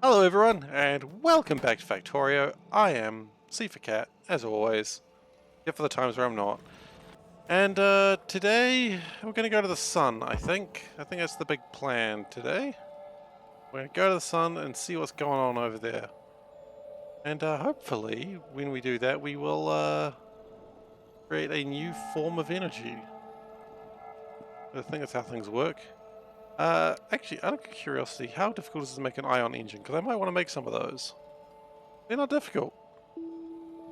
Hello everyone, and welcome back to Factorio. I am SeiferKatt, as always, except for the times where I'm not. And today, we're going to go to the sun, I think. I think that's the big plan today. We're going to go to the sun and see what's going on over there. And hopefully, when we do that, we will create a new form of energy. I think that's how things work. Actually, out of curiosity, how difficult is it to make an ion engine? Because I might want to make some of those. They're not difficult.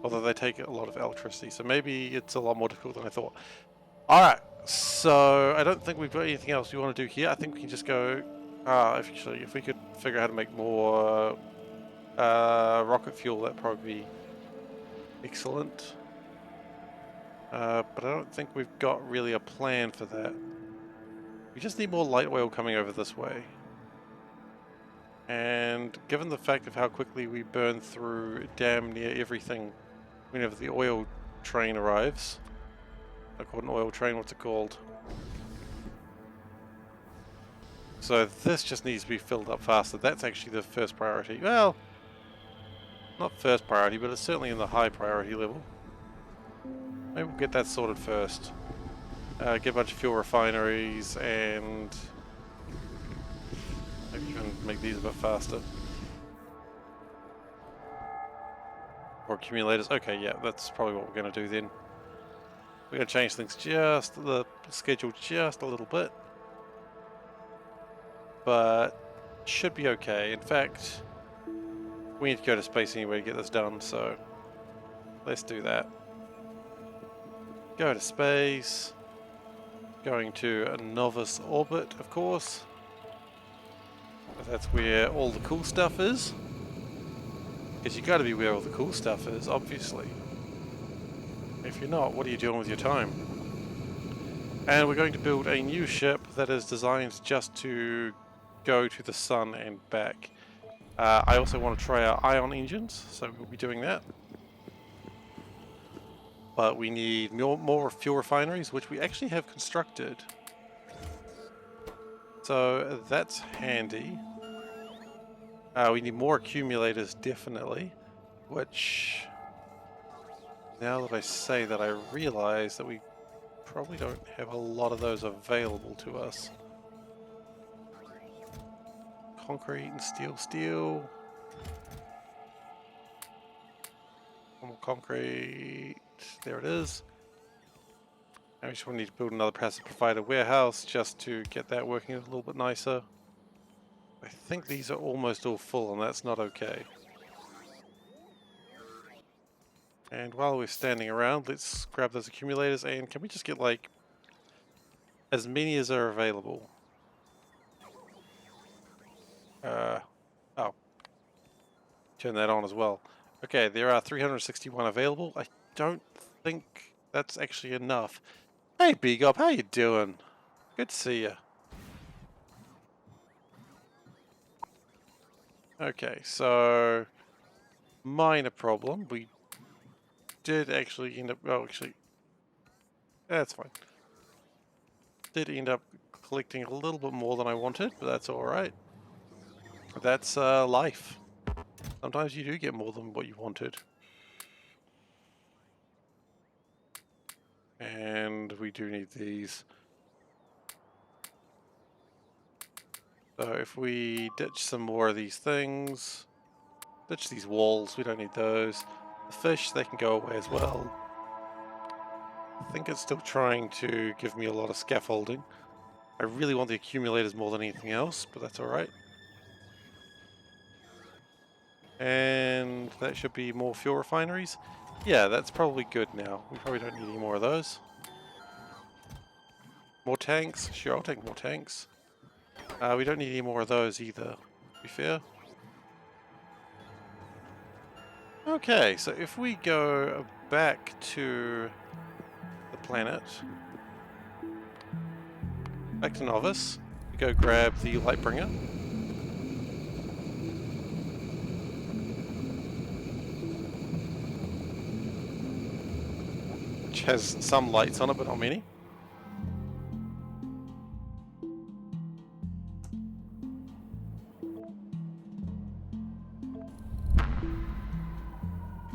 Although they take a lot of electricity, so maybe it's a lot more difficult than I thought. Alright, so I don't think we've got anything else we want to do here. I think we can just go... if we could figure out how to make more rocket fuel, that'd probably be excellent. But I don't think we've got really a plan for that. We just need more light oil coming over this way. And given the fact of how quickly we burn through damn near everything whenever the oil train arrives... Not called an oil train, what's it called? So this just needs to be filled up faster. That's actually the first priority. Well, not first priority, but it's certainly in the high priority level. Maybe we'll get that sorted first. Get a bunch of fuel refineries and maybe even make these a bit faster. Or accumulators. Okay, yeah, that's probably what we're going to do then. We're going to change things just, the schedule just a little bit. But should be okay. In fact, we need to go to space anyway to get this done, so let's do that. Go to space. Going to a novice orbit, of course. That's where all the cool stuff is. Because you got to be where all the cool stuff is, obviously. If you're not, what are you doing with your time? And we're going to build a new ship that is designed just to go to the sun and back. I also want to try our ion engines, so we'll be doing that. But we need more fuel refineries, which we actually have constructed. So that's handy. We need more accumulators, definitely. Which, now that I say that, I realize that we probably don't have a lot of those available to us. Concrete and steel. More concrete. There it is. I just need to build another passive provider warehouse just to get that working a little bit nicer. I think these are almost all full, and that's not okay. And while we're standing around, let's grab those accumulators, and can we just get like as many as are available? Oh, turn that on as well. Okay, there are 361 available. I don't think that's actually enough. Hey Bigop, how you doing? Good to see you. Okay, so minor problem. We did actually end up... Oh, actually, that's fine. Did end up collecting a little bit more than I wanted, but that's alright. That's life. Sometimes you do get more than what you wanted. And we do need these. So if we ditch some more of these things, ditch these walls, we don't need those. The fish, they can go away as well. I think it's still trying to give me a lot of scaffolding. I really want the accumulators more than anything else, but that's alright. And that should be more fuel refineries. Yeah, that's probably good now. We probably don't need any more of those. More tanks? Sure, I'll take more tanks. We don't need any more of those either, to be fair. Okay, so if we go back to the planet, back to Novice, we go grab the Lightbringer. Which has some lights on it, but not many.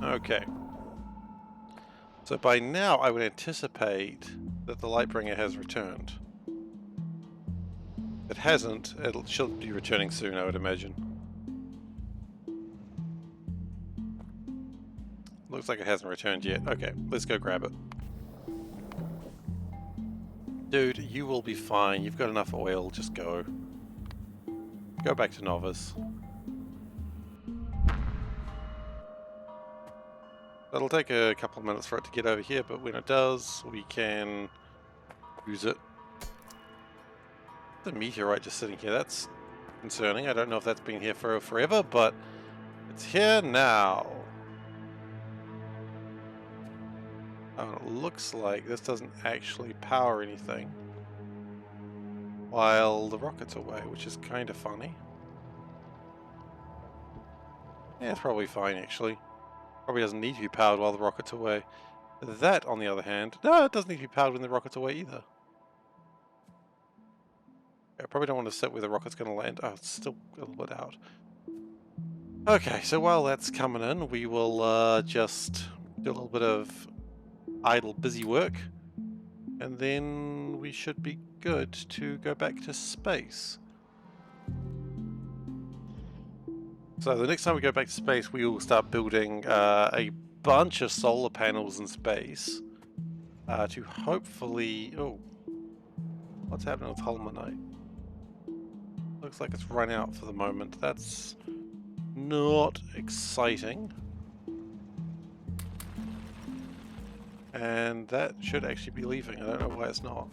Okay. So by now I would anticipate that the Lightbringer has returned. If it hasn't, she'll be returning soon, I would imagine. Looks like it hasn't returned yet. Okay, let's go grab it. Dude, you will be fine. You've got enough oil. Just go. Go back to Novice. It'll take a couple of minutes for it to get over here, but when it does, we can use it. The meteorite just sitting here. That's concerning. I don't know if that's been here for forever, but it's here now. Oh, it looks like this doesn't actually power anything while the rocket's away, which is kind of funny. Yeah, it's probably fine, actually. Probably doesn't need to be powered while the rocket's away. That, on the other hand, no, it doesn't need to be powered when the rocket's away either. I probably don't want to sit where the rocket's going to land. Oh, it's still a little bit out. Okay, so while that's coming in, we will just do a little bit of idle busy work, and then we should be good to go back to space. So the next time we go back to space, we will start building a bunch of solar panels in space to hopefully... Oh, what's happening with Holmanite? Looks like it's run out for the moment. That's not exciting. And that should actually be leaving. I don't know why it's not.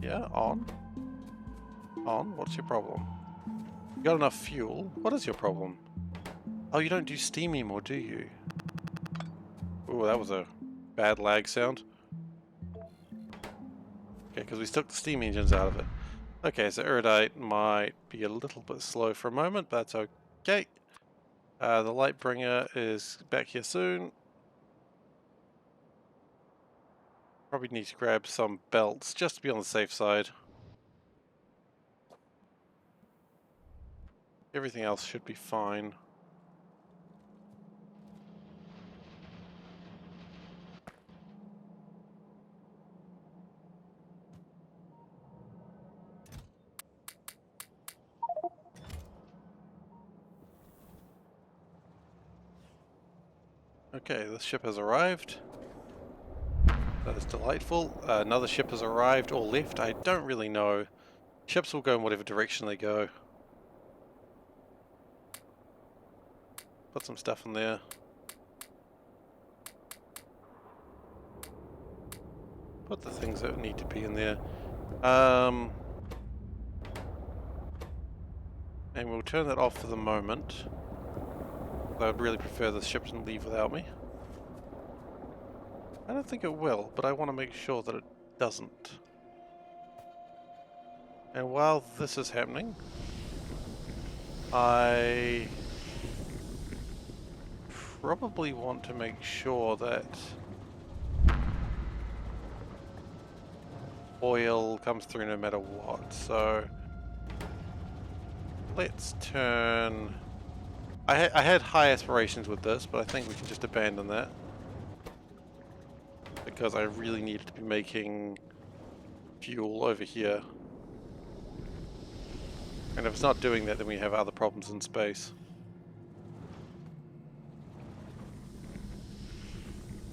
Yeah, on. On? What's your problem? You got enough fuel? What is your problem? Oh, you don't do steam anymore, do you? Oh, that was a bad lag sound. Okay, because we took the steam engines out of it. Okay, so Erudite might be a little bit slow for a moment, but that's okay. The Lightbringer is back here soon. Probably need to grab some belts just to be on the safe side. Everything else should be fine. Okay, this ship has arrived. That is delightful. Another ship has arrived or left. I don't really know. Ships will go in whatever direction they go. Put some stuff in there. Put the things that need to be in there. And we'll turn that off for the moment. I'd really prefer the ship didn't leave without me. I don't think it will, but I want to make sure that it doesn't. And while this is happening, I probably want to make sure that oil comes through no matter what. So let's turn... I had high aspirations with this, but I think we can just abandon that. Because I really needed to be making fuel over here. And if it's not doing that, then we have other problems in space.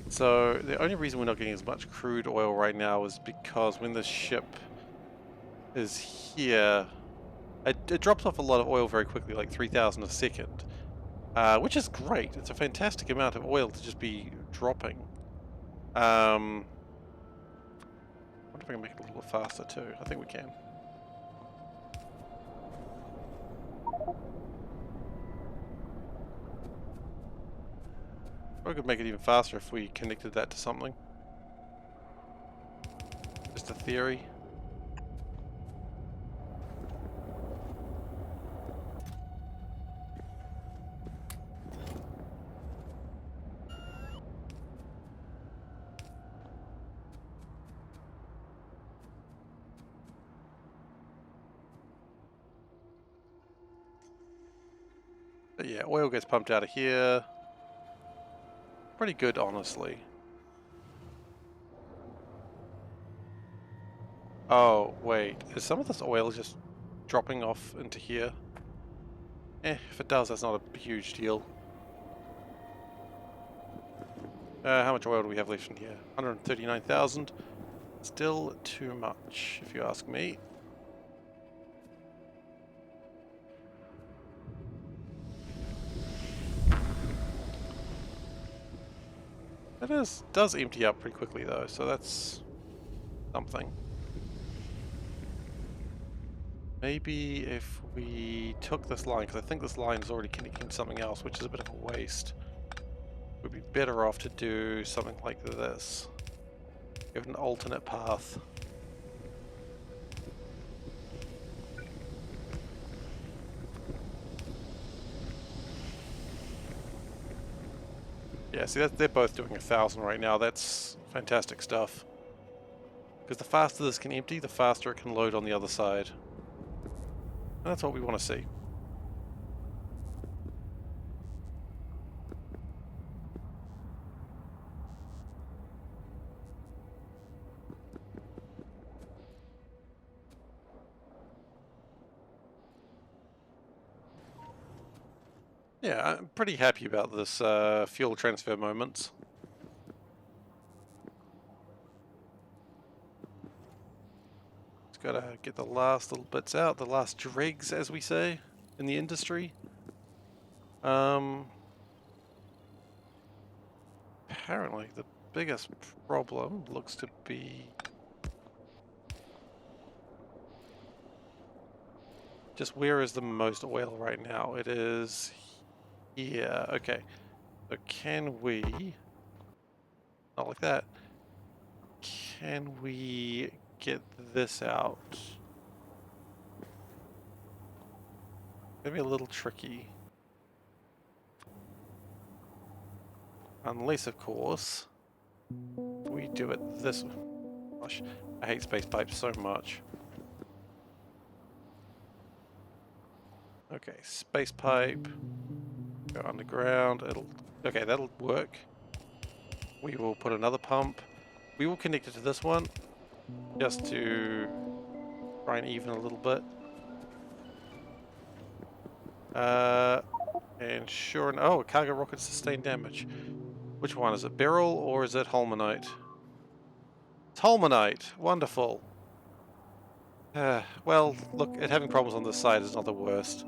So the only reason we're not getting as much crude oil right now is because when the ship is here, it drops off a lot of oil very quickly, like 3,000 a second. Which is great. It's a fantastic amount of oil to just be dropping. I wonder if I can make it a little bit faster too. I think we can. Or we could make it even faster if we connected that to something. Just a theory. But yeah, oil gets pumped out of here. Pretty good, honestly. Oh, wait. Is some of this oil just dropping off into here? If it does, that's not a huge deal. How much oil do we have left in here? 139,000. Still too much, if you ask me. It does empty up pretty quickly though, so that's something. Maybe if we took this line, because I think this line is already connecting to something else, which is a bit of a waste. We'd be better off to do something like this. Give an alternate path. Yeah, see, they're both doing 1,000 right now. That's fantastic stuff. Because the faster this can empty, the faster it can load on the other side. And that's what we want to see. Yeah, I'm pretty happy about this fuel transfer moments. Just gotta get the last little bits out, the last dregs, as we say, in the industry. Apparently the biggest problem looks to be just where is the most oil right now? It is here. Okay. So can we, not like that, can we get this out? Maybe a little tricky. Unless, of course, we do it this way. Gosh, I hate space pipes so much. Okay, space pipe. Go underground. Okay, that'll work. We will put another pump. We will connect it to this one, just to try and even a little bit. And sure enough, oh, cargo rocket sustained damage. Which one is it? Beryl or is it Holmanite? It's Holmanite. Wonderful. Well, look, having problems on this side is not the worst.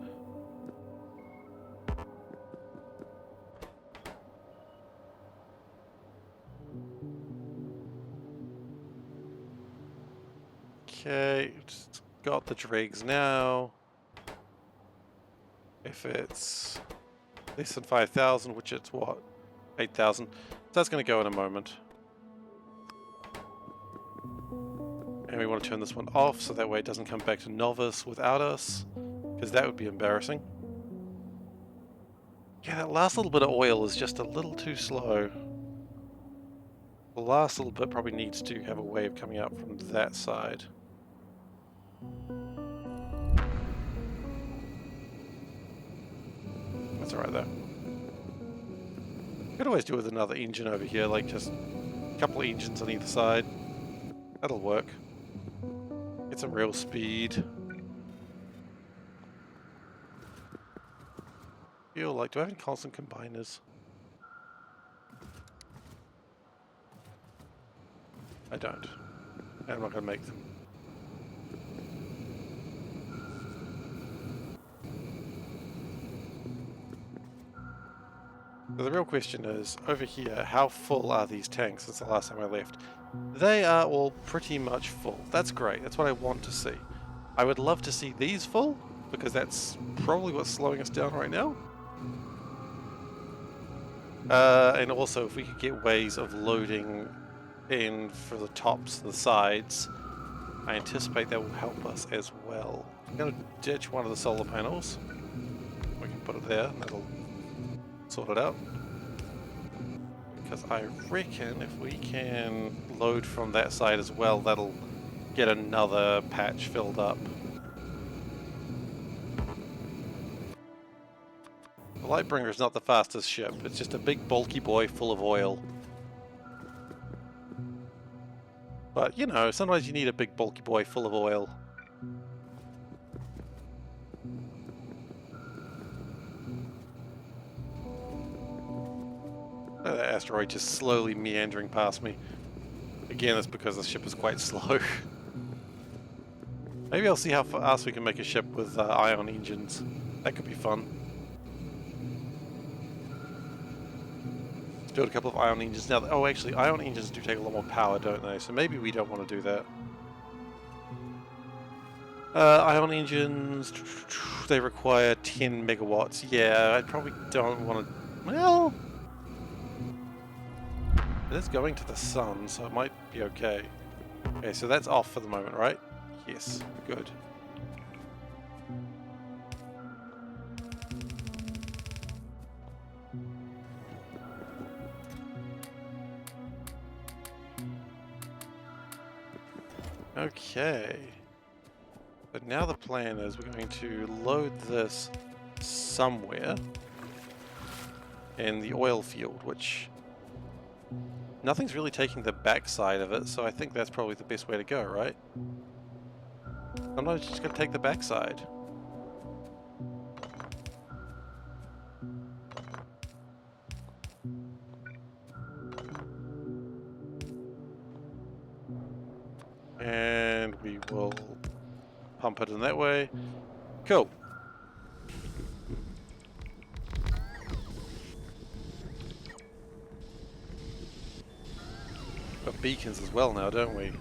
Okay, just got the dregs now. If it's less than 5,000, which it's what? 8,000. So that's going to go in a moment. And we want to turn this one off so that way it doesn't come back to novice without us, because that would be embarrassing. Yeah, that last little bit of oil is just a little too slow. The last little bit probably needs to have a wave coming out from that side. That's alright though. Could always do with another engine over here, like just a couple of engines on either side. That'll work. Get some real speed. Feel like, do I have any constant combiners? I don't. And I'm not going to make them. So the real question is, over here, how full are these tanks since the last time I left? They are all pretty much full. That's great. That's what I want to see. I would love to see these full, because that's probably what's slowing us down right now. And also, if we could get ways of loading in for the tops and the sides, I anticipate that will help us as well. I'm going to ditch one of the solar panels. We can put it there, and that'll sort it out. Because I reckon if we can load from that side as well, that'll get another patch filled up. The Lightbringer is not the fastest ship. It's just a big bulky boy full of oil. But, you know, sometimes you need a big bulky boy full of oil. Oh, that asteroid just slowly meandering past me. Again, that's because the ship is quite slow. Maybe I'll see how fast we can make a ship with ion engines. That could be fun. Let's build a couple of ion engines now. Oh, actually, ion engines do take a lot more power, don't they? So maybe we don't want to do that. Ion engines, they require 10 megawatts. Yeah, I probably don't want to... Well... It is going to the sun, so it might be okay. Okay, so that's off for the moment, right? Yes, good. Okay. But now the plan is we're going to load this somewhere in the oil field, which nothing's really taking the backside of it, so I think that's probably the best way to go, right? Sometimes you just gotta take the backside. And we will pump it in that way. Cool. Got beacons as well now, don't we?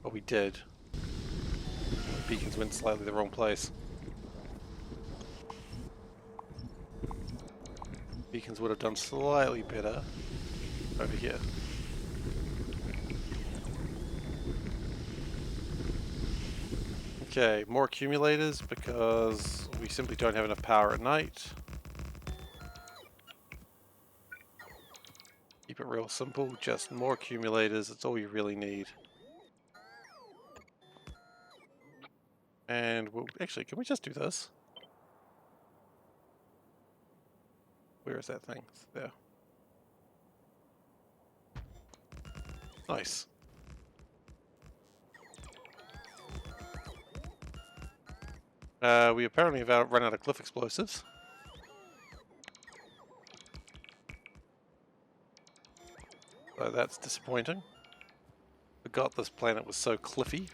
Well, we did. Beacons went slightly the wrong place. Beacons would have done slightly better over here. Okay, more accumulators because we simply don't have enough power at night. Keep it real simple, just more accumulators, that's all you really need. And we'll, actually, can we just do this? Where is that thing? It's there. Nice. We apparently have run out of cliff explosives. So that's disappointing. Forgot this planet was so cliffy.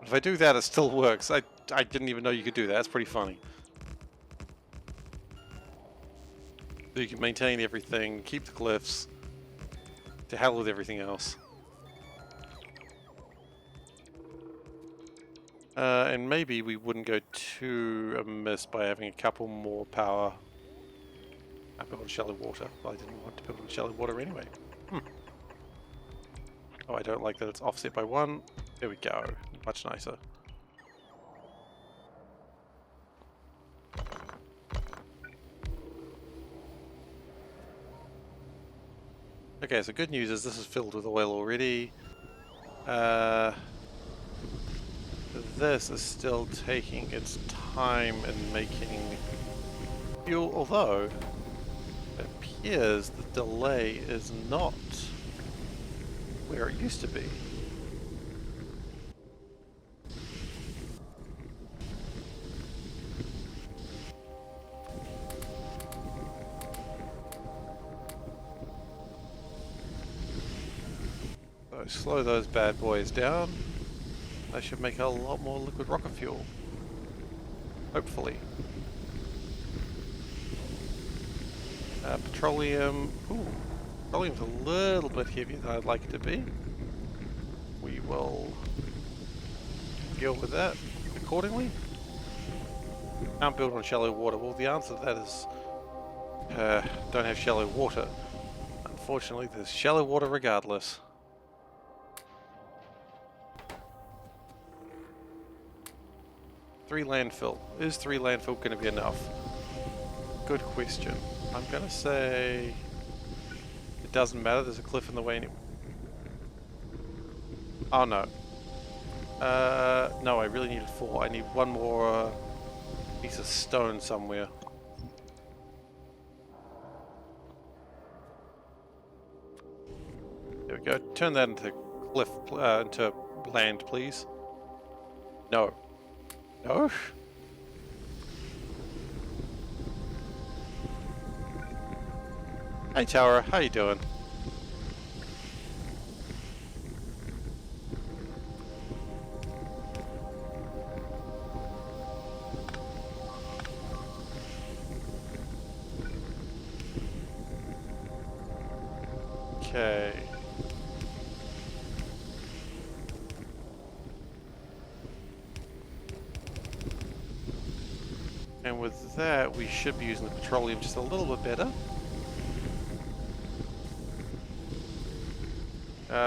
If I do that, it still works. I didn't even know you could do that. That's pretty funny. So you can maintain everything, keep the cliffs, to hell with everything else. And maybe we wouldn't go too amiss by having a couple more power. I built on shallow water. Well, I didn't want to build on shallow water anyway. Oh, I don't like that it's offset by 1. There we go. Much nicer. Okay, so good news is this is filled with oil already. This is still taking its time in making fuel, although it appears the delay is not where it used to be. So slow those bad boys down. They should make a lot more liquid rocket fuel. Hopefully. Petroleum. Ooh, petroleum's a little bit heavier than I'd like it to be. We will deal with that accordingly. Can't build on shallow water. Well, the answer to that is don't have shallow water. Unfortunately, there's shallow water regardless. Three landfill. Is 3 landfill going to be enough? Good question. I'm going to say it doesn't matter. There's a cliff in the way anyway. Oh no. No, I really needed 4. I need one more piece of stone somewhere. There we go. Turn that into cliff, into land, please. No. No? Hey, Tower. How you doing? Okay. And with that, we should be using the petroleum just a little bit better.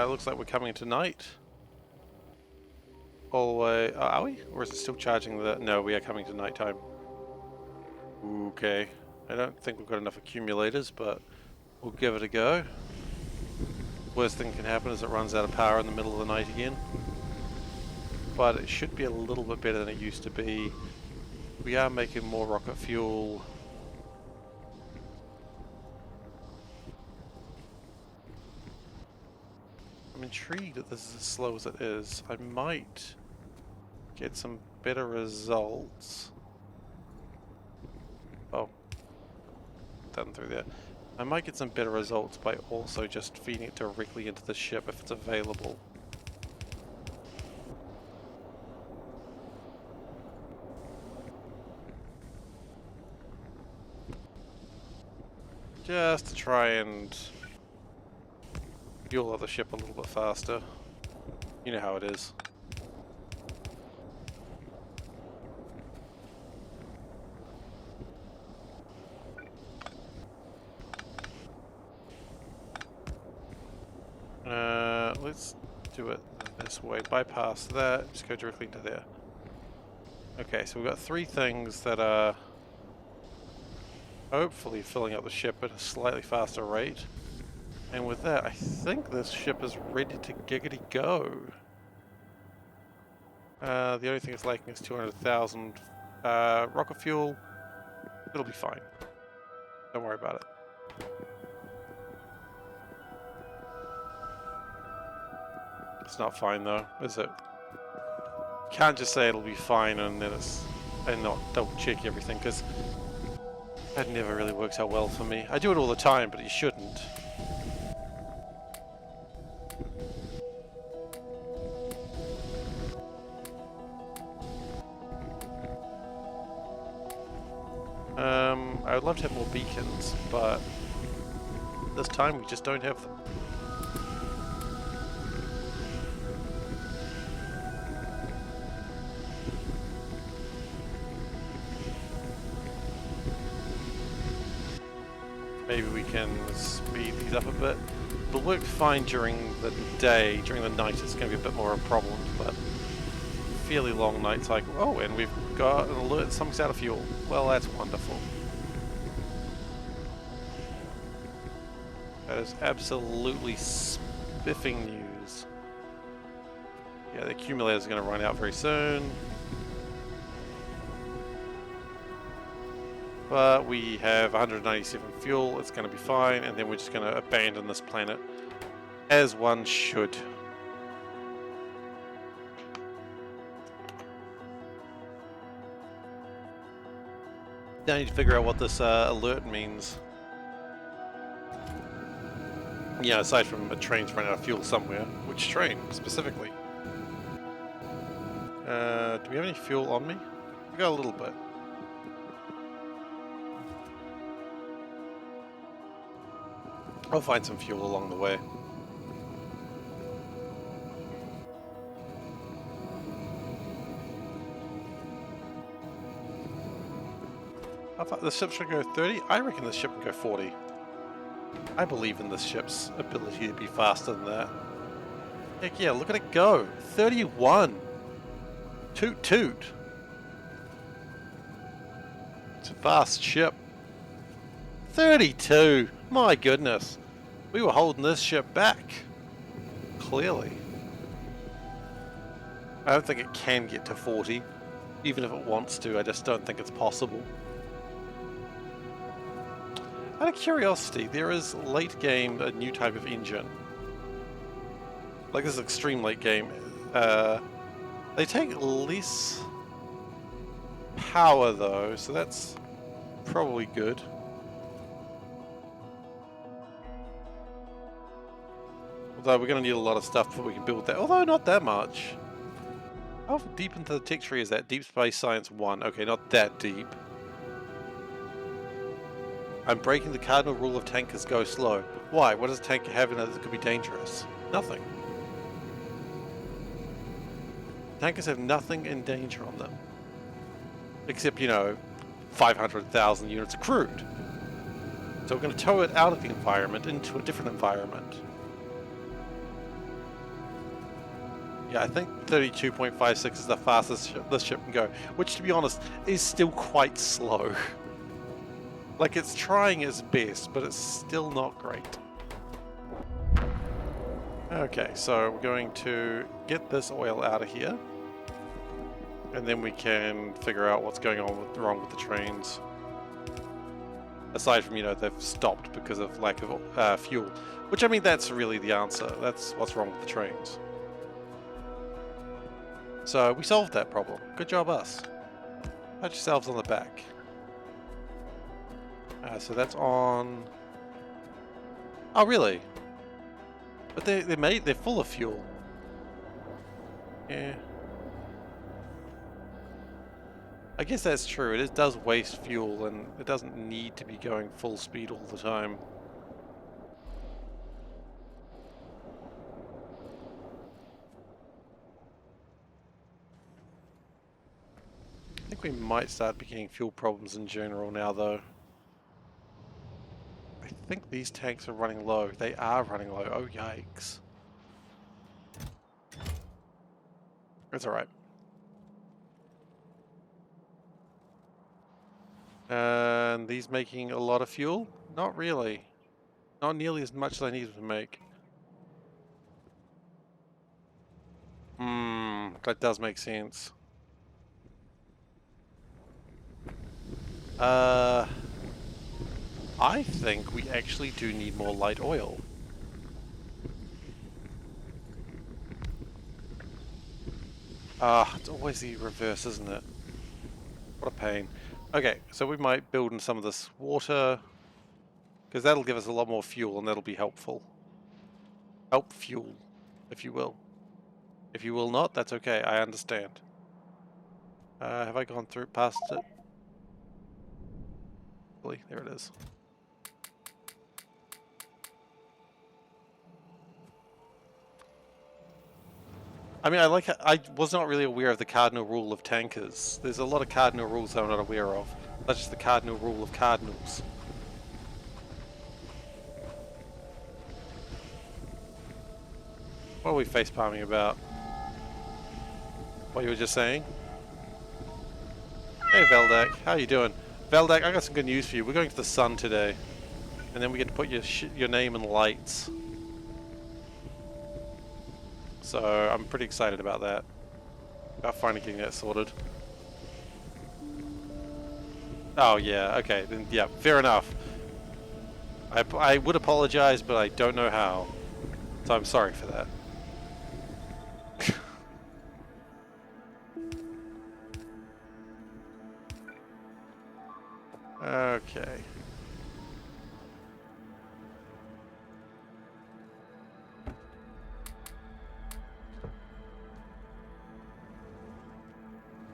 Looks like we're coming tonight. All the way... are we? Or is it still charging the... No, we are coming to nighttime. Okay. I don't think we've got enough accumulators, but we'll give it a go. Worst thing can happen is it runs out of power in the middle of the night again. But it should be a little bit better than it used to be. We are making more rocket fuel. I'm intrigued that this is as slow as it is. I might get some better results. Oh. Done through there. I might get some better results by also just feeding it directly into the ship if it's available. Just to try and fuel the ship a little bit faster. You know how it is. Let's do it this way. Bypass that, just go directly into there. Okay, so we've got 3 things that are hopefully filling up the ship at a slightly faster rate. And with that, I think this ship is ready to giggity go. The only thing it's lacking is 200,000 rocket fuel. It'll be fine. Don't worry about it. It's not fine though, is it? Can't just say it'll be fine and then and not double check everything, because that never really works out well for me. I do it all the time, but you shouldn't. I would love to have more beacons, but this time we just don't have them. Maybe we can speed these up a bit. It'll work fine during the day. During the night it's going to be a bit more of a problem, but fairly long night cycle. Oh, and we've got an alert, something's out of fuel. Well, that's wonderful. That is absolutely spiffing news. Yeah, the accumulator's going to run out very soon. But we have 197 fuel, it's going to be fine, and then we're just going to abandon this planet, as one should. Now I need to figure out what this alert means. Yeah, aside from a train's run out of fuel somewhere. Which train, specifically? Do we have any fuel on me? We got a little bit. I'll find some fuel along the way. How far? The ship should go 30? I reckon this ship can go 40. I believe in this ship's ability to be faster than that. Heck yeah, look at it go! 31! Toot toot! It's a fast ship. 32! My goodness! We were holding this ship back. Clearly. I don't think it can get to 40. Even if it wants to, I just don't think it's possible. Out of curiosity, there is late game a new type of engine. Like this is extreme late game. They take less power though, so that's probably good. Although we're going to need a lot of stuff before we can build that. Although not that much. How deep into the tech tree is that? Deep Space Science 1. Okay, not that deep. I'm breaking the cardinal rule of tankers go slow. Why? What does a tanker have in it that could be dangerous? Nothing. Tankers have nothing in danger on them. Except, you know, 500,000 units of crude. So we're going to tow it out of the environment into a different environment. Yeah, I think 32.56 is the fastest this ship can go, which to be honest is still quite slow. Like it's trying its best, but it's still not great. Okay, so we're going to get this oil out of here, and then we can figure out what's going on wrong with the trains. Aside from, you know, they've stopped because of lack of fuel, which I mean that's really the answer. That's what's wrong with the trains. So we solved that problem. Good job, us. Pat yourselves on the back. So that's on. Oh, really? But they're full of fuel. Yeah. I guess that's true. It does waste fuel, and it doesn't need to be going full speed all the time. I think we might start getting fuel problems in general now, though. I think these tanks are running low. They are running low. Oh, yikes. That's alright. And these making a lot of fuel? Not really. Not nearly as much as I need to make. That does make sense. I think we actually do need more light oil. It's always the reverse, isn't it? What a pain. Okay, so we might build in some of this water, because that'll give us a lot more fuel and that'll be helpful. Help fuel, if you will. If you will not, that's okay, I understand. Have I gone through past it? There it is. I mean, I was not really aware of the cardinal rule of tankers. There's a lot of cardinal rules I'm not aware of. That's just the cardinal rule of cardinals. What are we facepalming about? What you were just saying? Hey Veldak, how you doing? Veldak, I got some good news for you. We're going to the sun today, and then we get to put your name in lights. So I'm pretty excited about that. About finally getting that sorted. Oh yeah, okay, then yeah, fair enough. I would apologize, but I don't know how. So I'm sorry for that. Okay.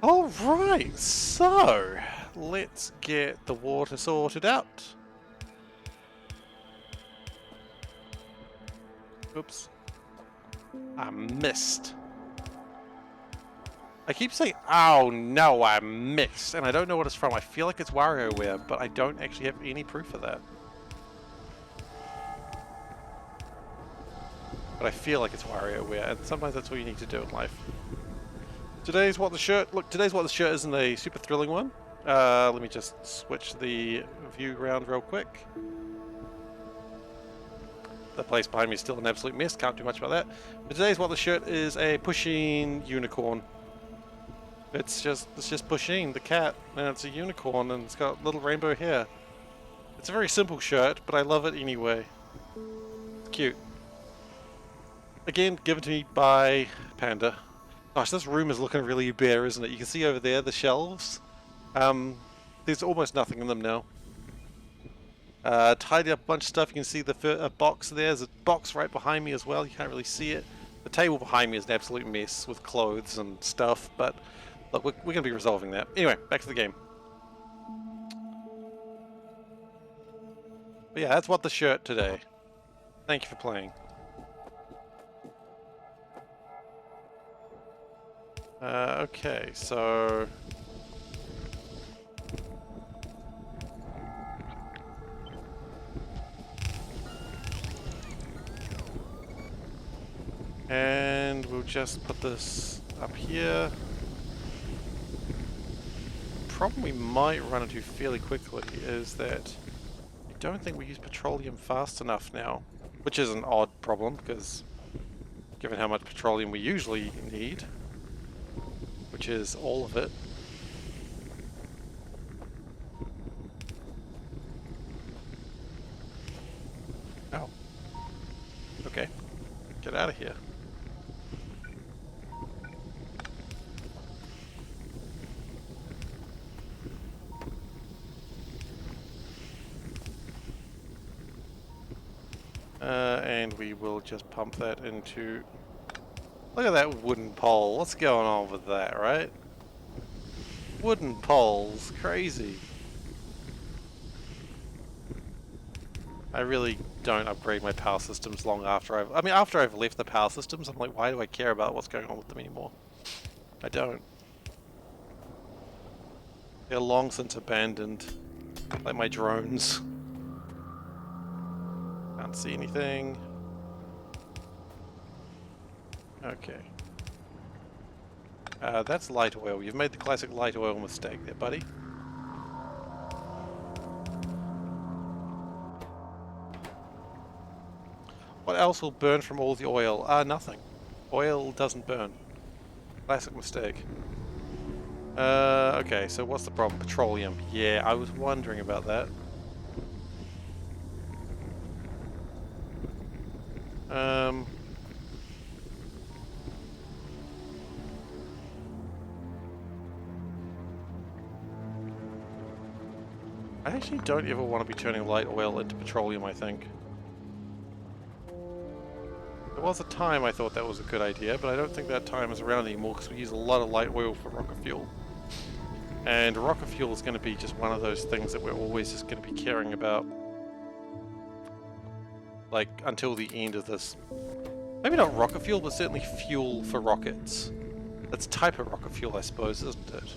Alright, so let's get the water sorted out. Oops. I missed. I keep saying, oh no, I missed, and I don't know what it's from. I feel like it's WarioWare, but I don't actually have any proof of that. But I feel like it's WarioWare, and sometimes that's all you need to do in life. Today's what the shirt isn't a super thrilling one. Let me just switch the view around real quick. the place behind me is still an absolute mess, can't do much about that. But today's what the shirt is, a pushing unicorn. It's just Pusheen, the cat, and it's a unicorn, and it's got little rainbow hair. It's a very simple shirt, but I love it anyway. It's cute. Again, given to me by Panda. Gosh, this room is looking really bare, isn't it? You can see over there the shelves. There's almost nothing in them now. Tidied up a bunch of stuff. You can see the box there. There's a box right behind me as well. You can't really see it. The table behind me is an absolute mess with clothes and stuff, but look, we're going to be resolving that. Anyway, back to the game. But yeah, that's what the shirt today. Thank you for playing. Okay, so... And we'll just put this up here. The problem we might run into fairly quickly is that I don't think we use petroleum fast enough now, which is an odd problem because given how much petroleum we usually need, which is all of it. Oh. Okay. Get out of here. And we will just pump that into... Look at that wooden pole. What's going on with that, right? Wooden poles. Crazy. I really don't upgrade my power systems long after after I've left the power systems, I'm like, why do I care about what's going on with them anymore? I don't. They're long since abandoned. Like my drones. Can't see anything. Okay. That's light oil. You've made the classic light oil mistake there, buddy. What else will burn from all the oil? Nothing. Oil doesn't burn. Classic mistake. Okay, so what's the problem? Petroleum. Yeah, I was wondering about that. I actually don't ever want to be turning light oil into petroleum, I think. There was a time I thought that was a good idea, but I don't think that time is around anymore because we use a lot of light oil for rocket fuel. And rocket fuel is going to be just one of those things that we're always just going to be caring about. Like, until the end of this. Maybe not rocket fuel, but certainly fuel for rockets. That's a type of rocket fuel, I suppose, isn't it?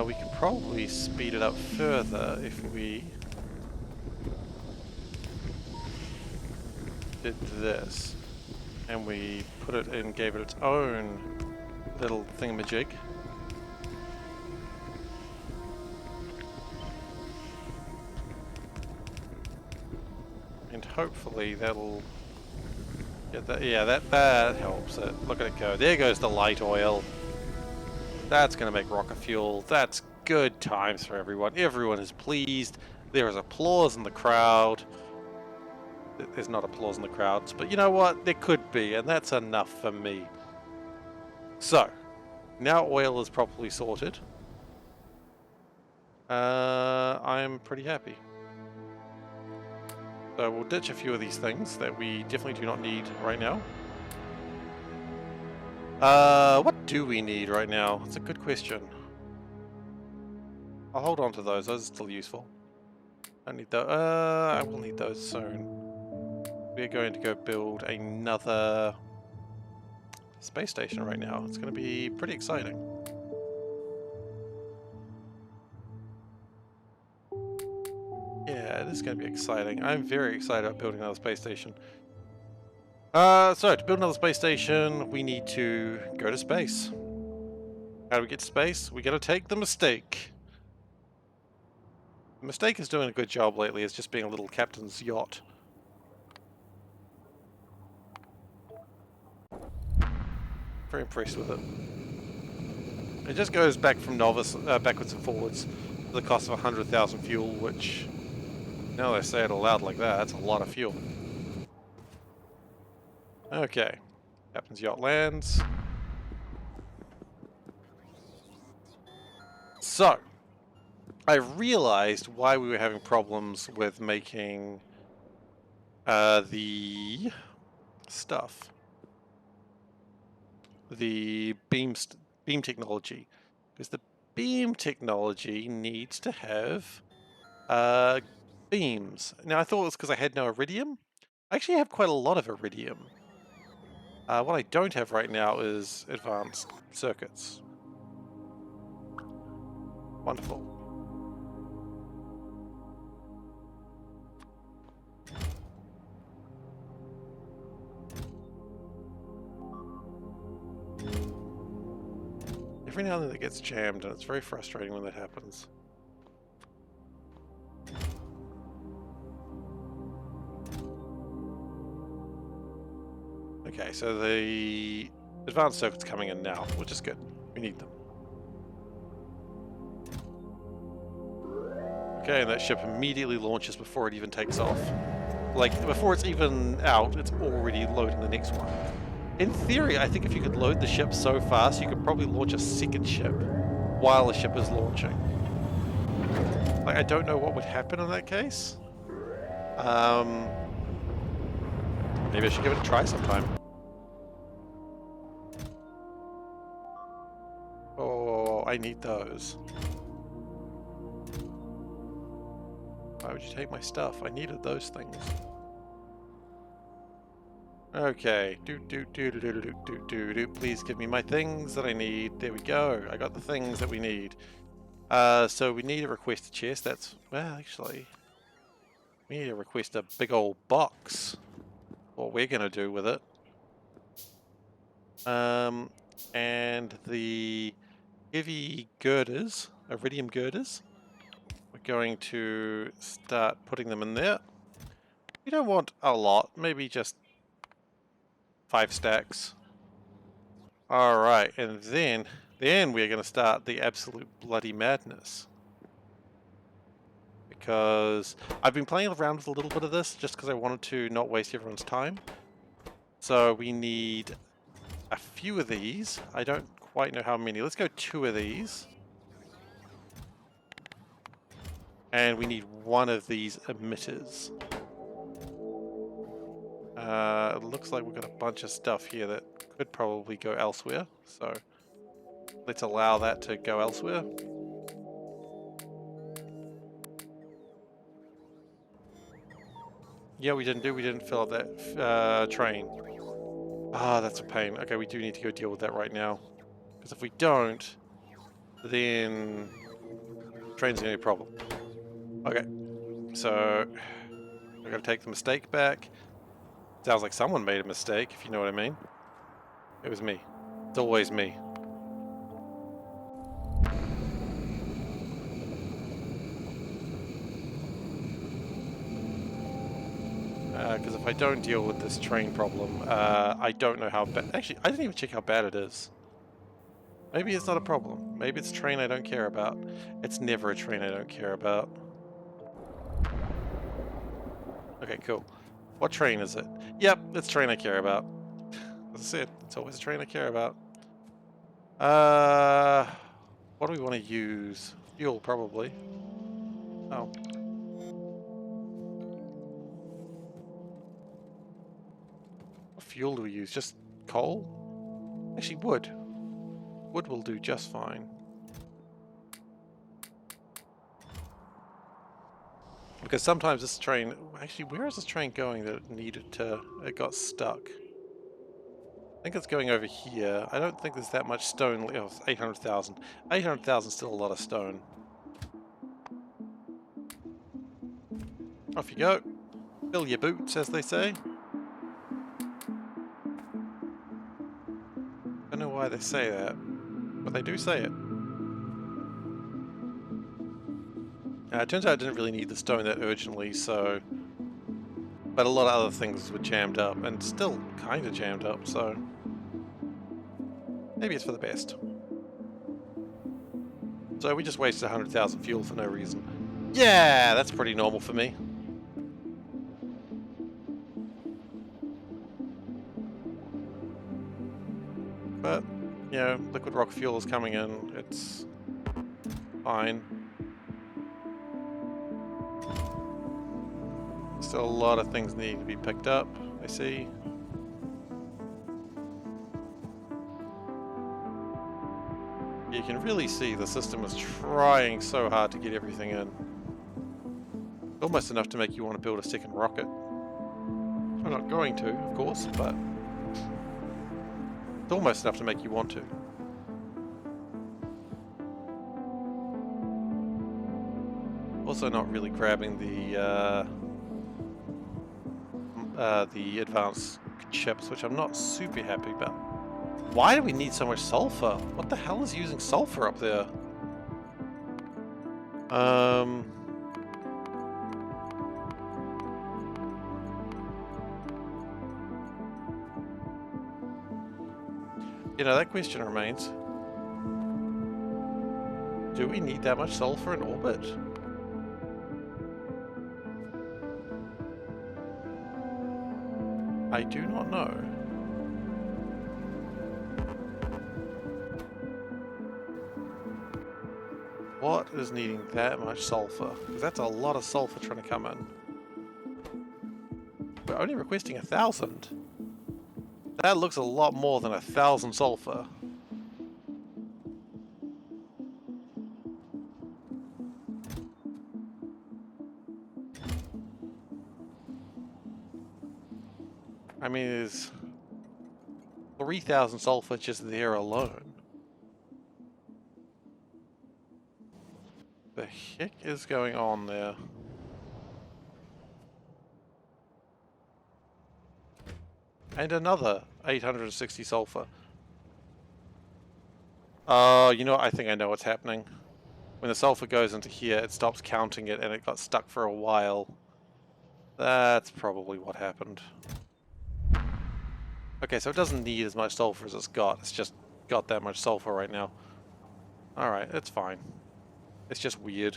We could probably speed it up further if we did this. And we put it in, gave it its own little thingamajig. And hopefully that'll get that. Yeah, that helps it. Look at it go. There goes the light oil. That's going to make rocket fuel. That's good times for everyone. Everyone is pleased. There is applause in the crowd. There's not applause in the crowds, but you know what? There could be, and that's enough for me. So, now oil is properly sorted. I'm pretty happy. So we'll ditch a few of these things that we definitely do not need right now. What do we need right now? That's a good question. I'll hold on to those. Those are still useful. I need those. I will need those soon. We're going to go build another space station right now. It's going to be pretty exciting. Yeah, it is going to be exciting. I'm very excited about building another space station. So, to build another space station, we need to go to space. How do we get space? We gotta take the Mistake. The Mistake is doing a good job lately as just being a little captain's yacht. Very impressed with it. It just goes back from novice, backwards and forwards for the cost of 100,000 fuel, which, now that I say it aloud like that, that's a lot of fuel. Okay. Captain's yacht lands. So, I realized why we were having problems with making the stuff. The beam technology. Because the beam technology needs to have beams. Now, I thought it was because I had no iridium. I actually have quite a lot of iridium. What I don't have right now is advanced circuits. Wonderful. Every now and then it gets jammed, and it's very frustrating when that happens. Okay, so the advanced circuit's coming in now, which is good. We need them. Okay, and that ship immediately launches before it even takes off. Like, before it's even out, it's already loading the next one. In theory, I think if you could load the ship so fast, you could probably launch a second ship while the ship is launching. Like, I don't know what would happen in that case. Maybe I should give it a try sometime. Oh, I need those. Why would you take my stuff? I needed those things. Okay. Please give me my things that I need. There we go. I got the things that we need. So we need to request a chest. That's, well, actually, we need to request a big old box. What we're gonna do with it. And the heavy girders, iridium girders, we're going to start putting them in there. We don't want a lot, maybe just 5 stacks. Alright, and then we're going to start the absolute bloody madness. Because I've been playing around with a little bit of this just because I wanted to not waste everyone's time. So we need a few of these. I don't quite know how many. Let's go 2 of these. And we need 1 of these emitters. It looks like we've got a bunch of stuff here that could probably go elsewhere. So let's allow that to go elsewhere. Yeah, we didn't fill up that train. Ah, that's a pain. Okay, we do need to go deal with that right now. Because if we don't, then the train's gonna be a problem. Okay, so I gotta take the Mistake back. Sounds like someone made a mistake, if you know what I mean. It was me. It's always me. Because if I don't deal with this train problem, I don't know how bad... Actually, I didn't even check how bad it is. Maybe it's not a problem. Maybe it's a train I don't care about. It's never a train I don't care about. Okay, cool. What train is it? Yep, it's a train I care about. That's it. It's always a train I care about. What do we want to use? Fuel, probably. Oh. What fuel do we use? Just coal? Actually, wood. Wood will do just fine. Because sometimes this train... Actually, where is this train going that it needed to... It got stuck? I think it's going over here. I don't think there's that much stone. Oh, 800,000. 800,000 is still a lot of stone. Off you go. Fill your boots, as they say. I don't know why they say that. But they do say it. It turns out I didn't really need the stone that urgently, so... But a lot of other things were jammed up, and still kind of jammed up, so... Maybe it's for the best. So we just wasted 100,000 fuel for no reason. Yeah, that's pretty normal for me. But, you know, liquid rock fuel is coming in. It's fine. Still a lot of things need to be picked up, I see. You can really see the system is trying so hard to get everything in. Almost enough to make you want to build a second rocket. We're not going to, of course, but it's almost enough to make you want to. Also not really grabbing the advanced chips, which I'm not super happy about. Why do we need so much sulfur? What the hell is using sulfur up there? You know, that question remains. Do we need that much sulfur in orbit? I do not know. What is needing that much sulfur? Because that's a lot of sulfur trying to come in. We're only requesting 1,000. That looks a lot more than 1,000 sulfur. I mean, there's 3,000 sulfur just there alone. The heck is going on there? And another 860 sulfur. Oh, you know what? I think I know what's happening. When the sulfur goes into here, it stops counting it and it got stuck for a while. That's probably what happened. Okay, so it doesn't need as much sulfur as it's got. It's just got that much sulfur right now. Alright, it's fine. It's just weird.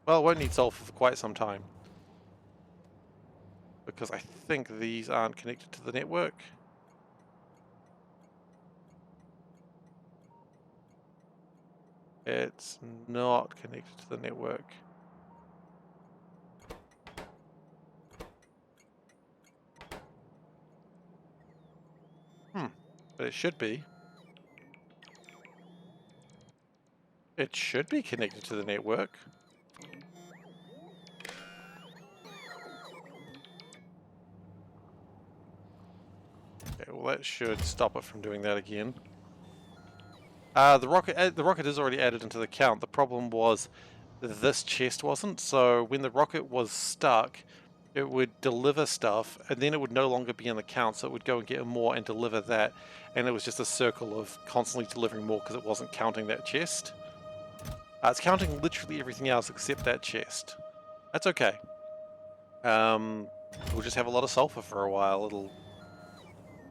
Well, it won't need sulfur for quite some time. Because I think these aren't connected to the network. It's not connected to the network. But it should be. It should be connected to the network. Okay, well that should stop it from doing that again. The rocket is already added into the count. The problem was this chest wasn't, so when the rocket was stuck, it would deliver stuff, and then it would no longer be in the count, so it would go and get more and deliver that, and it was just a circle of constantly delivering more because it wasn't counting that chest. It's counting literally everything else except that chest. That's okay. We'll just have a lot of sulfur for a while.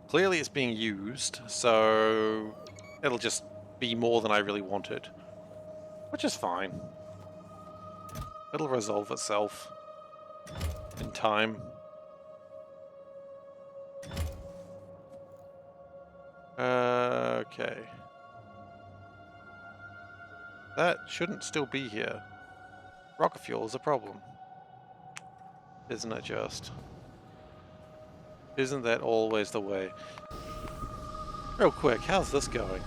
Clearly it's being used, so it'll just be more than I really wanted. Which is fine. It'll resolve itself in time. Okay. That shouldn't still be here. Rocket fuel is a problem. Isn't it just? Isn't that always the way? Real quick, how's this going?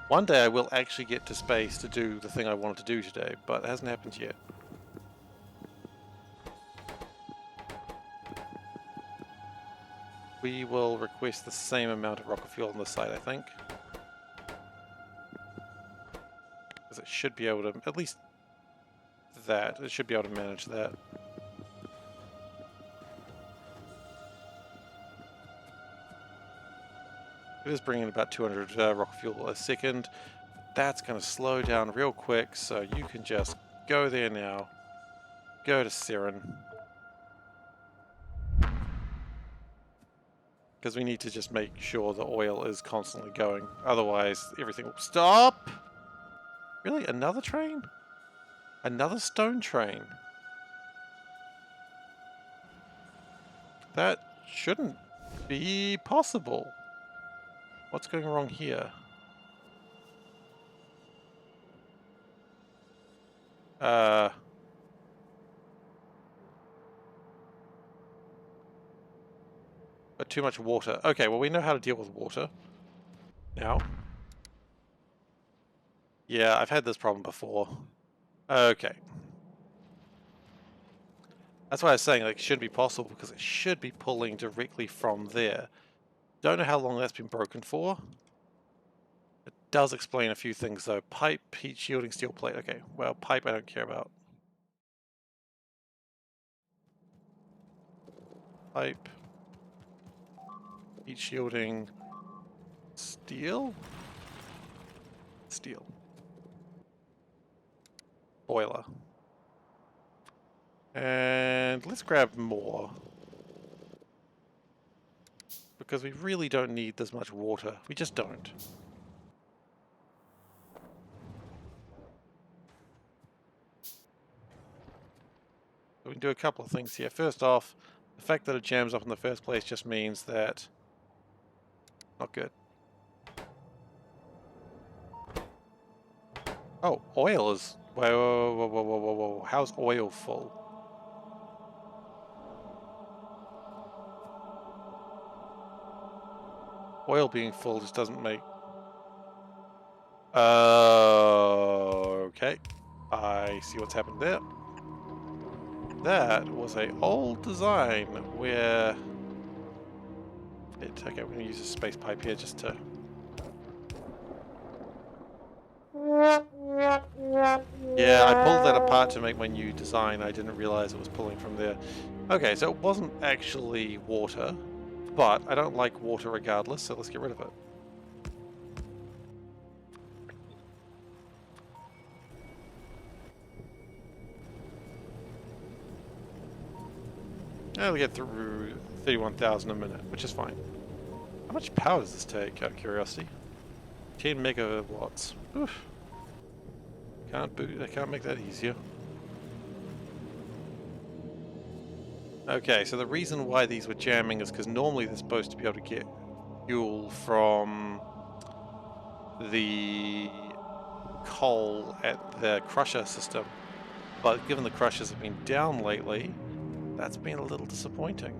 One day I will actually get to space to do the thing I wanted to do today, but it hasn't happened yet. We will request the same amount of rocket fuel on this side, I think. Because it should be able to, at least that, it should be able to manage that. It is bringing about 200 rocket fuel a second. That's going to slow down real quick, so you can just go there now. Go to Seren. Because we need to just make sure the oil is constantly going. Otherwise, everything will stop! Really? Another train? Another stone train? That shouldn't be possible. What's going wrong here? But too much water. Okay, well we know how to deal with water now. Yeah, I've had this problem before. Okay. That's why I was saying, like, it should be possible, because it should be pulling directly from there. Don't know how long that's been broken for. It does explain a few things, though. Pipe, heat shielding, steel plate. Okay, well, pipe I don't care about. Pipe. Heat shielding. Steel? Steel. Boiler. And let's grab more. Because we really don't need this much water. We just don't. So we can do a couple of things here. First off, the fact that it jams up in the first place just means that... Not good. Oh, oil is... Whoa, whoa, whoa, whoa, whoa, whoa. How's oil full? Oil being full just doesn't make... Okay. I see what's happened there. That was an old design where... Okay, we're going to use a space pipe here just to... Yeah, I pulled that apart to make my new design. I didn't realize it was pulling from there. Okay, so it wasn't actually water, but I don't like water regardless, so let's get rid of it. Now we get through 31,000 a minute, which is fine. How much power does this take, out of curiosity? 10 megawatts. Oof. I can't make that easier. Okay, so the reason why these were jamming is because normally they're supposed to be able to get fuel from the coal at the crusher system. But given the crushers have been down lately, that's been a little disappointing.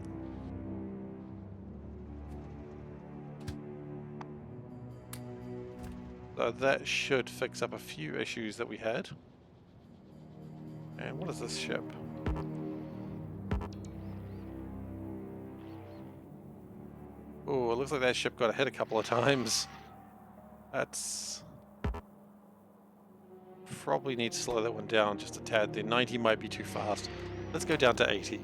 So that should fix up a few issues that we had. And what is this ship? Oh, it looks like that ship got hit a couple of times. That's... Probably need to slow that one down just a tad there. 90 might be too fast. Let's go down to 80.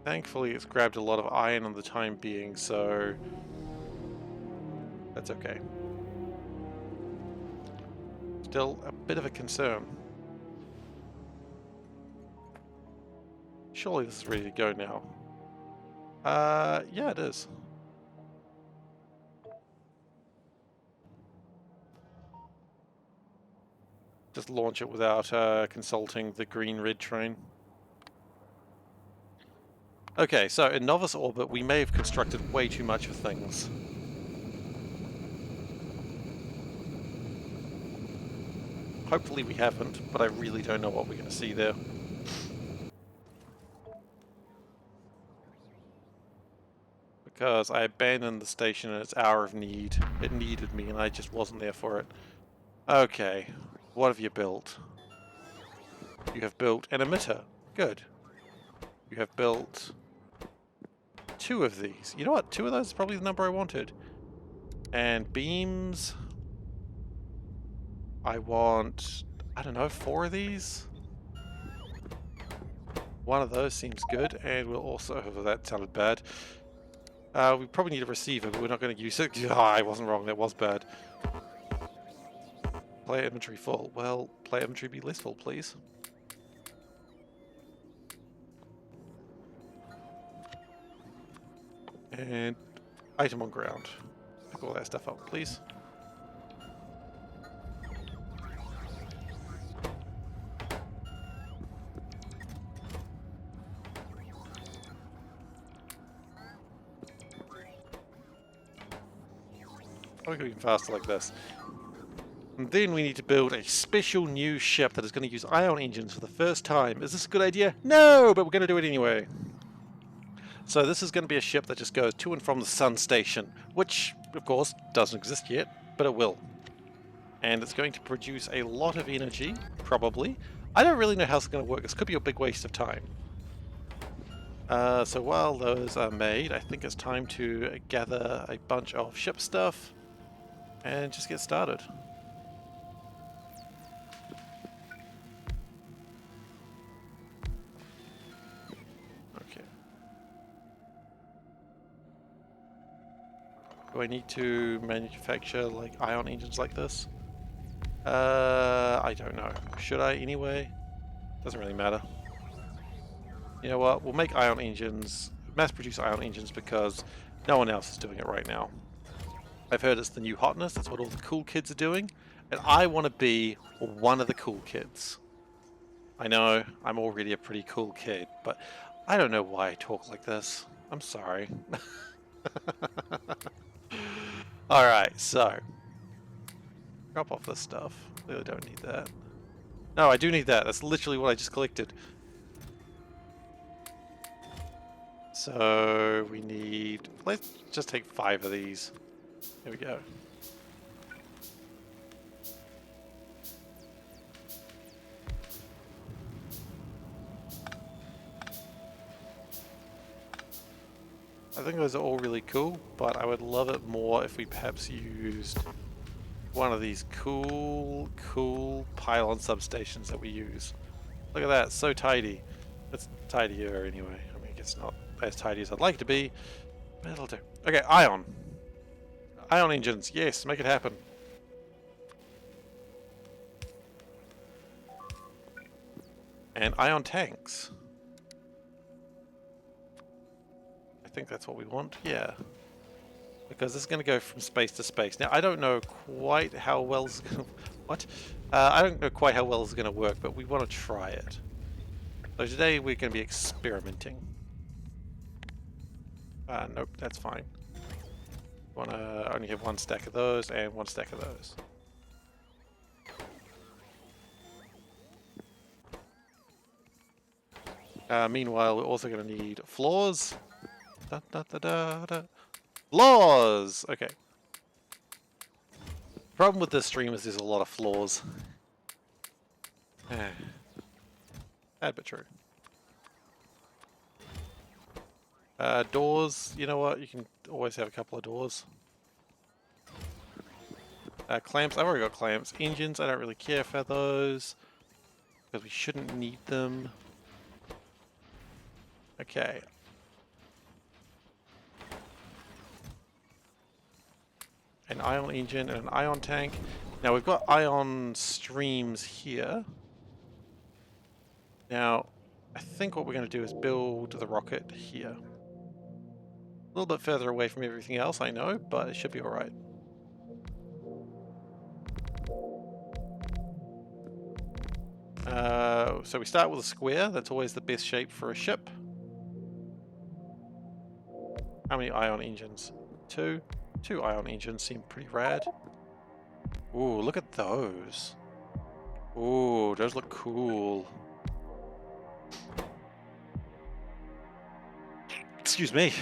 Thankfully, it's grabbed a lot of iron on the time being, so... That's okay. Still a bit of a concern. Surely this is ready to go now. Yeah, it is. Just launch it without consulting the green-red train. Okay, so in novice orbit, we may have constructed way too much of things. Hopefully we haven't, but I really don't know what we're going to see there. Because I abandoned the station in its hour of need. It needed me and I just wasn't there for it. Okay, what have you built? You have built an emitter. Good. You have built 2 of these. You know what? 2 of those is probably the number I wanted. And beams... I want... I don't know, 4 of these? One of those seems good, and we'll also... Oh, that sounded bad. We probably need a receiver, but we're not going to use it. I wasn't wrong, that was bad. Player inventory full. Well, player inventory be less full, please. And item on ground. Pick all that stuff up, please. I'll go even faster like this. And then we need to build a special new ship that is going to use ion engines for the first time. Is this a good idea? No, but we're going to do it anyway. So this is going to be a ship that just goes to and from the sun station, which, of course, doesn't exist yet, but it will. And it's going to produce a lot of energy, probably. I don't really know how it's going to work. This could be a big waste of time. So while those are made, I think it's time to gather a bunch of ship stuff and just get started. Do I need to manufacture like ion engines like this? I don't know. Should I anyway? Doesn't really matter. You know what? We'll make ion engines, mass produce ion engines because no one else is doing it right now. I've heard it's the new hotness. That's what all the cool kids are doing. And I want to be one of the cool kids. I know I'm already a pretty cool kid, but I don't know why I talk like this. I'm sorry. Alright, so drop off this stuff. Really don't need that. No, I do need that. That's literally what I just collected. So we need... Let's just take 5 of these. There we go. I think those are all really cool, but I would love it more if we perhaps used one of these cool pylon substations that we use. Look at that, so tidy. It's tidier anyway. I mean, it's not as tidy as I'd like it to be, but it'll do. Okay, ion. Ion engines, yes, make it happen. And ion tanks. I think that's what we want, yeah. Because this is going to go from space to space. Now, I don't know quite how well it's going to... What? I don't know quite how well it's going to work, but we want to try it. So today we're going to be experimenting. Nope, that's fine. Want to only have 1 stack of those and 1 stack of those. Meanwhile, we're also going to need floors. Da, da, da, da, da. Flaws! Okay. Problem with this stream is there's a lot of flaws. Bad but true. Doors, you know what? You can always have a couple of doors. Clamps, I've already got clamps. Engines, I don't really care for those. Because we shouldn't need them. Okay. An ion engine and an ion tank. Now we've got ion streams here. Now, I think what we're going to do is build the rocket here. A little bit further away from everything else, I know, but it should be alright. So we start with a square. That's always the best shape for a ship. How many ion engines? 2. 2 ion engines seem pretty rad. Ooh, look at those. Ooh, those look cool. Excuse me.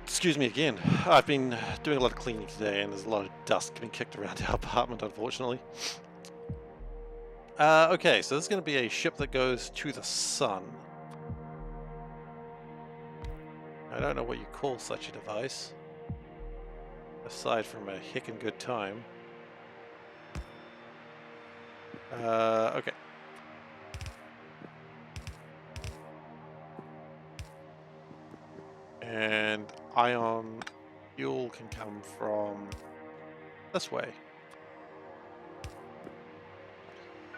Excuse me again. I've been doing a lot of cleaning today and there's a lot of dust being kicked around our apartment, unfortunately. Okay, so this is going to be a ship that goes to the sun. I don't know what you call such a device, aside from a heckin' good time. Okay. And ion fuel can come from this way.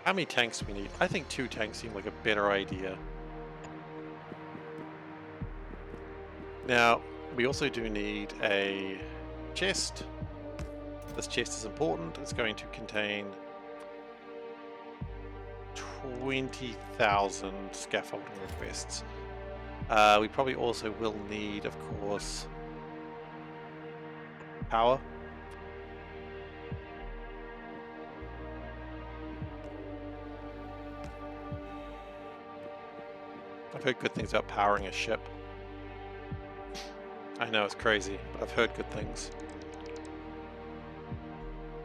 How many tanks do we need? I think 2 tanks seem like a better idea. Now, we also do need a chest. This chest is important. It's going to contain 20,000 scaffolding requests. We probably also will need, of course, power. I've heard good things about powering a ship. I know it's crazy, but I've heard good things.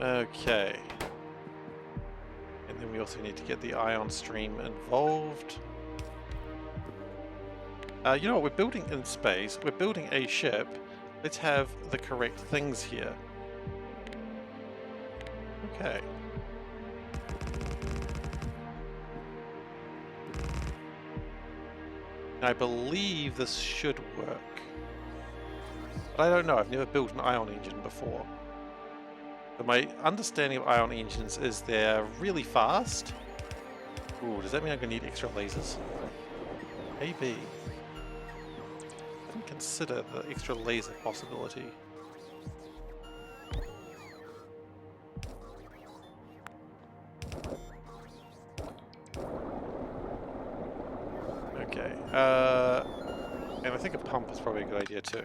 Okay. And then we also need to get the ion stream involved. You know what, we're building in space, we're building a ship. Let's have the correct things here. Okay. I believe this should work. But I don't know, I've never built an ion engine before. But my understanding of ion engines is they're really fast. Ooh, does that mean I'm going to need extra lasers? Maybe. Didn't consider the extra laser possibility. Okay, and I think a pump is probably a good idea too.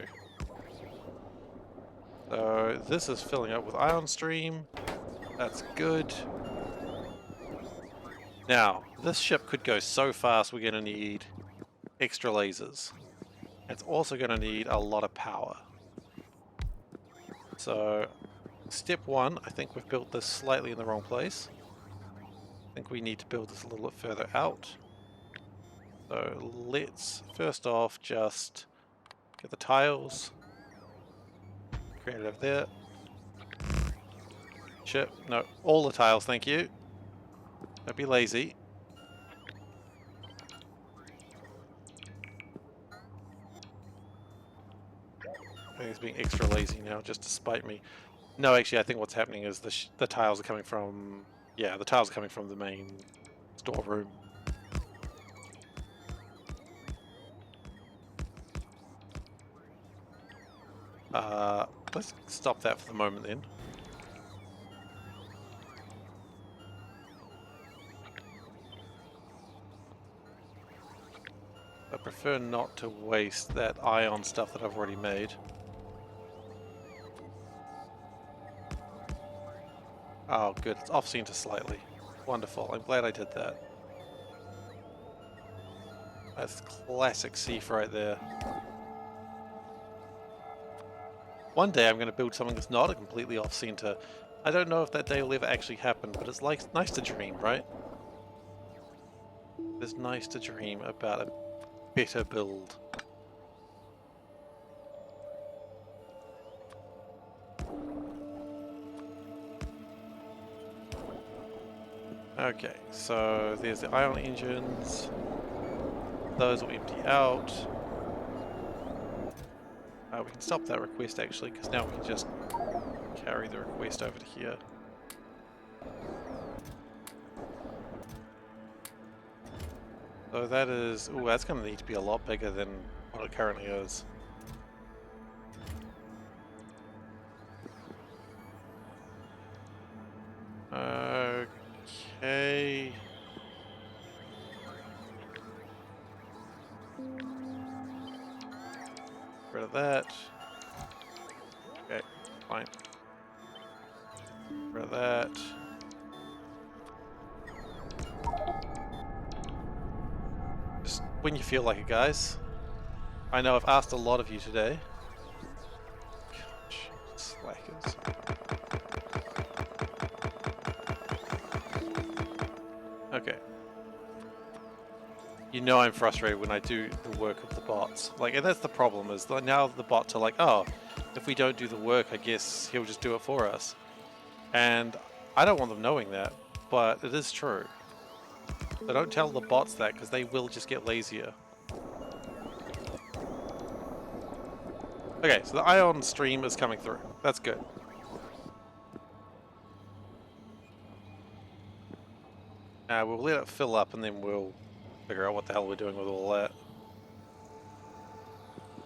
So this is filling up with ion stream. That's good. Now, this ship could go so fast we're going to need extra lasers. It's also going to need a lot of power. So, step 1, I think we've built this slightly in the wrong place. I think we need to build this a little bit further out. So let's first off just get the tiles. Create it over there. Ship. No, all the tiles, thank you. Don't be lazy. I think it's being extra lazy now, just to spite me. No, actually, I think what's happening is the tiles are coming from... Yeah, the tiles are coming from the main storeroom. Let's stop that for the moment then. I prefer not to waste that ion stuff that I've already made. Oh good, it's off-center slightly. Wonderful, I'm glad I did that. That's classic Seif right there. One day I'm going to build something that's not a completely off-center. I don't know if that day will ever actually happen, but it's like nice to dream, right? It's nice to dream about a better build. Okay, so there's the ion engines. Those will empty out. We can stop that request actually, because now we can just carry the request over to here. So that is... Ooh, that's going to need to be a lot bigger than what it currently is. Okay... Rid of that. Okay, fine. Rid of that. Just when you feel like it, guys. I know I've asked a lot of you today. Gosh, slackers. Okay. You know I'm frustrated when I do the work of the bots. Like, and that's the problem, is that now the bots are like, oh, if we don't do the work, I guess he'll just do it for us. And I don't want them knowing that. but it is true. So don't tell the bots that, because they will just get lazier. Okay, so the ion stream is coming through. That's good. We'll let it fill up and then we'll figure out what the hell we're doing with all that.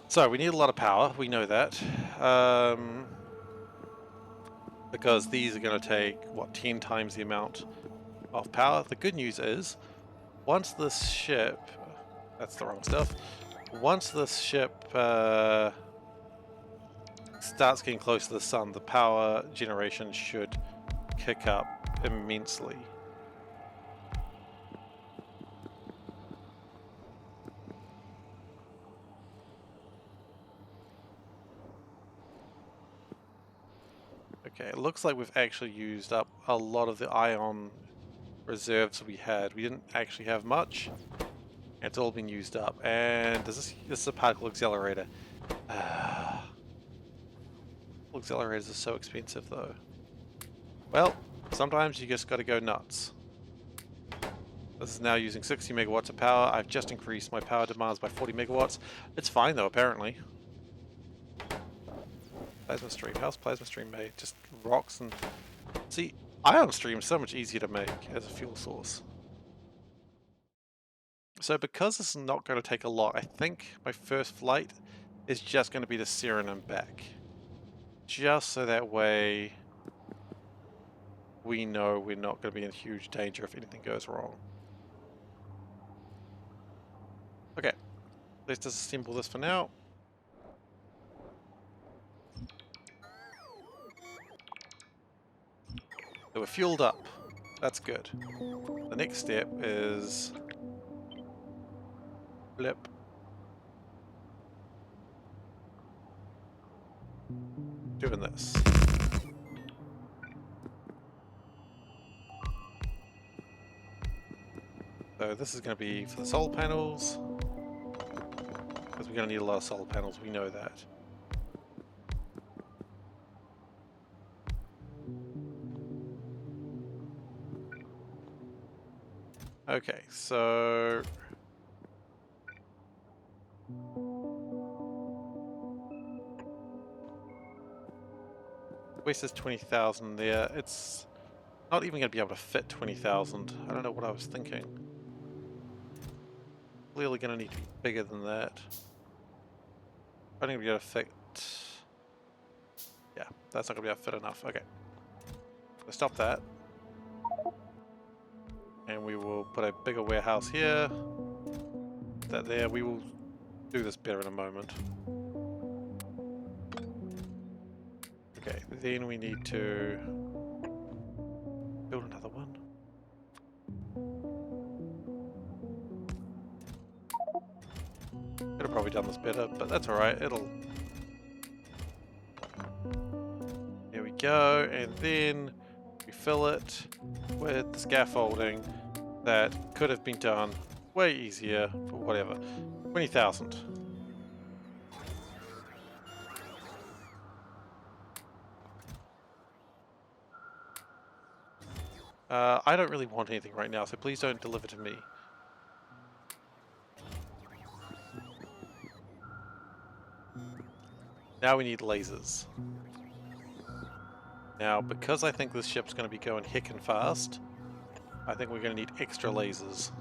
So we need a lot of power, we know that. Because these are going to take, what, 10 times the amount of power. The good news is, once this ship... That's the wrong stuff. Once this ship starts getting close to the sun, the power generation should kick up immensely. Okay, it looks like we've actually used up a lot of the ion reserves we had. We didn't actually have much. It's all been used up. And this is a particle accelerator. Accelerators are so expensive though. Well, sometimes you just gotta go nuts. This is now using 60 megawatts of power. I've just increased my power demands by 40 megawatts. It's fine though, apparently. Plasma stream. How's plasma stream made? Just rocks and... See, ion stream is so much easier to make as a fuel source. So because this is not going to take a lot, I think my first flight is just going to be to Siren and back. Just so that way we know we're not going to be in huge danger if anything goes wrong. Okay, let's disassemble this for now. So we're fueled up. That's good. The next step is... Flip. Doing this. So this is going to be for the solar panels. Because we're going to need a lot of solar panels, we know that. Okay, so... Waste is 20,000 there. It's not even going to be able to fit 20,000. I don't know what I was thinking. Clearly going to need to be bigger than that. I think we're going to fit... Yeah, that's not going to be able to fit enough. Okay. So stop that. And we will put a bigger warehouse here. Put that there. We will do this better in a moment. Okay, then we need to build another one. Could have probably done this better, but that's alright. It'll... Here we go, and then we fill it with the scaffolding that could have been done way easier, but whatever. 20,000. I don't really want anything right now, so please don't deliver to me. Now we need lasers. Now, because I think this ship's going to be going heckin' fast, I think we're going to need extra lasers.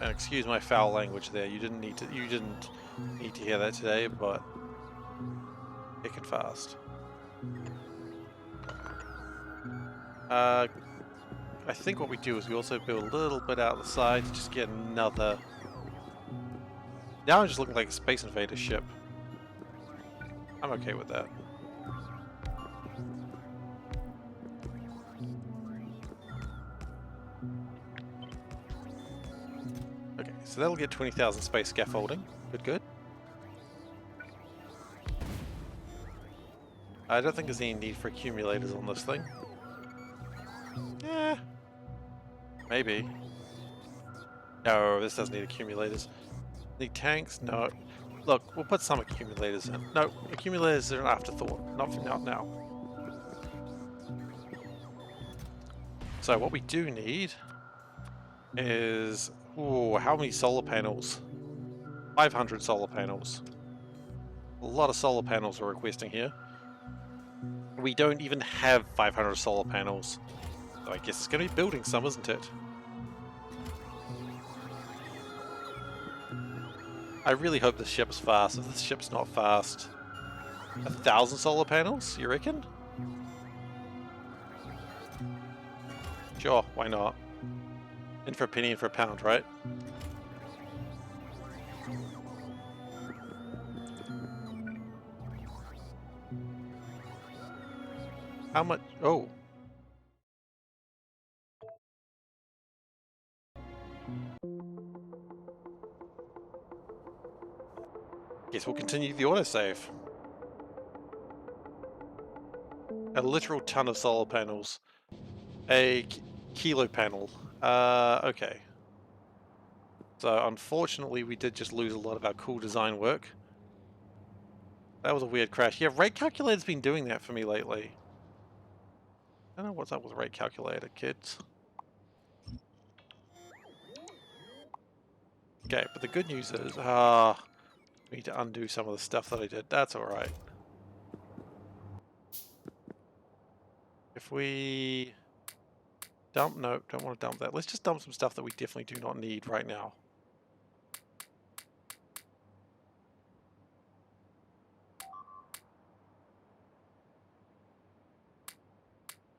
And excuse my foul language there. You didn't need to hear that today, but heckin' fast. I think what we do is we also build a little bit out the side to just get another... Now I'm just looking like a Space Invader ship. I'm okay with that. Okay, so that'll get 20,000 space scaffolding. Good, good. I don't think there's any need for accumulators on this thing. Yeah. Maybe. No, this doesn't need accumulators. Need tanks? No. Look, we'll put some accumulators in. No, accumulators are an afterthought. Not now. So what we do need is... Ooh, how many solar panels? 500 solar panels. A lot of solar panels we're requesting here. We don't even have 500 solar panels. So I guess it's going to be building some, isn't it? I really hope this ship's fast. If this ship's not fast... 1,000 solar panels, you reckon? Sure, why not? In for a penny, in for a pound, right? How much? Oh. Guess we'll continue the autosave. A literal ton of solar panels. A kilo panel. Okay. So unfortunately we did just lose a lot of our cool design work. That was a weird crash. Yeah, rate calculator's been doing that for me lately. I don't know what's up with rate calculator, kids. Okay, but the good news is, we need to undo some of the stuff that I did. That's alright. If we dump, no, don't want to dump that. Let's just dump some stuff that we definitely do not need right now.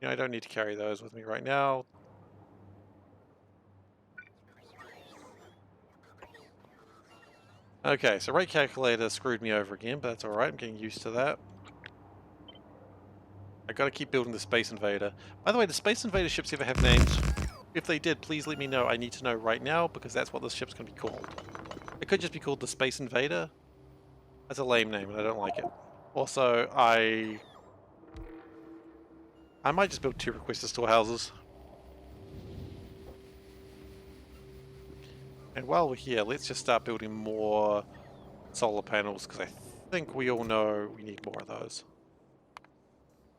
You know, I don't need to carry those with me right now. Okay, so rate calculator screwed me over again, but that's alright, I'm getting used to that. I gotta keep building the Space Invader. By the way, do Space Invader ships ever have names? If they did, please let me know. I need to know right now, because that's what this ship's gonna be called. It could just be called the Space Invader. That's a lame name, and I don't like it. Also, I might just build 2 requester storehouses. And while we're here, let's just start building more solar panels, because I think we all know we need more of those.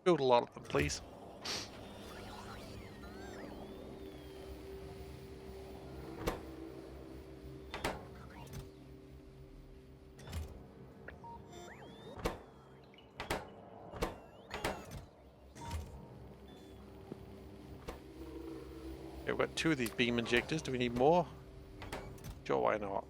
Build a lot of them, please. Okay, we've got 2 of these beam injectors. Do we need more? Sure, why not?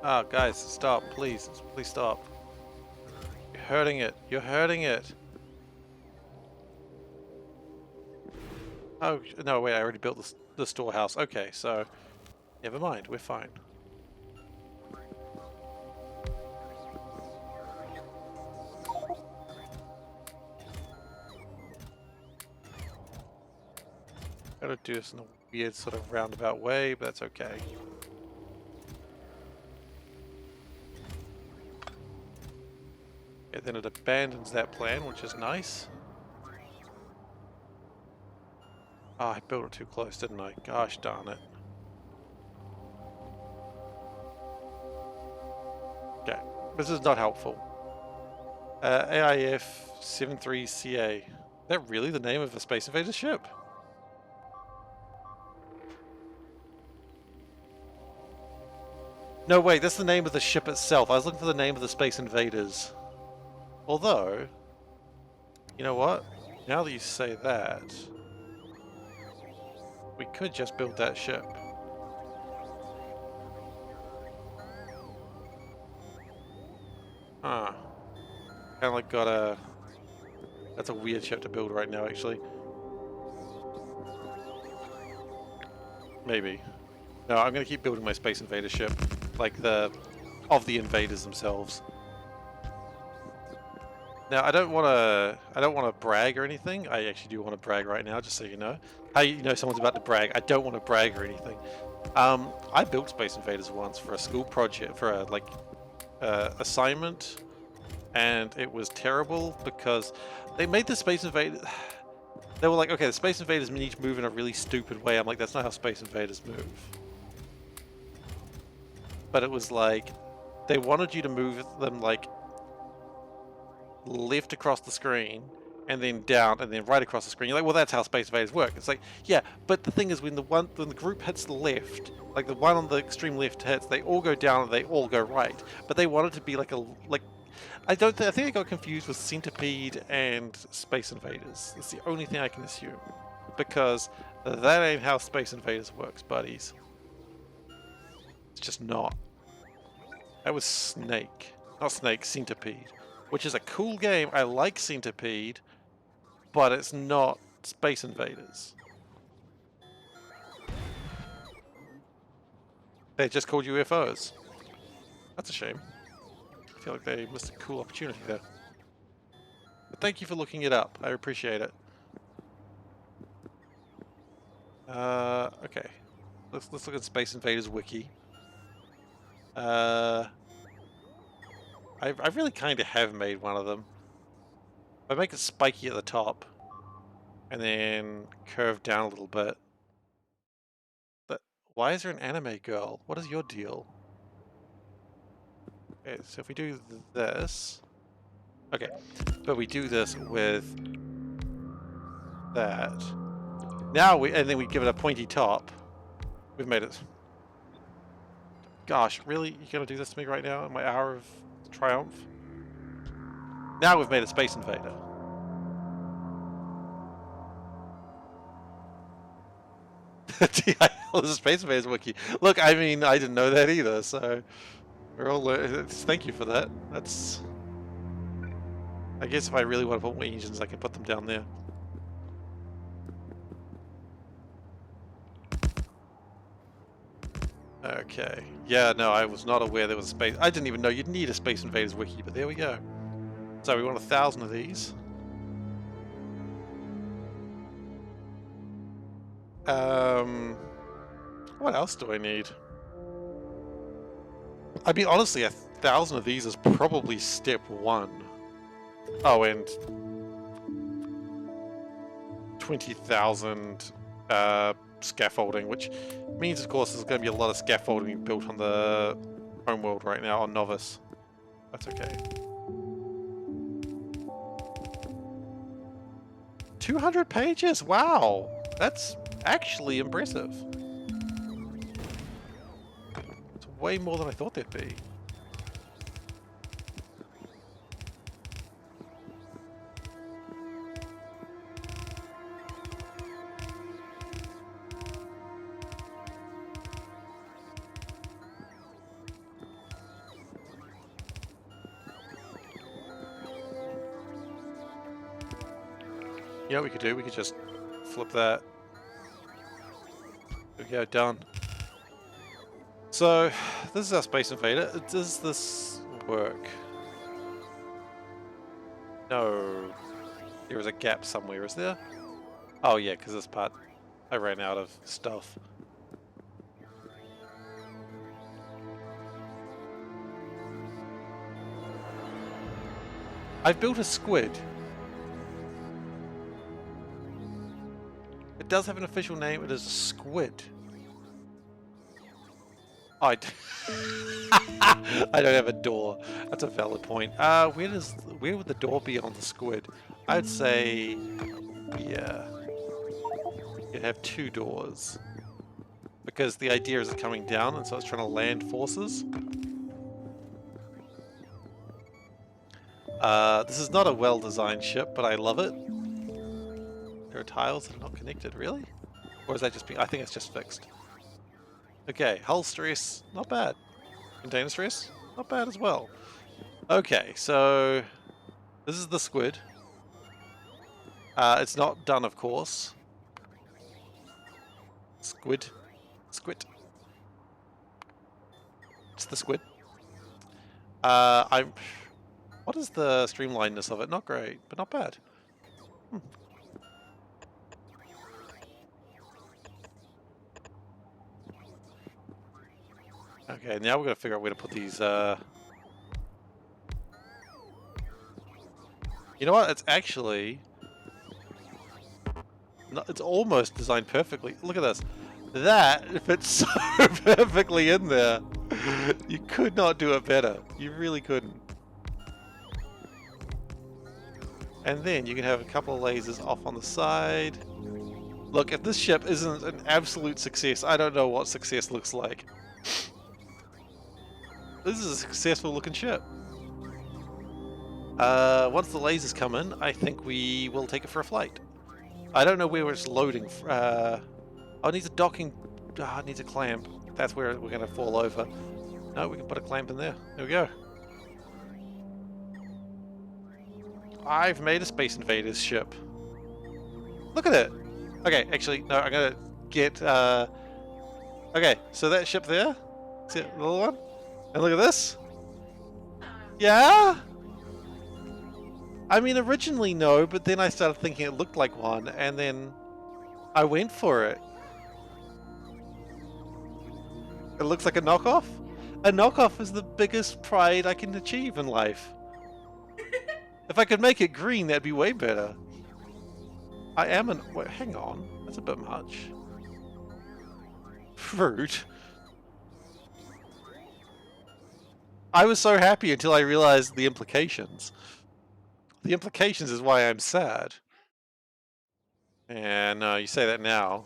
Ah, guys, stop, please. Please stop. You're hurting it. You're hurting it. Oh, no, wait, I already built the storehouse. Okay, so never mind, we're fine. Gotta do this in a weird sort of roundabout way, but that's okay. Okay, then it abandons that plan, which is nice. Ah, I built it too close, didn't I? Gosh darn it. Okay, this is not helpful. AIF 73CA. Is that really the name of a Space Invader ship? No, wait, that's the name of the ship itself. I was looking for the name of the Space Invaders. Although, you know what? Now that you say that, we could just build that ship. Huh. Kind of like got a... That's a weird ship to build right now, actually. Maybe. No, I'm going to keep building my Space Invader ship. Like the... of the invaders themselves. Now, I don't want to brag or anything. I actually do want to brag right now, just so you know. How you know someone's about to brag? I don't want to brag or anything. I built Space Invaders once for a school project, for a assignment, and it was terrible because they made the Space Invaders. They were like, okay, the Space Invaders need to move in a really stupid way. I'm like, that's not how Space Invaders move. But it was like, they wanted you to move them like left across the screen and then down and then right across the screen. You're like, well, that's how Space Invaders work. It's like, yeah, but the thing is, when the group hits the left, like the one on the extreme left hits, they all go down and they all go right. But they wanted to be like I think I got confused with Centipede and Space Invaders. That's the only thing I can assume, because that ain't how Space Invaders works, buddies. It's just not. That was Snake, not Snake, Centipede, which is a cool game. I like Centipede, but it's not Space Invaders. They just called UFOs. That's a shame. I feel like they missed a cool opportunity there. But thank you for looking it up. I appreciate it. Okay. Let's look at Space Invaders wiki. I really kind of have made one of them. I make it spiky at the top, and then curve down a little bit. But why is there an anime girl? What is your deal? Okay, so if we do this, okay, but we do this with that. Now and then we give it a pointy top. We've made it. Gosh, really? You're gonna do this to me right now in my hour of triumph? Now we've made a Space Invader. TIL is a Space Invaders wiki. Look, I mean, I didn't know that either, so we're all thank you for that. That's. I guess if I really want to put more engines, I can put them down there. Okay. Yeah, no, I was not aware there was a space. I didn't even know you'd need a Space Invaders wiki, but there we go. So we want 1,000 of these. What else do I need? I mean, honestly, 1,000 of these is probably step 1. Oh, and 20,000 scaffolding, which means, of course, there's going to be a lot of scaffolding built on the homeworld right now on Novice. That's okay. 200 pages? Wow! That's actually impressive. It's way more than I thought there'd be. You know what we could do? We could just flip that. There we go, done. So, this is our Space Invader. Does this work? No. There is a gap somewhere, is there? Oh yeah, because this part, I ran out of stuff. I've built a squid. It does have an official name. It is a squid. I don't have a door. That's a valid point. Where would the door be on the squid? I'd say, yeah, you'd have 2 doors, because the idea is it's coming down, and so it's trying to land forces. This is not a well-designed ship, but I love it. There are tiles that are not connected, really? Or is that just I think it's just fixed. Okay, hull stress, not bad. Container stress, not bad as well. Okay, so this is the squid. It's not done, of course. Squid. Squid. It's the squid. What is the streamlinedness of it? Not great, but not bad. Okay, now we're gonna figure out where to put these, You know what? It's actually... it's almost designed perfectly. Look at this. That fits so perfectly in there. You could not do it better. You really couldn't. And then you can have a couple of lasers off on the side. Look, if this ship isn't an absolute success, I don't know what success looks like. This is a successful looking ship. Once the lasers come in, I think we will take it for a flight. I don't know where it's loading. Oh, it needs a docking. Oh, it needs a clamp. That's where we're going to fall over. No, we can put a clamp in there. There we go. I've made a Space Invaders ship. Look at it. Okay, actually, no, I'm going to get... Okay, so that ship there. See that little one? And look at this. Yeah? I mean, originally no, but then I started thinking it looked like one, and then I went for it. It looks like a knockoff? A knockoff is the biggest pride I can achieve in life. If I could make it green, that'd be way better. I am an... Wait, hang on. That's a bit much. Fruit? I was so happy until I realized the implications. The implications is why I'm sad. And you say that now.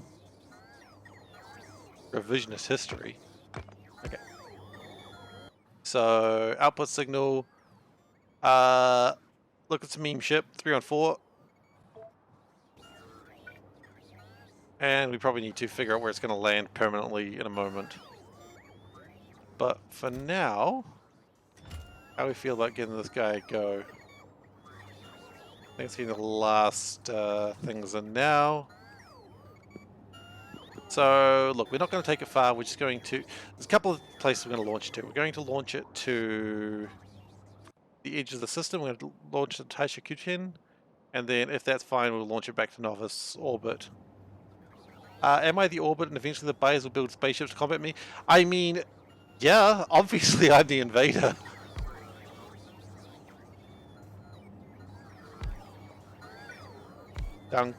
Revisionist history. Okay. So, output signal. Look, it's a meme ship. 3 on 4. And we probably need to figure out where it's going to land permanently in a moment. But for now, how do we feel about getting this guy go? I think it's getting the last things in now. So, look, we're not going to take it far. We're just going to... There's a couple of places we're going to launch it to. We're going to launch it to the edge of the system. We're going to launch it to SeiferKatt. And then, if that's fine, we'll launch it back to Novice Orbit. Am I the orbit and eventually the buyers will build spaceships to combat me? I mean, yeah, obviously I'm the invader. Dung,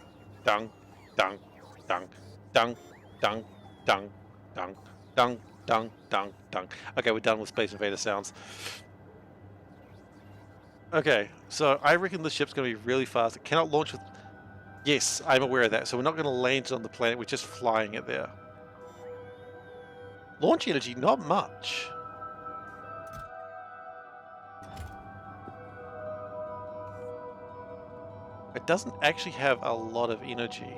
dung, dung, dung, dung, dung, dung, dung, dung, dung, dung, dung. Okay, we're done with Space Invader sounds. Okay, so I reckon this ship's going to be really fast. It cannot launch with... Yes, I'm aware of that. So we're not going to land it on the planet, we're just flying it there. Launch energy, not much. It doesn't actually have a lot of energy.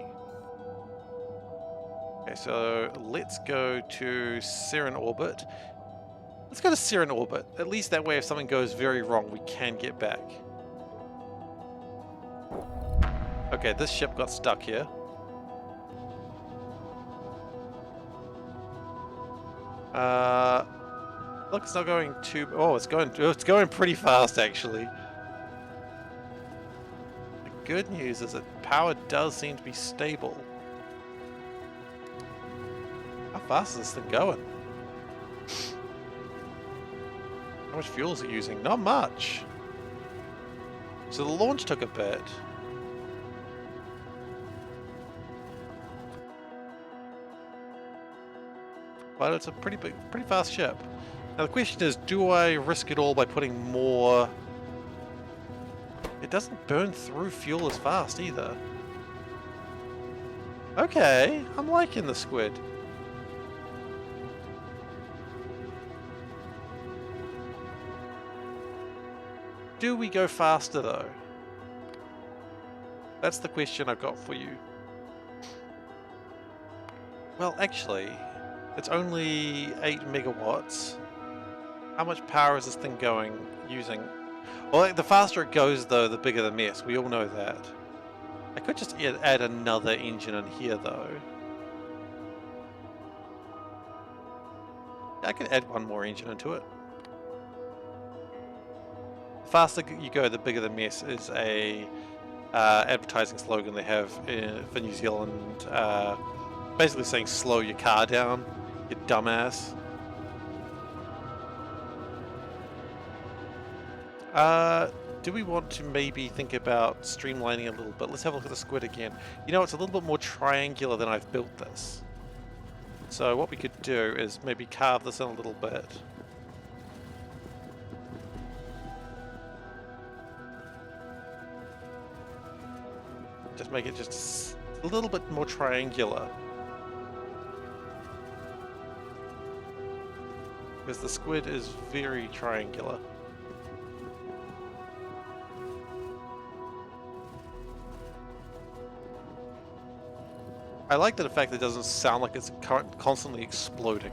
Okay, so let's go to Seren Orbit. Let's go to Seren Orbit. At least that way if something goes very wrong, we can get back. Okay, this ship got stuck here. Look, it's not going too... Oh, it's going pretty fast, actually. The good news is that power does seem to be stable. How fast is this thing going? How much fuel is it using? Not much. So the launch took a bit. But it's a pretty fast ship. Now the question is, do I risk it all by putting more... It doesn't burn through fuel as fast either. Okay, I'm liking the squid. Do we go faster though? That's the question I've got for you. Well, actually... It's only 8 megawatts. How much power is this thing using? Well, the faster it goes, though, the bigger the mess. We all know that. I could just add another engine in here, though. I could add one more engine into it. The faster you go, the bigger the mess is a advertising slogan they have for New Zealand. Basically saying, slow your car down. You dumbass. Do we want to maybe think about streamlining a little bit? Let's have a look at the squid again. You know, it's a little bit more triangular than I've built this. So what we could do is maybe carve this in a little bit. Just make it just a little bit more triangular. Because the squid is very triangular. I like the fact that it doesn't sound like it's constantly exploding.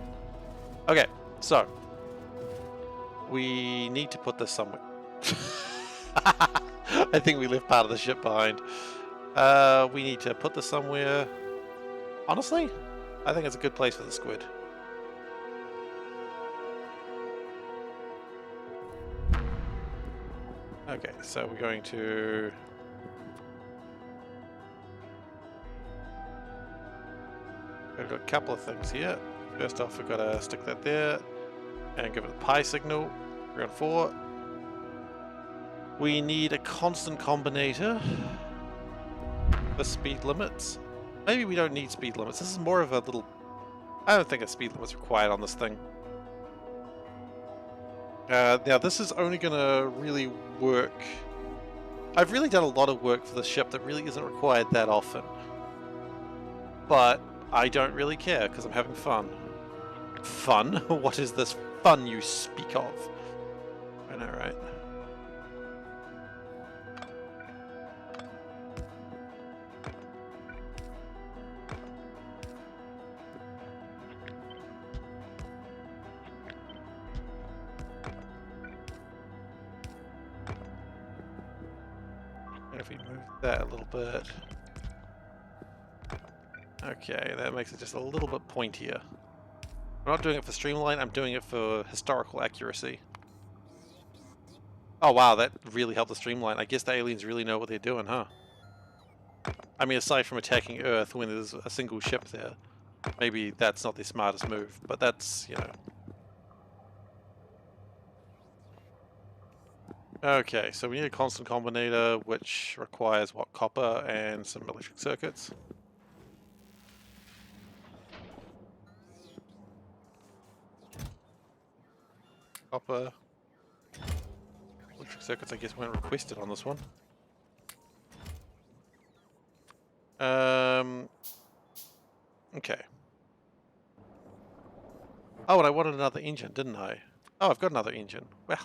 Okay, so we need to put this somewhere. I think we left part of the ship behind. We need to put this somewhere. Honestly, I think it's a good place for the squid. Okay, so we're going to... We've got a couple of things here. First off, we've got to stick that there and give it a pi signal. We're on 4. We need a constant combinator for speed limits. Maybe we don't need speed limits. This is more of a little... I don't think a speed limit's required on this thing. Now this is only going to really work... I've really done a lot of work for the ship that really isn't required that often. But I don't really care because I'm having fun. Fun? What is this fun you speak of? I know, right? If we move that a little bit. Okay, that makes it just a little bit pointier. I'm not doing it for streamline, I'm doing it for historical accuracy. Oh wow, that really helped the streamline. I guess the aliens really know what they're doing, huh? I mean, aside from attacking Earth when there's a single ship there, maybe that's not the smartest move, but that's, you know. Okay, so we need a constant combinator, which requires, what, copper and some electric circuits. Copper. Electric circuits, I guess, weren't requested on this one. Okay. Oh, and I wanted another engine, didn't I? Oh, I've got another engine. Well,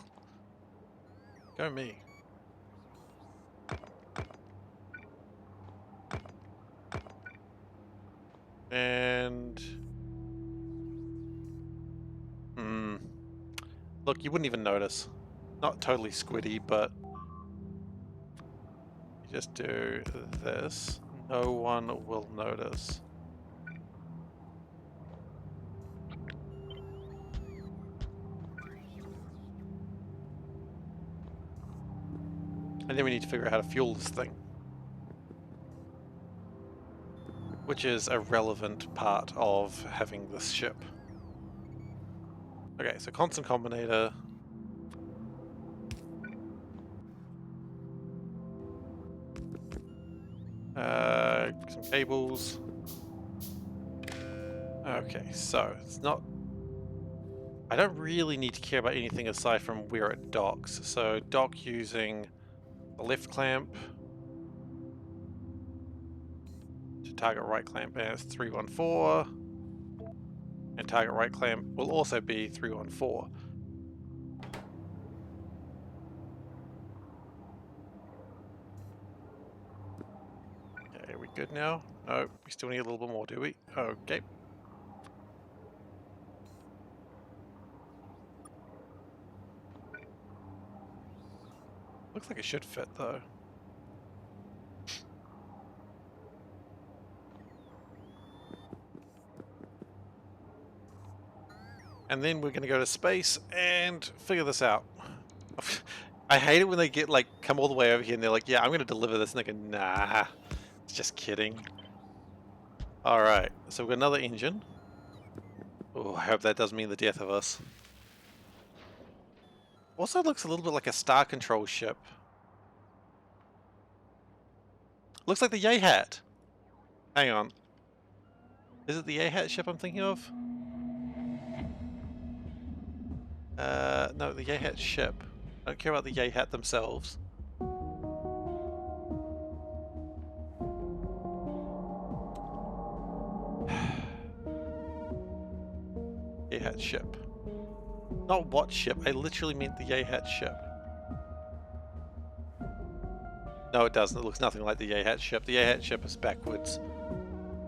go me. And... Look, you wouldn't even notice. Not totally squiddy, but... You just do this. No one will notice. And then we need to figure out how to fuel this thing. Which is a relevant part of having this ship. Okay, so constant combinator. Some cables. Okay, so it's not... I don't really need to care about anything aside from where it docks. So dock using the left clamp to target right clamp, and it's 314. And target right clamp will also be 314. Okay, are we good now? No, we still need a little bit more, do we? Okay. Looks like it should fit though. And then we're going to go to space and figure this out. I hate it when they get like, come all the way over here and they're like, yeah, I'm going to deliver this. And they go, nah, it's just kidding. Alright, so we've got another engine. Oh, I hope that doesn't mean the death of us. Also looks a little bit like a Star Control ship. Looks like the Yay Hat. Hang on. Is it the Yay Hat ship I'm thinking of? No, the Yay Hat ship. I don't care about the Yay Hat themselves. Not what ship, I literally meant the Yay-Hat ship. No, it doesn't. It looks nothing like the Yay-Hat ship. The Yay-Hat ship is backwards.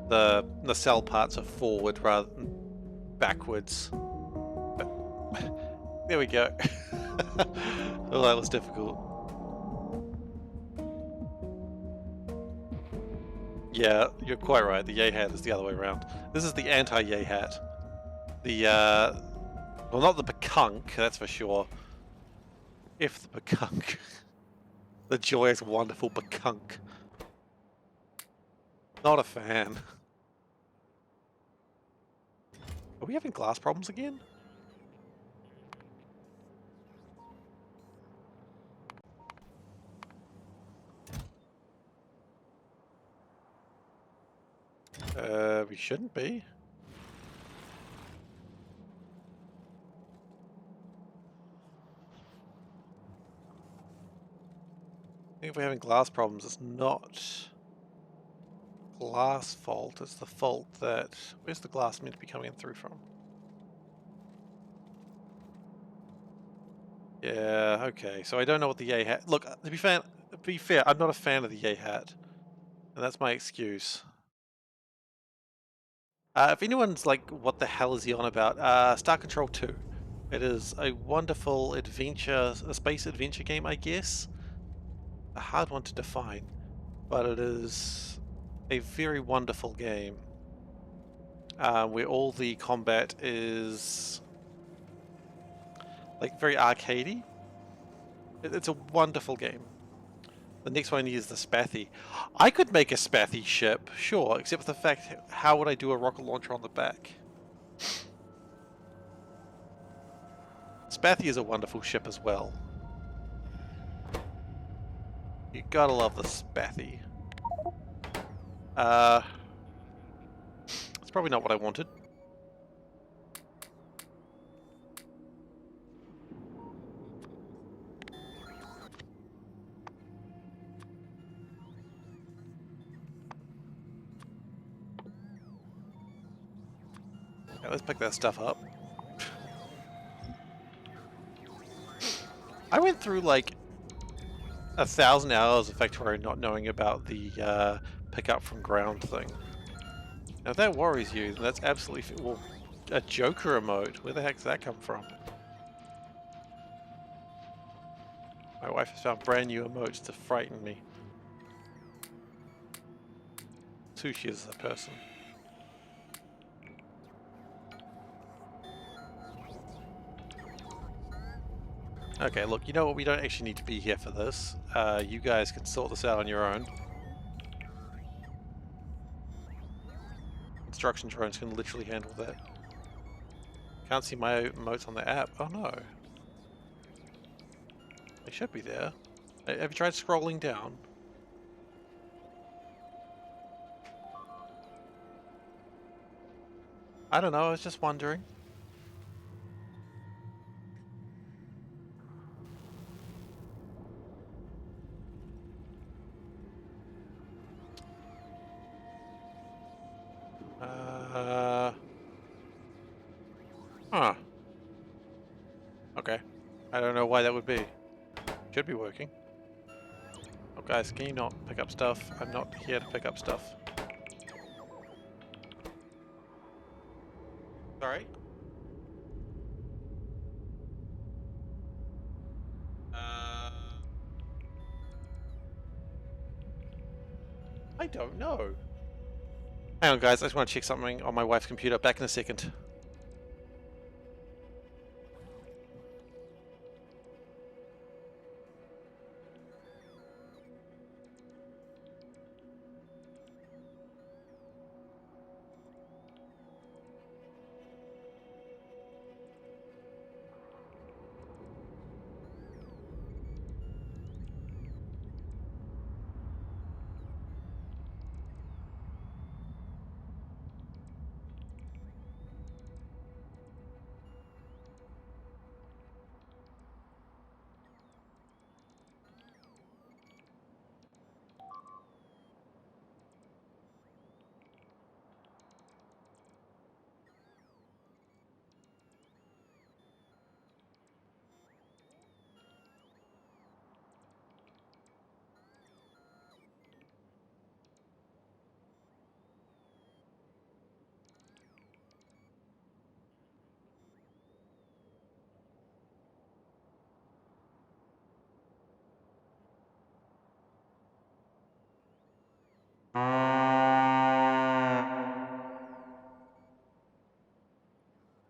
The nacelle parts are forward rather than backwards. But, there we go. Oh, that was difficult. Yeah, you're quite right. The Yay-Hat is the other way around. This is the anti-Yay-Hat. The, well, not the Bekunk, that's for sure. If the Bekunk. The joyous, wonderful Bekunk. Not a fan. Are we having glass problems again? We shouldn't be. I think if we're having glass problems, it's not glass fault, it's the fault that... Where's the glass meant to be coming through from? Yeah, okay, so I don't know what the Yay Hat... Look, to be fair, I'm not a fan of the Yay Hat, and that's my excuse. If anyone's like, what the hell is he on about? Star Control 2. It is a wonderful adventure, a space adventure game, I guess. A hard one to define, but it is a very wonderful game. Where all the combat is like very arcadey. It's a wonderful game. The next one is the Spathy. I could make a Spathy ship, sure, except for the fact, how would I do a rocket launcher on the back? Spathy is a wonderful ship as well. You gotta love the Spathy. It's probably not what I wanted. Okay, let's pick that stuff up. I went through like 1,000 hours of Factorio not knowing about the pick up from ground thing. Now if that worries you, then that's absolutely... Well, a Joker emote? Where the heck does that come from? My wife has found brand new emotes to frighten me. Sushi is a person. Okay, look, you know what? We don't actually need to be here for this. You guys can sort this out on your own. Construction drones can literally handle that. Can't see my emotes on the app. Oh no. They should be there. Have you tried scrolling down? I don't know, I was just wondering. Huh. Okay. I don't know why that would be. Should be working. Oh guys, can you not pick up stuff? I'm not here to pick up stuff. Sorry? I don't know. Hang on guys, I just want to check something on my wife's computer. Back in a second.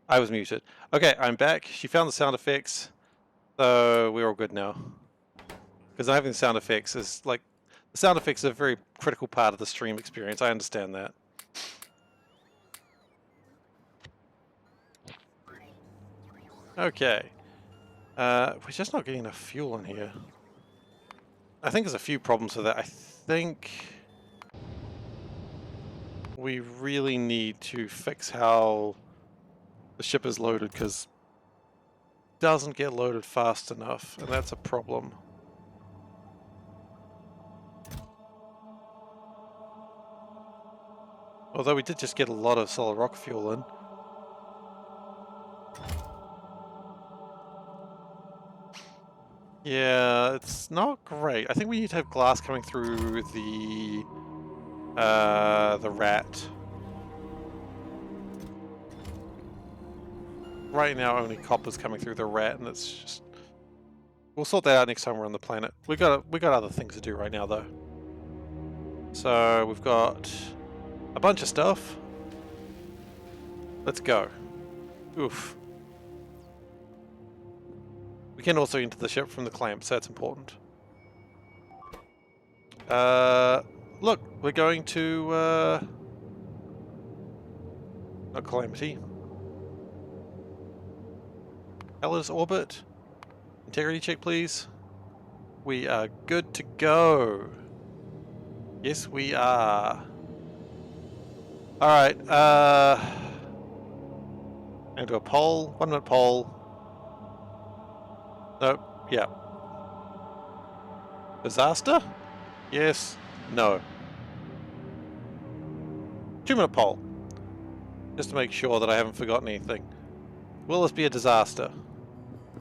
I was muted. Okay, I'm back. She found the sound effects, so we're all good now. Because having sound effects is like, the sound effects are a very critical part of the stream experience. I understand that. Okay. We're just not getting enough fuel in here. I think there's a few problems with that. I think we really need to fix how the ship is loaded, because it doesn't get loaded fast enough, and that's a problem. Although we did just get a lot of solid rock fuel in. Yeah, it's not great. I think we need to have glass coming through the rat. Right now only copper's coming through the rat, and it's just... We'll sort that out next time we're on the planet. We got other things to do right now though. So we've got a bunch of stuff. Let's go. Oof. We can also enter the ship from the clamp, so that's important. Look, we're going to not Calamity. Hellas orbit. Integrity check, please. We are good to go. Yes, we are. Alright, and do a poll. 1 minute poll. Nope. Yeah. Disaster? Yes. No. 2 minute poll. Just to make sure that I haven't forgotten anything. Will this be a disaster?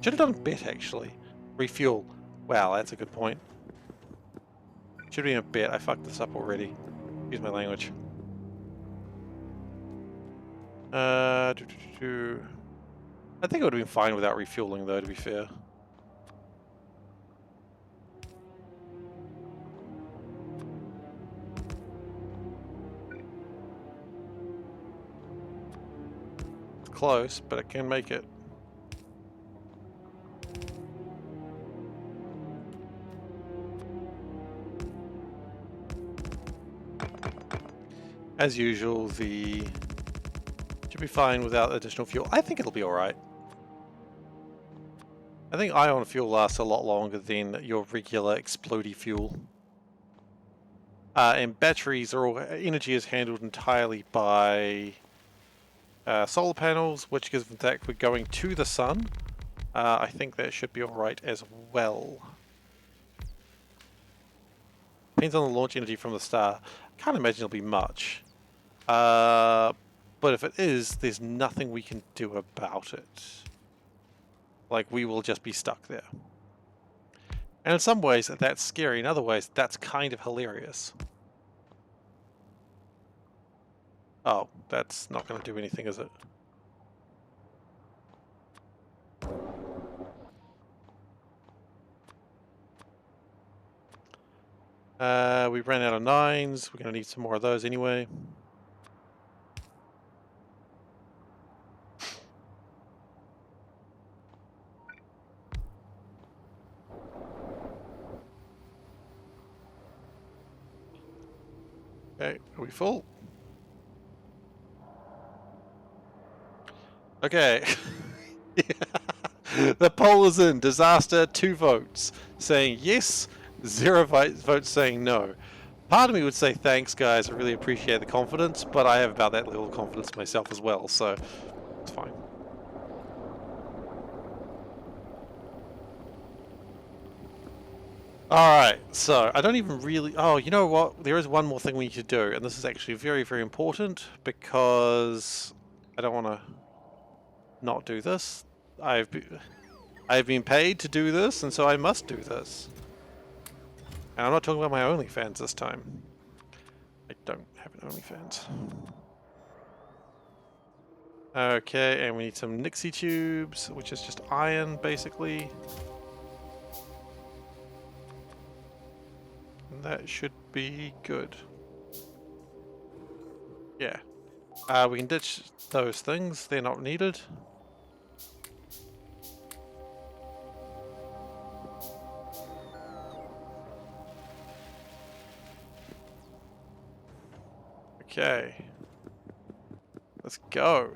Should have done a bet, actually. Refuel. Wow, that's a good point. Should have been a bet. I fucked this up already. Excuse my language. I think it would have been fine without refueling, though, to be fair. It's close, but it can make it. As usual, the should be fine without additional fuel. I think it'll be alright. I think ion fuel lasts a lot longer than your regular explodey fuel. And batteries are all, energy is handled entirely by solar panels, which gives that we're going to the sun. I think that should be alright as well. Depends on the launch energy from the star. Can't imagine it'll be much. But if it is, there's nothing we can do about it. Like, we will just be stuck there. And in some ways, that's scary. In other ways, that's kind of hilarious. Oh, that's not going to do anything, is it? We ran out of 9s. We're going to need some more of those anyway. Okay, are we full? Okay. The poll is in. Disaster, 2 votes saying yes, 0 votes saying no. Part of me would say thanks, guys. I really appreciate the confidence, but I have about that level of confidence myself as well, so it's fine. Alright, so I don't even really... Oh, you know what? There is one more thing we need to do, and this is actually very, very important, because I don't want to not do this. I've been paid to do this, and so I must do this. And I'm not talking about my OnlyFans this time. I don't have an OnlyFans. Okay, and we need some Nixie tubes, which is just iron, basically. And that should be good. Yeah. We can ditch those things, they're not needed. Okay. Let's go.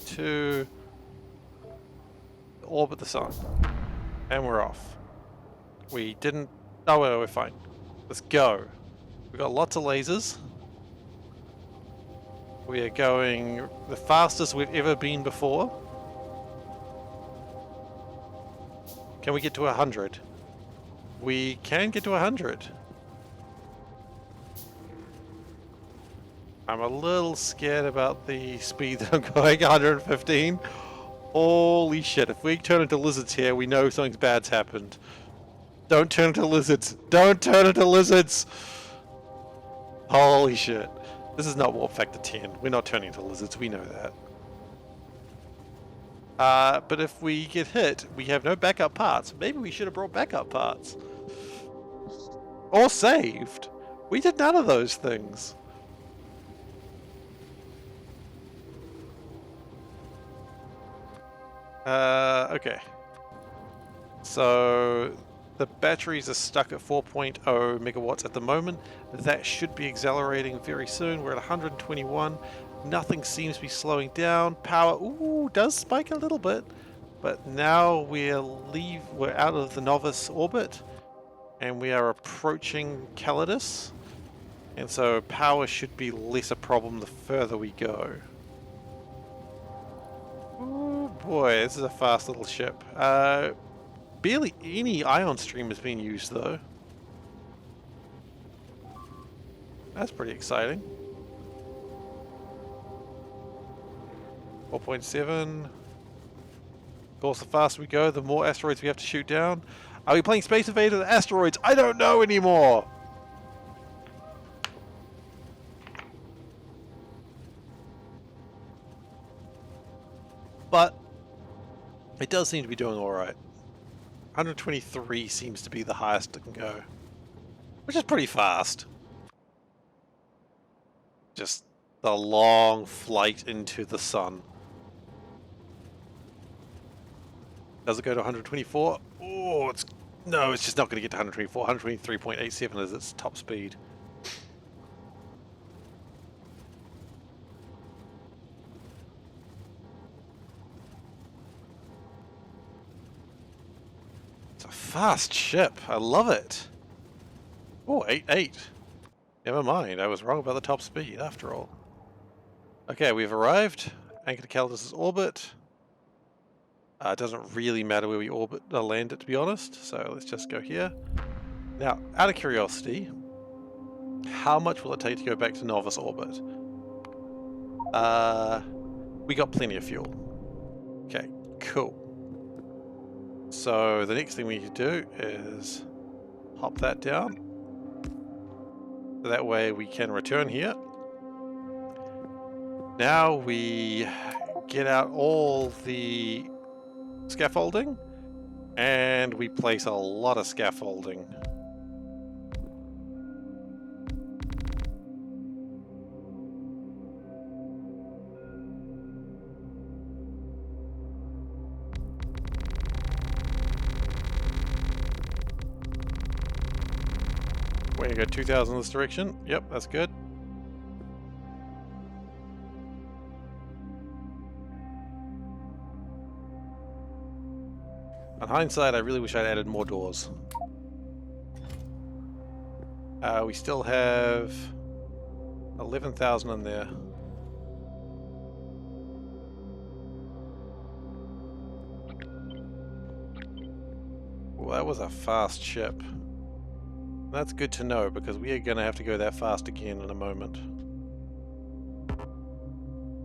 To orbit the sun. And we're off. We didn't... Oh, well, we're fine. Let's go. We've got lots of lasers. We are going the fastest we've ever been before. Can we get to 100? We can get to 100. I'm a little scared about the speed that I'm going, 115. Holy shit, if we turn into lizards here, we know something bad's happened. Don't turn into lizards. Don't turn into lizards! Holy shit. This is not warp factor 10. We're not turning into lizards, we know that. But if we get hit, we have no backup parts. Maybe we should have brought backup parts. Or saved. We did none of those things. Okay. So the batteries are stuck at 4.0 megawatts at the moment. That should be accelerating very soon. We're at 121. Nothing seems to be slowing down. Power, ooh, does spike a little bit. But now we're out of the novice orbit and we are approaching Calidus. And so power should be less a problem the further we go. Oh boy, this is a fast little ship. Barely any ion stream is being used though. That's pretty exciting. 4.7. Of course, the faster we go, the more asteroids we have to shoot down. Are we playing Space Invaders or asteroids? I don't know anymore! But it does seem to be doing alright. 123 seems to be the highest it can go. Which is pretty fast. Just the long flight into the sun. Does it go to 124? Oh, no, it's just not going to get to 124. 123.87 is its top speed. It's a fast ship. I love it. Oh, 8.8. Never mind, I was wrong about the top speed after all. Okay, we've arrived. Anchor to Calidus' orbit. It doesn't really matter where we land it, to be honest, so let's just go here. Now, out of curiosity, how much will it take to go back to novice orbit? We got plenty of fuel. Okay, cool. So the next thing we need to do is hop that down. So that way we can return here. Now we get out all the scaffolding and we place a lot of scaffolding. We're gonna go 2,000 in this direction. Yep, that's good. On hindsight, I really wish I'd added more doors. We still have 11,000 in there. Well, that was a fast ship. That's good to know because we are going to have to go that fast again in a moment.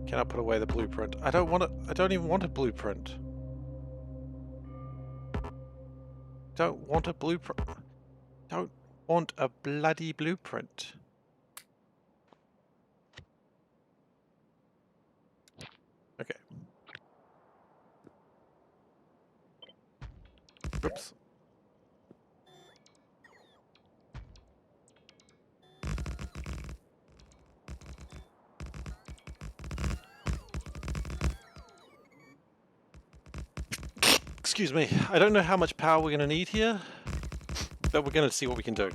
Can I put away the blueprint? I don't want it. I don't even want a blueprint. Don't want a blueprint. Don't want a bloody blueprint. Okay. Oops. Excuse me. I don't know how much power we're going to need here, but we're going to see what we can do.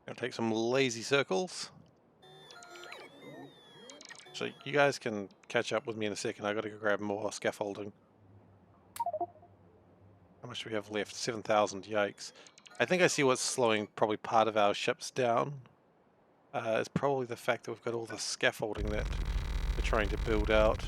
Gonna take some lazy circles. So you guys can catch up with me in a second. I got to go grab more scaffolding. How much do we have left? 7,000. Yikes. I think I see what's slowing probably part of our ships down. Is probably the fact that we've got all the scaffolding that we're trying to build out.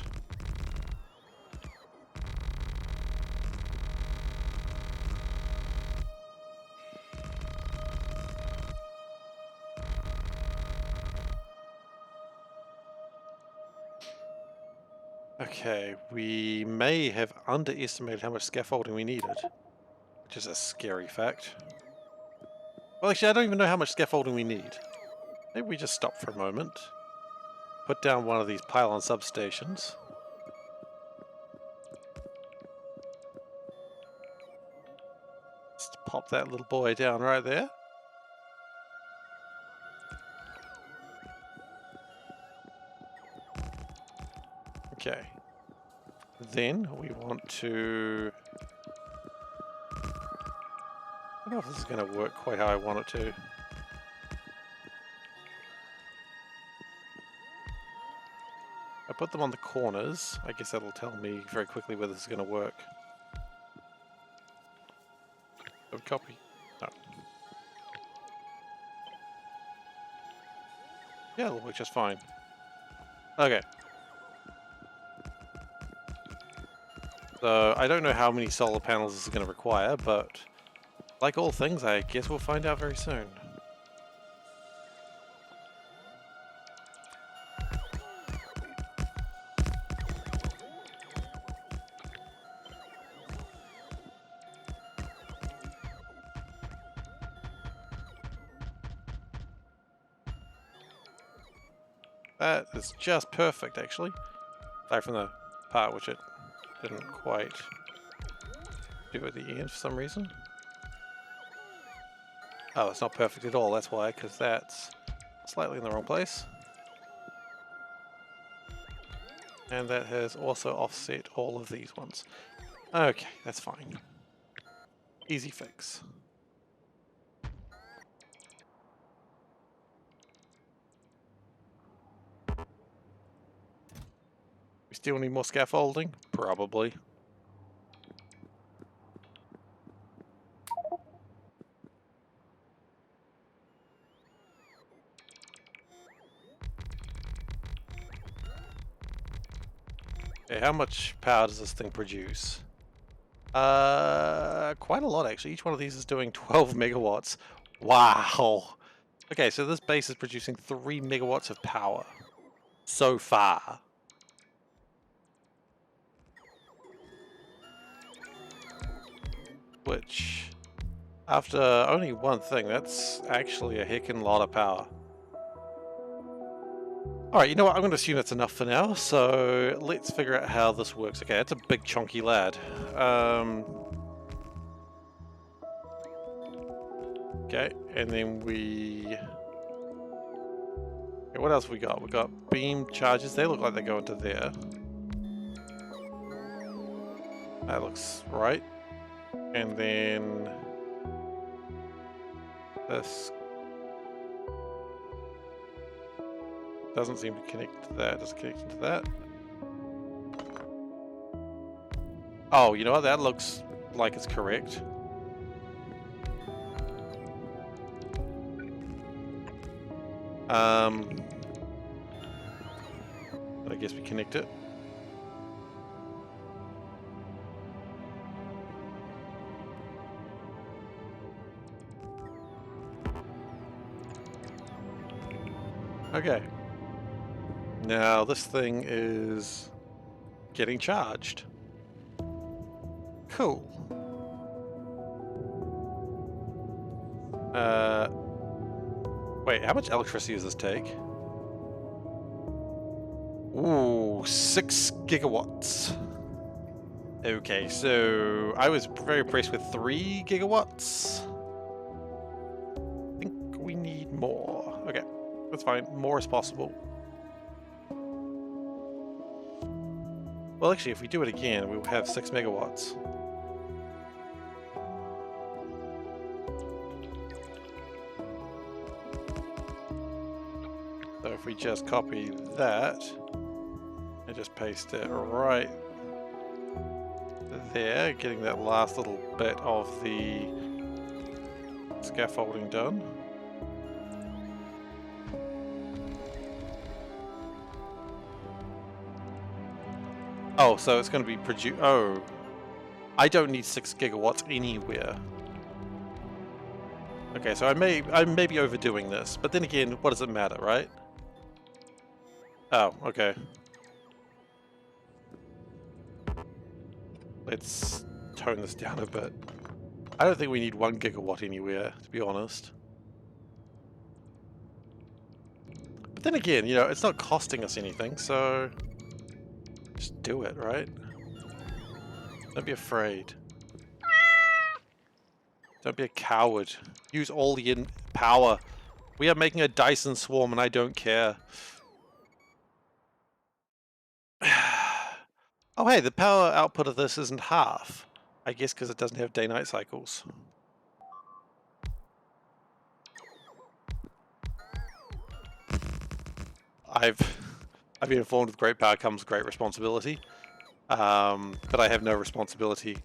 Okay, we may have underestimated how much scaffolding we needed, which is a scary fact. Well, actually, I don't even know how much scaffolding we need. Maybe we just stop for a moment, put down one of these pylon substations. Just pop that little boy down right there. Okay. Then we want to... I don't know if this is going to work quite how I want it to. I put them on the corners. I guess that'll tell me very quickly whether this is going to work. Oh, copy. No. Yeah, it'll work just fine. Okay. So, I don't know how many solar panels this is going to require, but like all things, I guess we'll find out very soon. That is just perfect, actually. Aside from the part which it didn't quite do at the end for some reason. Oh, it's not perfect at all, that's why, because that's slightly in the wrong place. And that has also offset all of these ones. Okay, that's fine. Easy fix. We still need more scaffolding? Probably. Okay, how much power does this thing produce? Quite a lot actually. Each one of these is doing 12 megawatts. Wow. Okay, so this base is producing 3 megawatts of power so far. Which, after only one thing, that's actually a heckin' lot of power. Alright, you know what, I'm going to assume that's enough for now, so let's figure out how this works. Okay, that's a big chunky lad. Okay, and then we... Okay, what else have we got? We got beam charges, they look like they go into there. That looks right. And then... this... doesn't seem to connect to that. Does it connect into that? Oh, you know what? That looks like it's correct. But I guess we connect it. Okay. Now this thing is getting charged. Cool. Wait, how much electricity does this take? Ooh, 6 gigawatts. Okay, so I was very impressed with 3 gigawatts. more. Okay, that's fine. More is possible. Well, actually, if we do it again, we will have 6 megawatts. So if we just copy that and just paste it right there, getting that last little bit of the scaffolding done. Oh, so it's going to be produced. Oh, I don't need 6 gigawatts anywhere. Okay, so I may be overdoing this, but then again, what does it matter, right? Oh, okay. Let's tone this down a bit. I don't think we need 1 gigawatt anywhere, to be honest. But then again, you know, it's not costing us anything, so just do it, right? Don't be afraid. Don't be a coward. Use all the power. We are making a Dyson swarm and I don't care. Oh hey, the power output of this isn't half. I guess because it doesn't have day-night cycles. I've been informed with great power comes great responsibility. But I have no responsibility.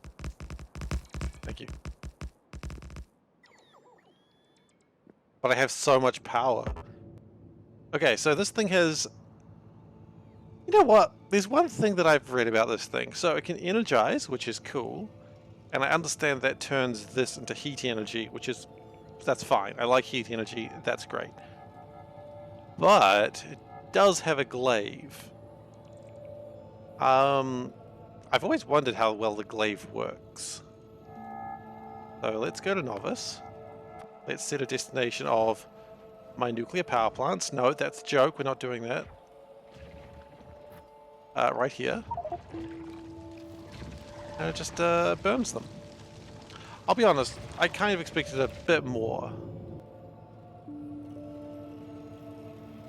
Thank you. But I have so much power. Okay, so this thing has... You know what? There's one thing that I've read about this thing. So it can energize, which is cool. And I understand that turns this into heat energy, which is... That's fine. I like heat energy. That's great. But it does have a glaive. I've always wondered how well the glaive works. So let's go to Novice. Let's set a destination of my nuclear power plants. No, that's a joke. We're not doing that. Right here. And it just burns them. I'll be honest, I kind of expected a bit more.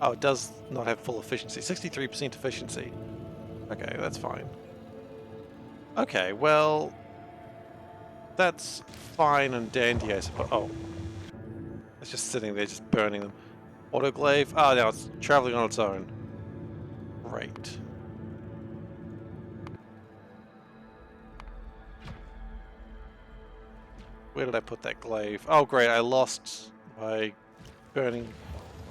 Oh, it does not have full efficiency. 63% efficiency. Okay, that's fine. Okay, well... That's fine and dandy, I suppose. Oh. It's just sitting there, just burning them. Autoglaive. Oh, now it's traveling on its own. Great. Where did I put that glaive? Oh, great, I lost by burning...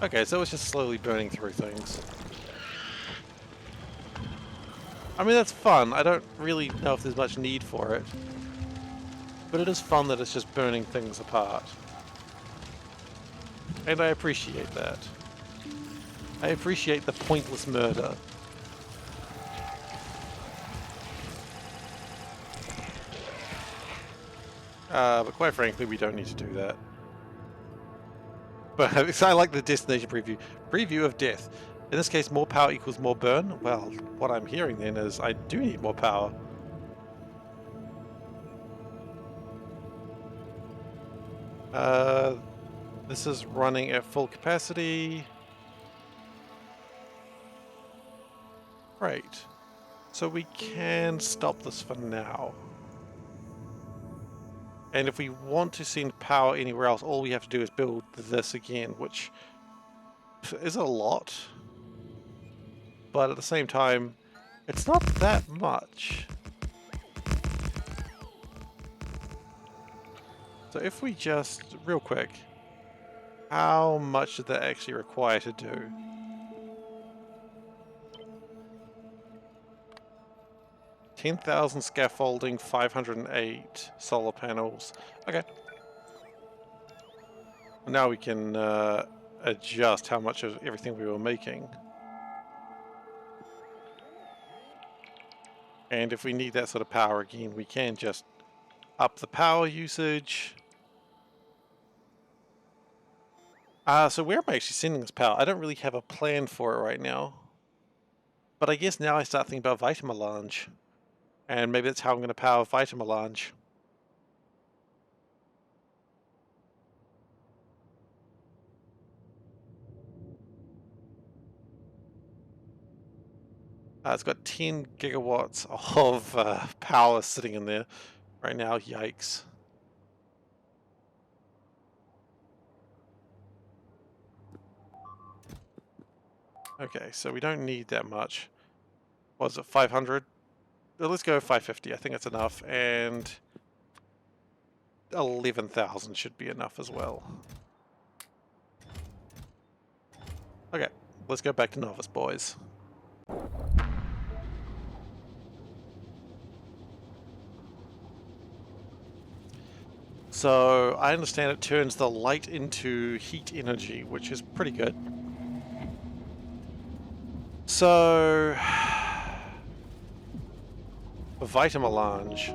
Okay, so it's just slowly burning through things. I mean, that's fun. I don't really know if there's much need for it. But it is fun that it's just burning things apart. And I appreciate that. I appreciate the pointless murder. But quite frankly, we don't need to do that. But I like the destination preview. Preview of death. In this case, more power equals more burn. Well, what I'm hearing then is I do need more power. This is running at full capacity. Great. So we can stop this for now. And if we want to send power anywhere else, all we have to do is build this again, which is a lot. But at the same time, it's not that much. So if we just, real quick, how much did that actually require to do? $10,000 scaffolding, 508 solar panels. Okay. Now we can adjust how much of everything we were making. And if we need that sort of power again, we can just up the power usage. So where am I actually sending this power? I don't really have a plan for it right now. But I guess now I start thinking about Vitamelange. And maybe that's how I'm going to power Vitamelange. It's got 10 gigawatts of power sitting in there right now. Yikes. Okay, so we don't need that much. Was it 500? Well, let's go 550. I think that's enough. And 11,000 should be enough as well. Okay, let's go back to Novice, boys. So I understand it turns the light into heat energy, which is pretty good. So Vitamelange.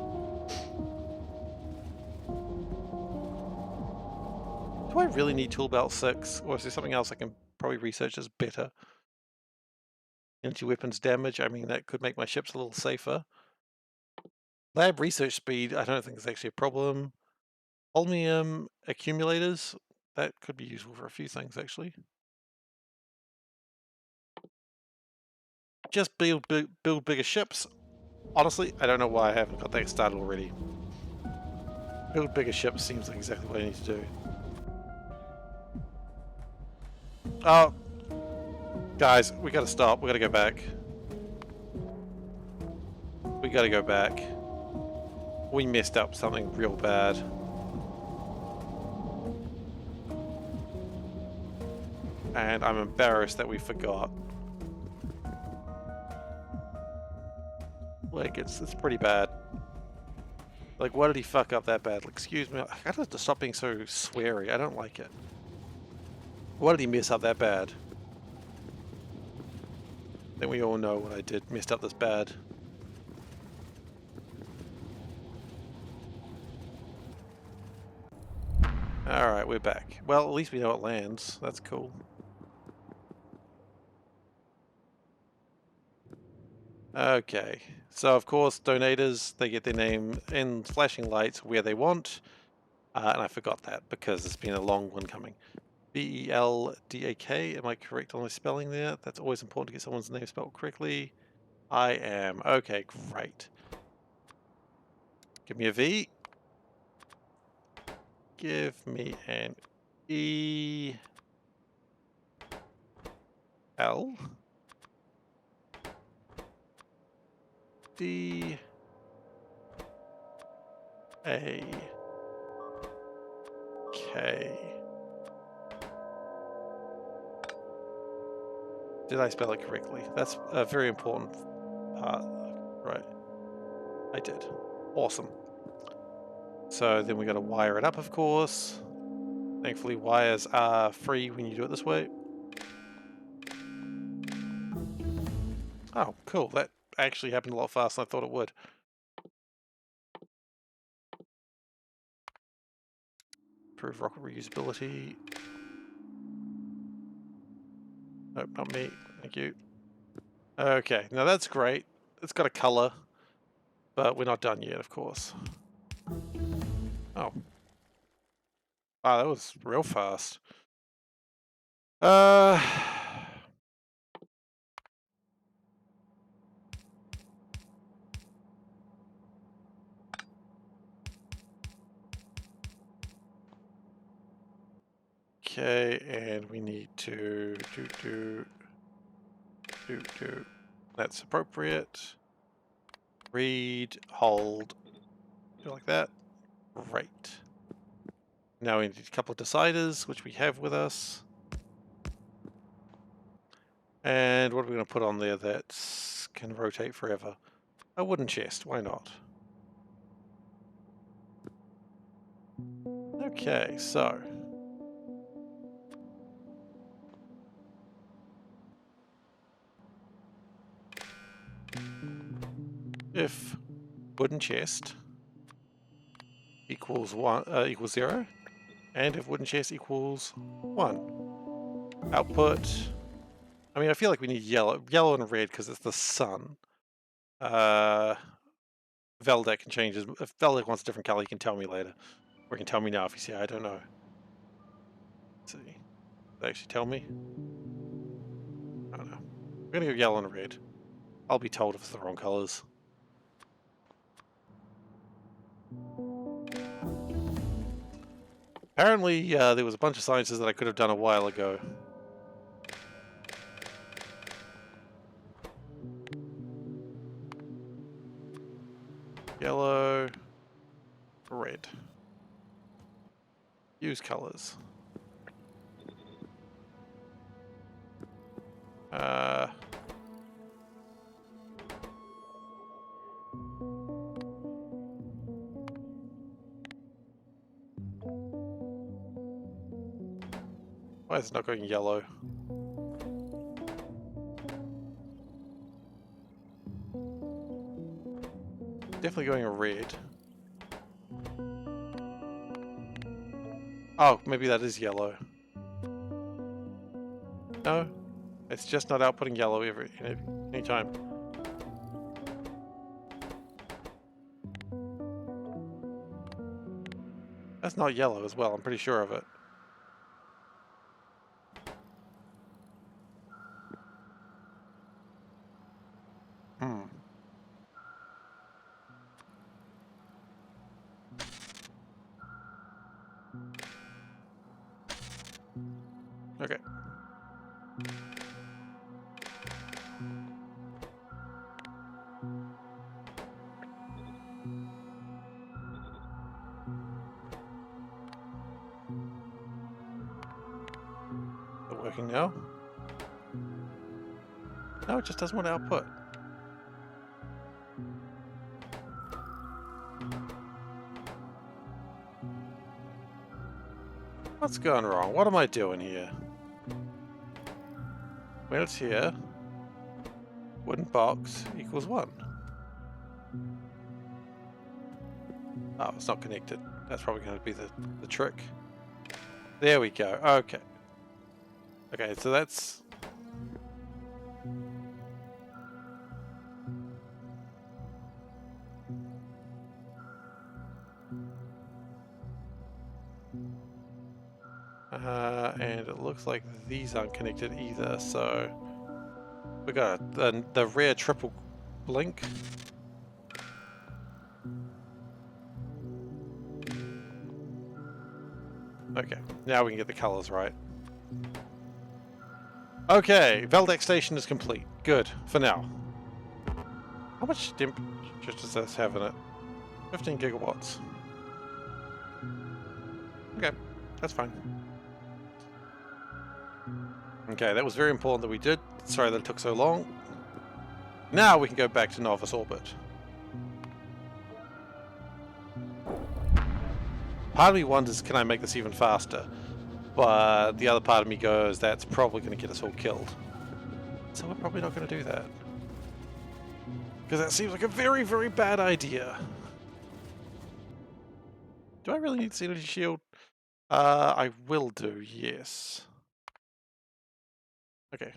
Do I really need Tool Belt 6? Or is there something else I can probably research as better? Energy weapons damage, I mean, that could make my ships a little safer. Lab research speed, I don't think is actually a problem. Holmium accumulators, that could be useful for a few things actually. Just build bigger ships. Honestly, I don't know why I haven't got that started already. Build bigger ships seems like exactly what I need to do. Oh, guys, we gotta stop. We gotta go back. We gotta go back. We messed up something real bad. And I'm embarrassed that we forgot. Like, it's pretty bad. Like, why did he fuck up that bad? Like, excuse me, I gotta have to stop being so sweary. I don't like it. Why did he mess up that bad? I think we all know what I did, messed up this bad. Alright, we're back. Well, at least we know it lands. That's cool. Okay, so of course, donators, they get their name in flashing lights where they want. And I forgot that because it's been a long one coming. B-E-L-D-A-K, am I correct on my spelling there? That's always important to get someone's name spelled correctly. I am. Okay, great. Give me a V. Give me an E. L. D. A. K. Did I spell it correctly? That's a very important part. Right. I did. Awesome. So then we got to wire it up, of course. Thankfully, wires are free when you do it this way. Oh, cool. That actually happened a lot faster than I thought it would. Improve rocket reusability. Nope, not me. Thank you. Okay, now that's great. It's got a color, but we're not done yet, of course. Oh. Wow, that was real fast. Uh... Okay, and we need to do. That's appropriate. Read, hold, do like that. Great. Now we need a couple of deciders, which we have with us. And what are we going to put on there that can rotate forever? A wooden chest, why not? Okay, so if wooden chest equals equals 0, and if wooden chest equals 1, output. I mean, I feel like we need yellow and red because it's the sun. Veldek can change his. If Veldek wants a different color, he can tell me later, or he can tell me now if you see. I don't know. Let's see, did they actually tell me? I don't know. We're gonna go yellow and red. I'll be told if it's the wrong colours. Apparently, there was a bunch of sciences that I could have done a while ago. Yellow, red. Use colours. Why is it not going yellow? Definitely going red. Oh, maybe that is yellow. No, it's just not outputting yellow any time. That's not yellow as well, I'm pretty sure of it. Okay. Is it working now? No, it just doesn't want to output. What's going wrong? What am I doing here? When it's here, wooden box equals 1. Oh, it's not connected. That's probably going to be the trick. There we go. Okay. Okay, so that's... and it looks like these aren't connected either, so... We got the rare triple blink. Okay, now we can get the colors right. Okay, Veldex station is complete. Good, for now. How much temperature does this have in it? 15 gigawatts. Okay, that's fine. Okay, that was very important that we did. Sorry that it took so long. Now we can go back to Novice orbit. Part of me wonders, can I make this even faster? But the other part of me goes, that's probably going to get us all killed. So we're probably not going to do that. Because that seems like a very, very bad idea. Do I really need the energy shield? I will do, yes. Okay.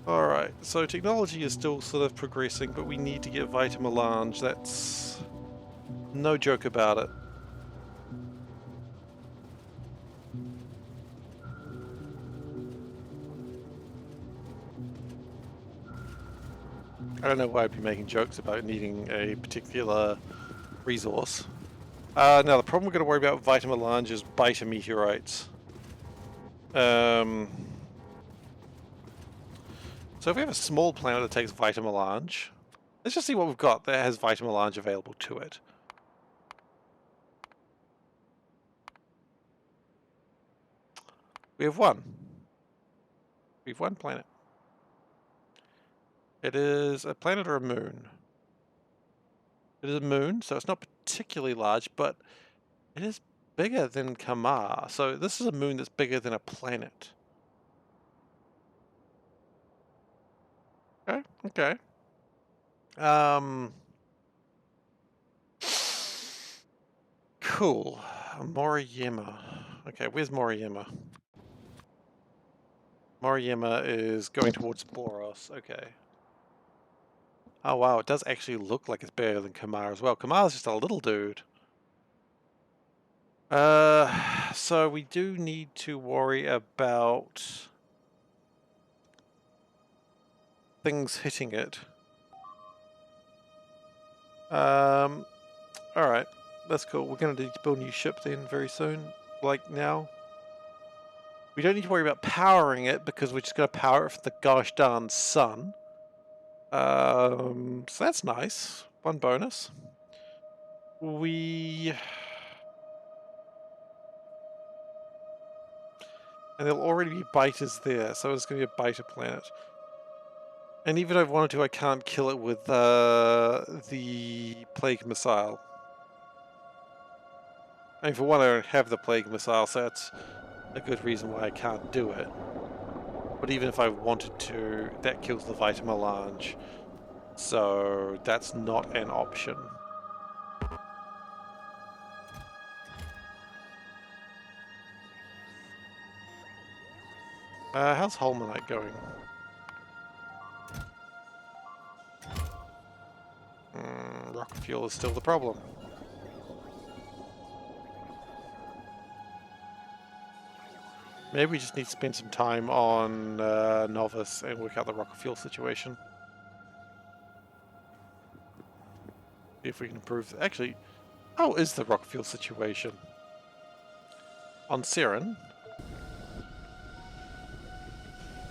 Alright, so technology is still sort of progressing, but we need to get Vitamelange. That's no joke about it. I don't know why I'd be making jokes about needing a particular resource. Now the problem we're going to worry about with Vitamelange is beta meteorites. So if we have a small planet that takes Vitamelange, let's just see what we've got that has Vitamelange available to it. We have one. We have one planet. It is a planet or a moon? It is a moon, so it's not particularly large, but it is bigger than Kamar. So this is a moon that's bigger than a planet. Okay, okay. Cool. Moriyama. Okay, where's Moriyama? Moriyama is going towards Boros. Okay. Oh wow, it does actually look like it's bigger than Kamar as well. Kamar's just a little dude. So we do need to worry about things hitting it. Alright, that's cool. We're going to need to build a new ship then very soon, like now. We don't need to worry about powering it because we're just going to power it from the gosh darn sun. So that's nice. One bonus. And there'll already be biters there, so it's going to be a biter planet. And even if I wanted to, I can't kill it with the plague missile. I mean, for one, I don't have the plague missile, so that's a good reason why I can't do it. But even if I wanted to, that kills the Vita Melange. So that's not an option. How's Holmanite going? Rocket fuel is still the problem. Maybe we just need to spend some time on Novice and work out the rocket fuel situation. See if we can improve. Actually, how is the rocket fuel situation? On Siren,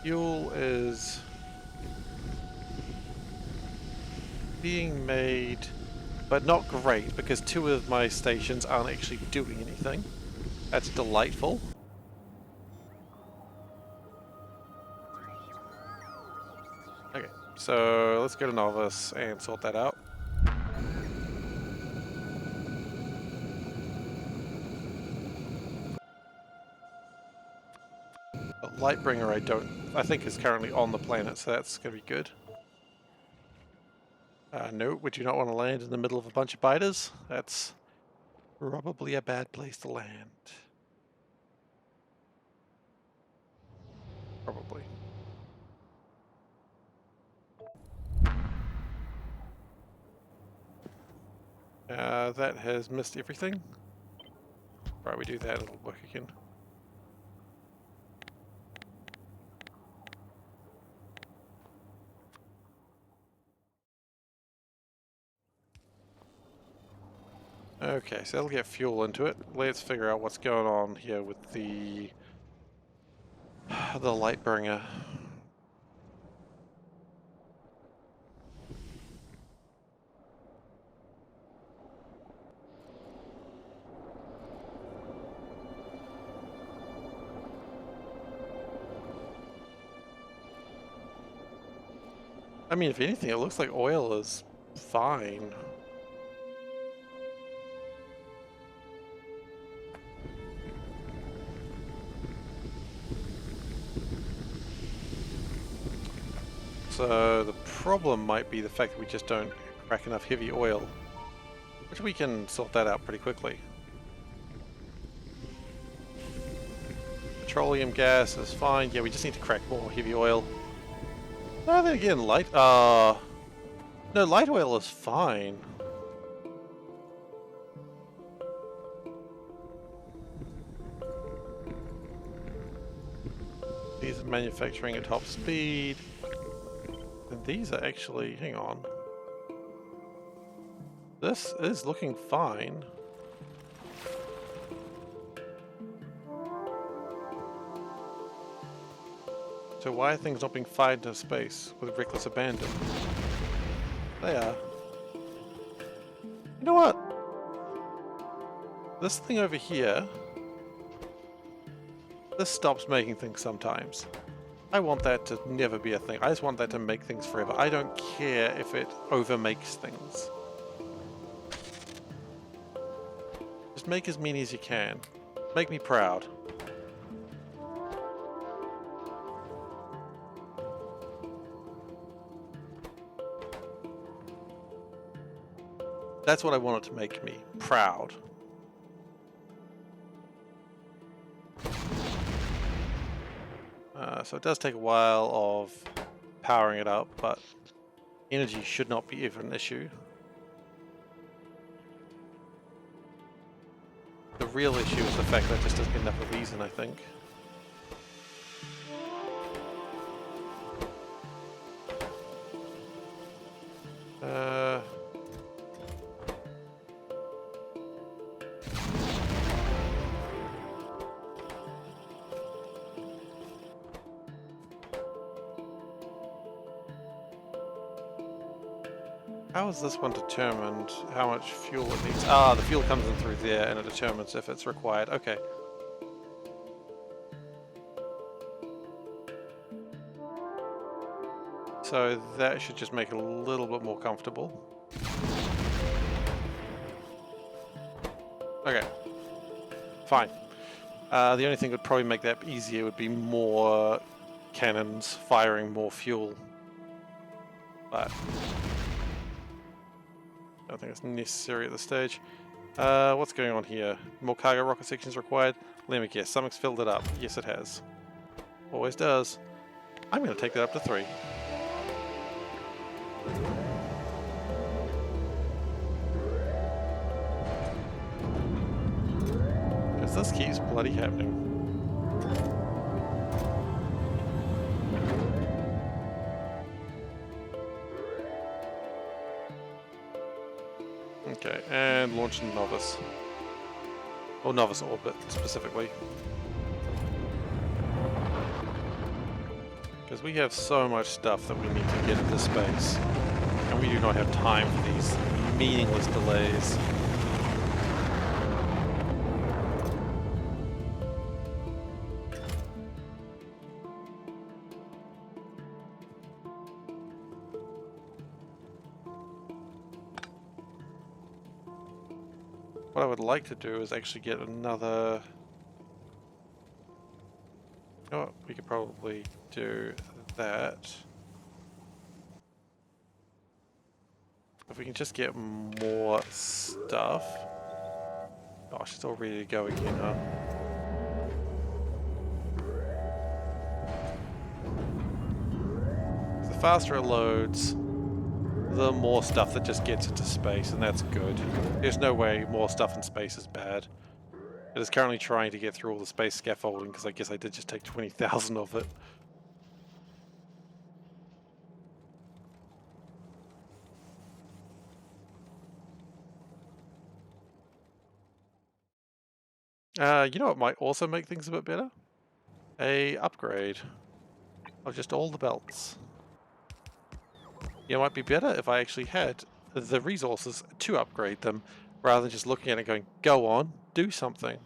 fuel is being made, but not great because 2 of my stations aren't actually doing anything. That's delightful. Okay, so let's go to Novice and sort that out. The Lightbringer I think is currently on the planet, so that's going to be good. No, would you not want to land in the middle of a bunch of biters? That's probably a bad place to land. Probably. That has missed everything. Right, we do that, it'll work again. Okay, so that'll get fuel into it. Let's figure out what's going on here with the Lightbringer. I mean, if anything, it looks like oil is fine. So the problem might be the fact that we just don't crack enough heavy oil, which we can sort that out pretty quickly. Petroleum gas is fine. Yeah, we just need to crack more heavy oil. No, then again, no, light oil is fine. These are manufacturing at top speed. And these are actually, hang on. This is looking fine. So why are things not being fired into space with reckless abandon? They are. You know what? This thing over here, this stops making things sometimes. I want that to never be a thing. I just want that to make things forever. I don't care if it overmakes things. Just make as many as you can. Make me proud. That's what I want it to make me proud. So it does take a while of powering it up, but energy should not be ever an issue. The real issue is the fact that just doesn't get enough of these in, I think. How is this one determined? How much fuel it needs? Ah, the fuel comes in through there and it determines if it's required. Okay. So that should just make it a little bit more comfortable. Okay. Fine. The only thing that would probably make that easier would be more cannons firing more fuel. But I don't think it's necessary at this stage. What's going on here? More cargo rocket sections required? Let me guess, something's filled it up. Yes, it has. Always does. I'm going to take that up to 3. Because this keeps bloody happening. Okay, and launch Novice. Or Novice Orbit, specifically. Because we have so much stuff that we need to get into space. And we do not have time for these meaningless delays. What I would like to do is actually get another... Oh, we could probably do that. If we can just get more stuff. Gosh, it's all ready to go again, huh? The faster it loads, the more stuff that just gets into space, and that's good. There's no way more stuff in space is bad. It is currently trying to get through all the space scaffolding, because I guess I did just take 20,000 of it. You know what might also make things a bit better? A upgrade of just all the belts. You know, it might be better if I actually had the resources to upgrade them, rather than just looking at it going, go on, do something.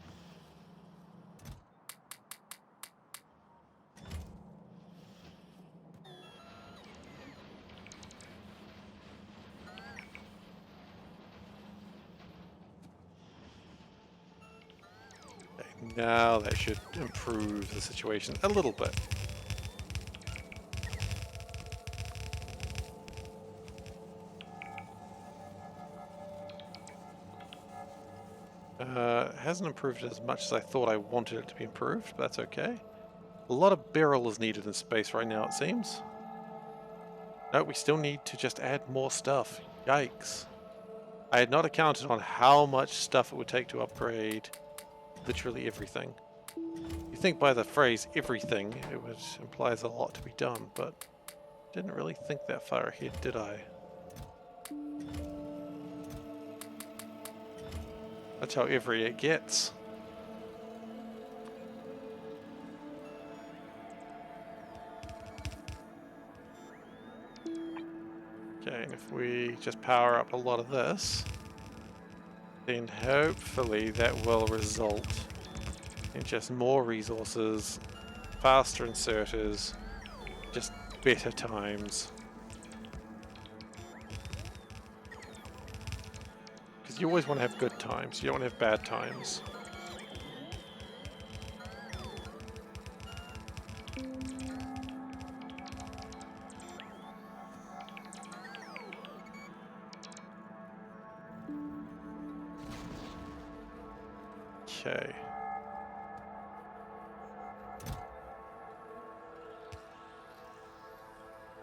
Okay, now that should improve the situation a little bit. Hasn't improved as much as I thought I wanted it to be improved, but that's okay. A lot of beryl is needed in space right now, it seems. No, we still need to just add more stuff. Yikes. I had not accounted on how much stuff it would take to upgrade literally everything. You think by the phrase everything, it would implies a lot to be done, but didn't really think that far ahead, did I? That's how every it gets. Okay, and if we just power up a lot of this, then hopefully that will result in just more resources, faster inserters, just better times. Because you always want to have good times, you don't want to have bad times. Okay.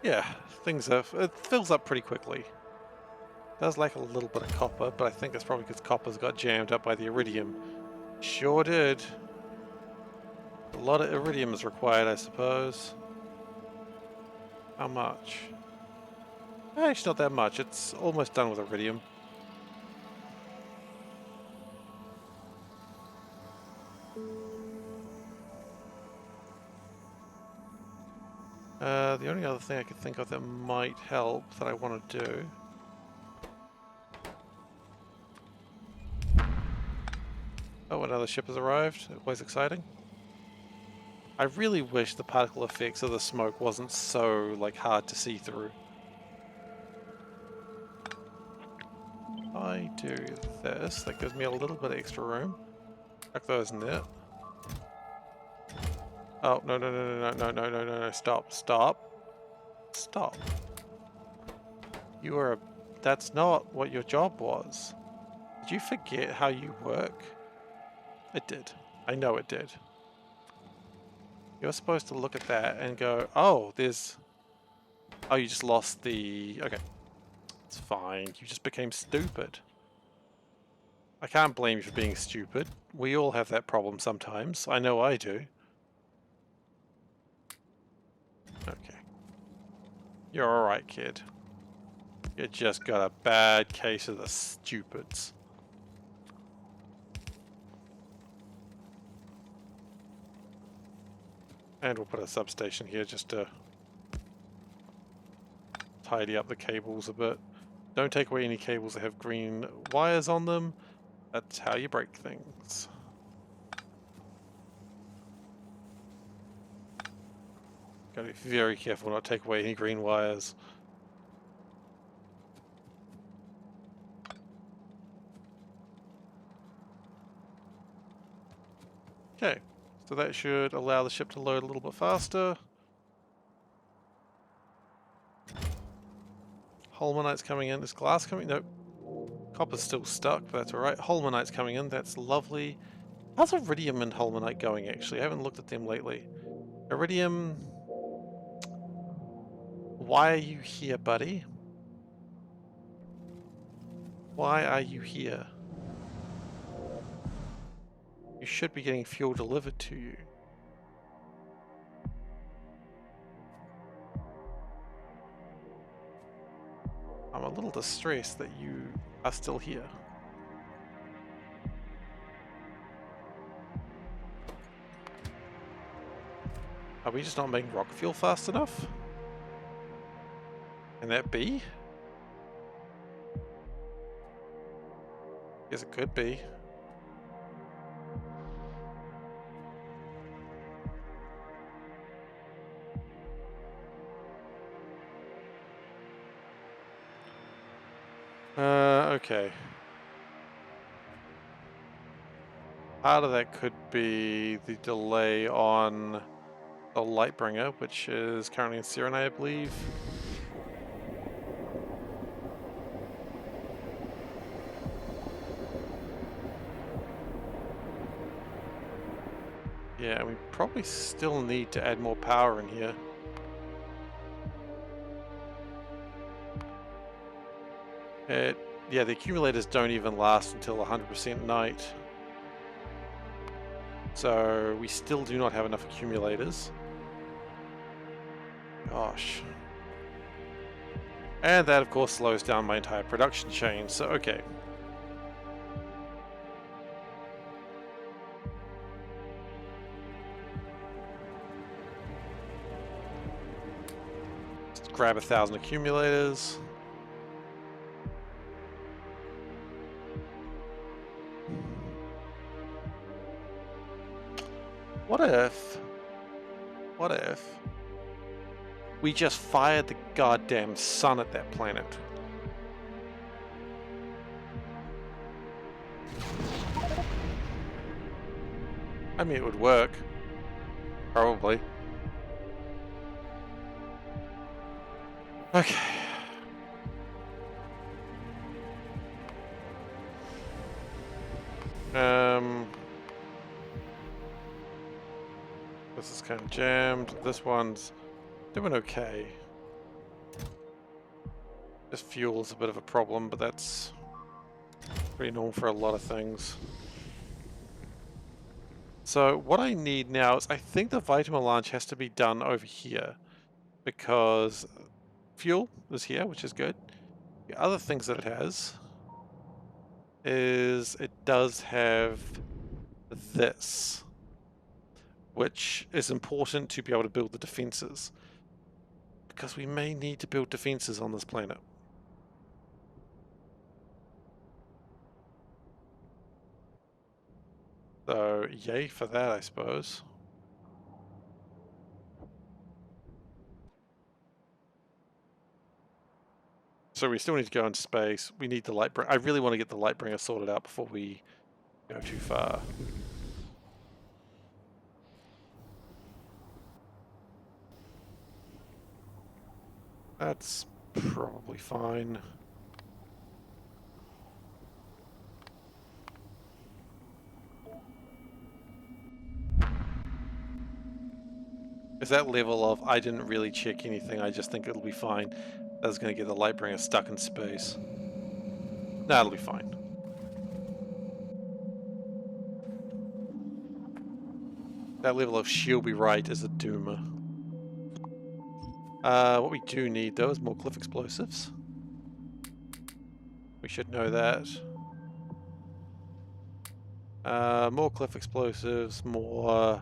Yeah, it fills up pretty quickly. Does lack a little bit of copper, but I think that's probably because copper's got jammed up by the iridium. Sure did. A lot of iridium is required, I suppose. How much? Actually, not that much. It's almost done with iridium. The only other thing I could think of that might help that I want to do. Oh, another ship has arrived. Always exciting. I really wish the particle effects of the smoke wasn't so, like, hard to see through. I do this. That gives me a little bit of extra room. Chuck those in there. Oh, no, no, no, no, no, no, no, no, no, stop, stop. Stop. You are a... That's not what your job was. Did you forget how you work? It did. I know it did. You're supposed to look at that and go, oh, there's... Oh, you just lost the... Okay. It's fine. You just became stupid. I can't blame you for being stupid. We all have that problem sometimes. I know I do. Okay. You're alright, kid. You just got a bad case of the stupids. And we'll put a substation here just to tidy up the cables a bit. Don't take away any cables that have green wires on them. That's how you break things. Gotta be very careful not to take away any green wires. Okay, so that should allow the ship to load a little bit faster. Holmanite's coming in. Is glass coming? Nope. Copper's still stuck, but that's alright. Holmanite's coming in. That's lovely. How's Iridium and Holmanite going, actually? I haven't looked at them lately. Iridium... Why are you here, buddy? Why are you here? You should be getting fuel delivered to you. I'm a little distressed that you are still here. Are we just not making rocket fuel fast enough? Can that be? Guess it could be. Okay. Part of that could be the delay on the Lightbringer, which is currently in Serenade, I believe. Yeah, we probably still need to add more power in here. Yeah, the accumulators don't even last until 100% night. So we still do not have enough accumulators. Gosh. And that, of course, slows down my entire production chain, so okay. Let's grab 1,000 accumulators. What if we just fired the goddamn sun at that planet? I mean, it would work. Probably. Okay. This is kind of jammed. This one's doing okay. This fuel's a bit of a problem, but that's pretty normal for a lot of things. So what I need now is I think the vitamin launch has to be done over here because fuel is here, which is good. The other things that it has is it does have this, which is important to be able to build the defenses because we may need to build defenses on this planet. So yay for that, I suppose. So we still need to go into space. We need the Lightbringer. I really want to get the Lightbringer sorted out before we go too far. That's probably fine. Is that level of I didn't really check anything, I just think it'll be fine. That's going to get the Lightbringer stuck in space. Nah, it'll be fine. That level of she'll be right is a doomer. What we do need though is more cliff explosives. We should know that. More cliff explosives, more...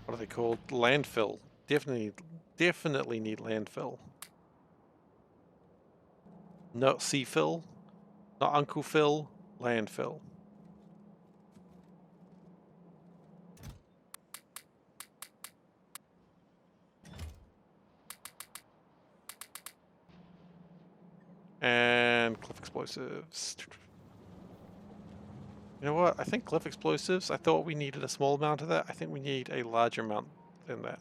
what are they called? Landfill. Definitely need landfill. Not sea fill, not Uncle Phil, landfill. And cliff explosives. You know what? I think cliff explosives, I thought we needed a small amount of that. I think we need a larger amount than that.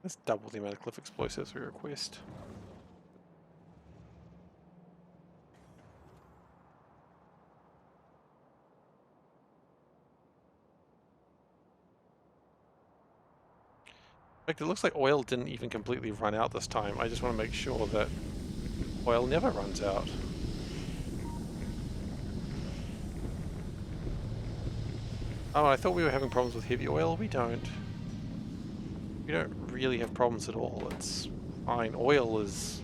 Let's double the amount of cliff explosives we request. In fact, it looks like oil didn't even completely run out this time. I just want to make sure that oil never runs out. Oh, I thought we were having problems with heavy oil. We don't. We don't really have problems at all. It's fine. Oil is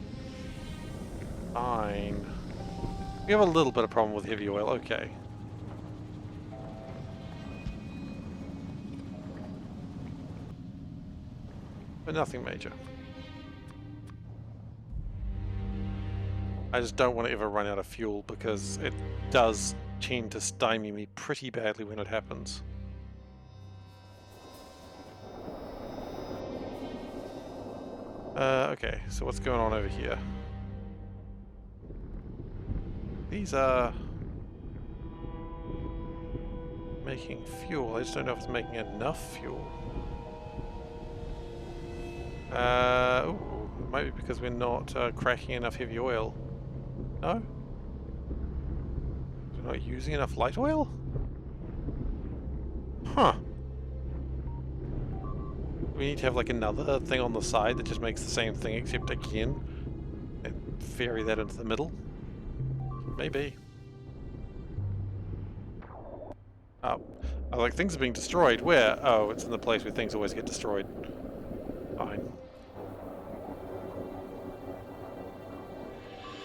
fine. We have a little bit of problem with heavy oil. Okay. But nothing major. I just don't want to ever run out of fuel because it does tend to stymie me pretty badly when it happens. Okay, so what's going on over here? These are making fuel. I just don't know if it's making enough fuel. Ooh, it might be because we're not cracking enough heavy oil. No? We're not using enough light oil? Huh. We need to have like another thing on the side that just makes the same thing except again and ferry that into the middle? Maybe. Oh. I was like, things are being destroyed. Where? Oh, it's in the place where things always get destroyed. Fine.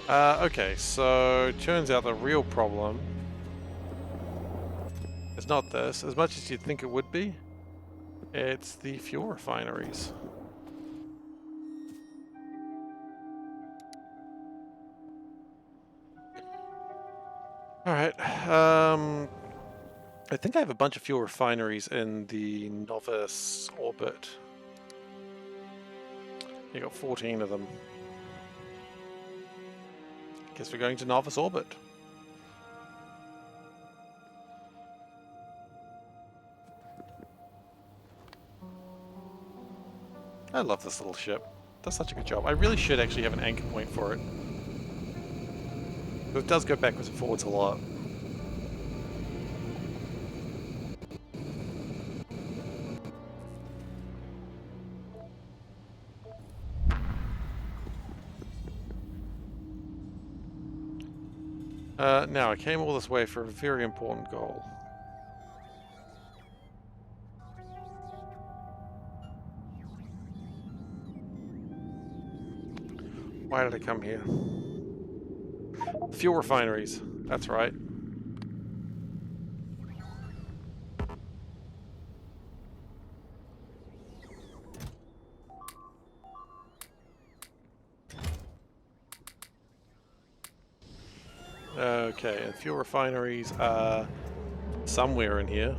Okay, so turns out the real problem is not this, as much as you'd think it would be. It's the fuel refineries. Alright, I think I have a bunch of fuel refineries in the novice orbit. You got 14 of them. Guess we're going to novice orbit. I love this little ship. Does such a good job. I really should actually have an anchor point for it. It does go backwards and forwards a lot. Now, I came all this way for a very important goal. Why did I come here? Fuel refineries. That's right. Okay, and fuel refineries are somewhere in here.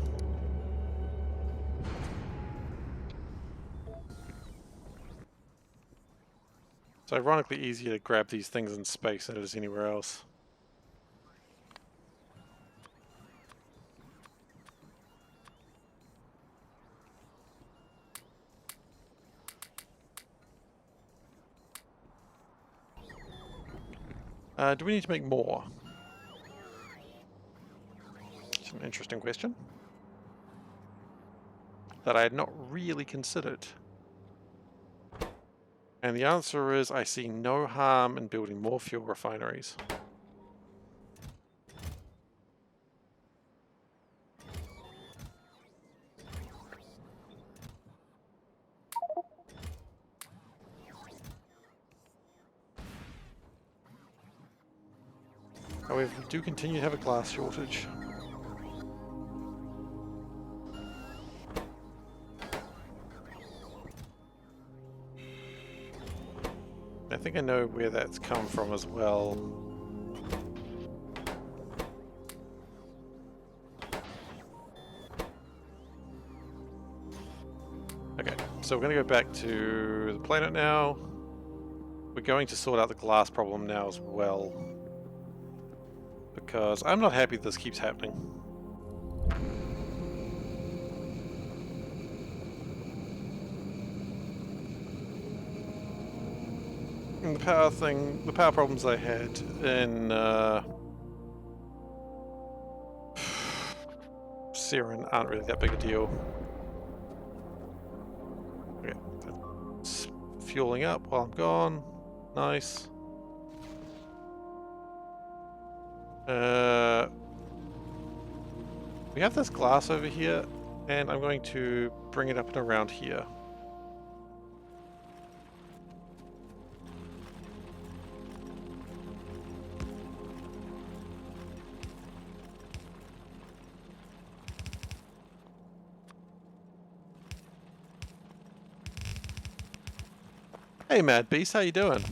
It's ironically easier to grab these things in space than it is anywhere else. Do we need to make more? It's an interesting question that I had not really considered. And the answer is I see no harm in building more fuel refineries. However, we do continue to have a glass shortage. I think I know where that's come from as well. Okay, so we're going to go back to the planet now. We're going to sort out the glass problem now as well, because I'm not happy this keeps happening. And the power problems I had in Siren aren't really that big a deal. Okay, that's fueling up while I'm gone. Nice. We have this glass over here, and I'm going to bring it up and around here. Hey Mad Beast, how you doing?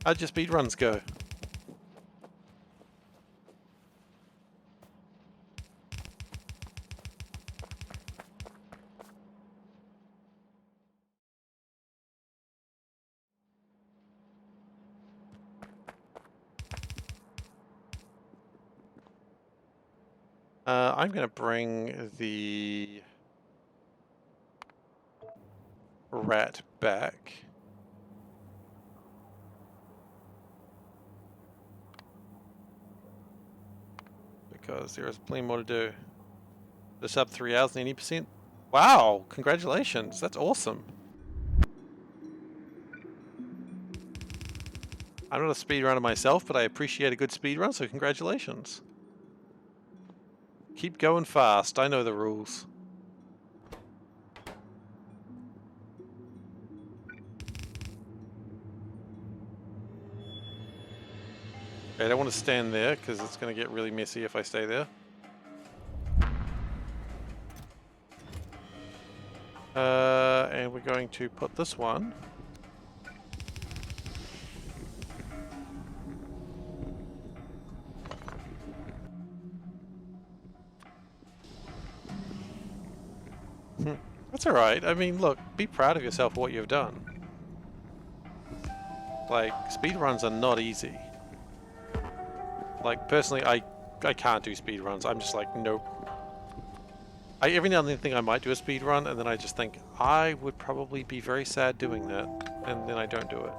How'd your speedruns go? I'm going to bring the rat back. Because there is plenty more to do. The sub 3 hours and 80%. Wow, congratulations. That's awesome. I'm not a speedrunner myself, but I appreciate a good speedrun, so congratulations. Keep going fast. I know the rules. Okay, I don't want to stand there because it's going to get really messy if I stay there. And we're going to put this one That's alright. I mean, look, be proud of yourself for what you've done. Like, speedruns are not easy. Like, personally, I can't do speedruns. I'm just like, nope. I every now and then think I might do a speedrun, and then I just think, I would probably be very sad doing that, and then I don't do it.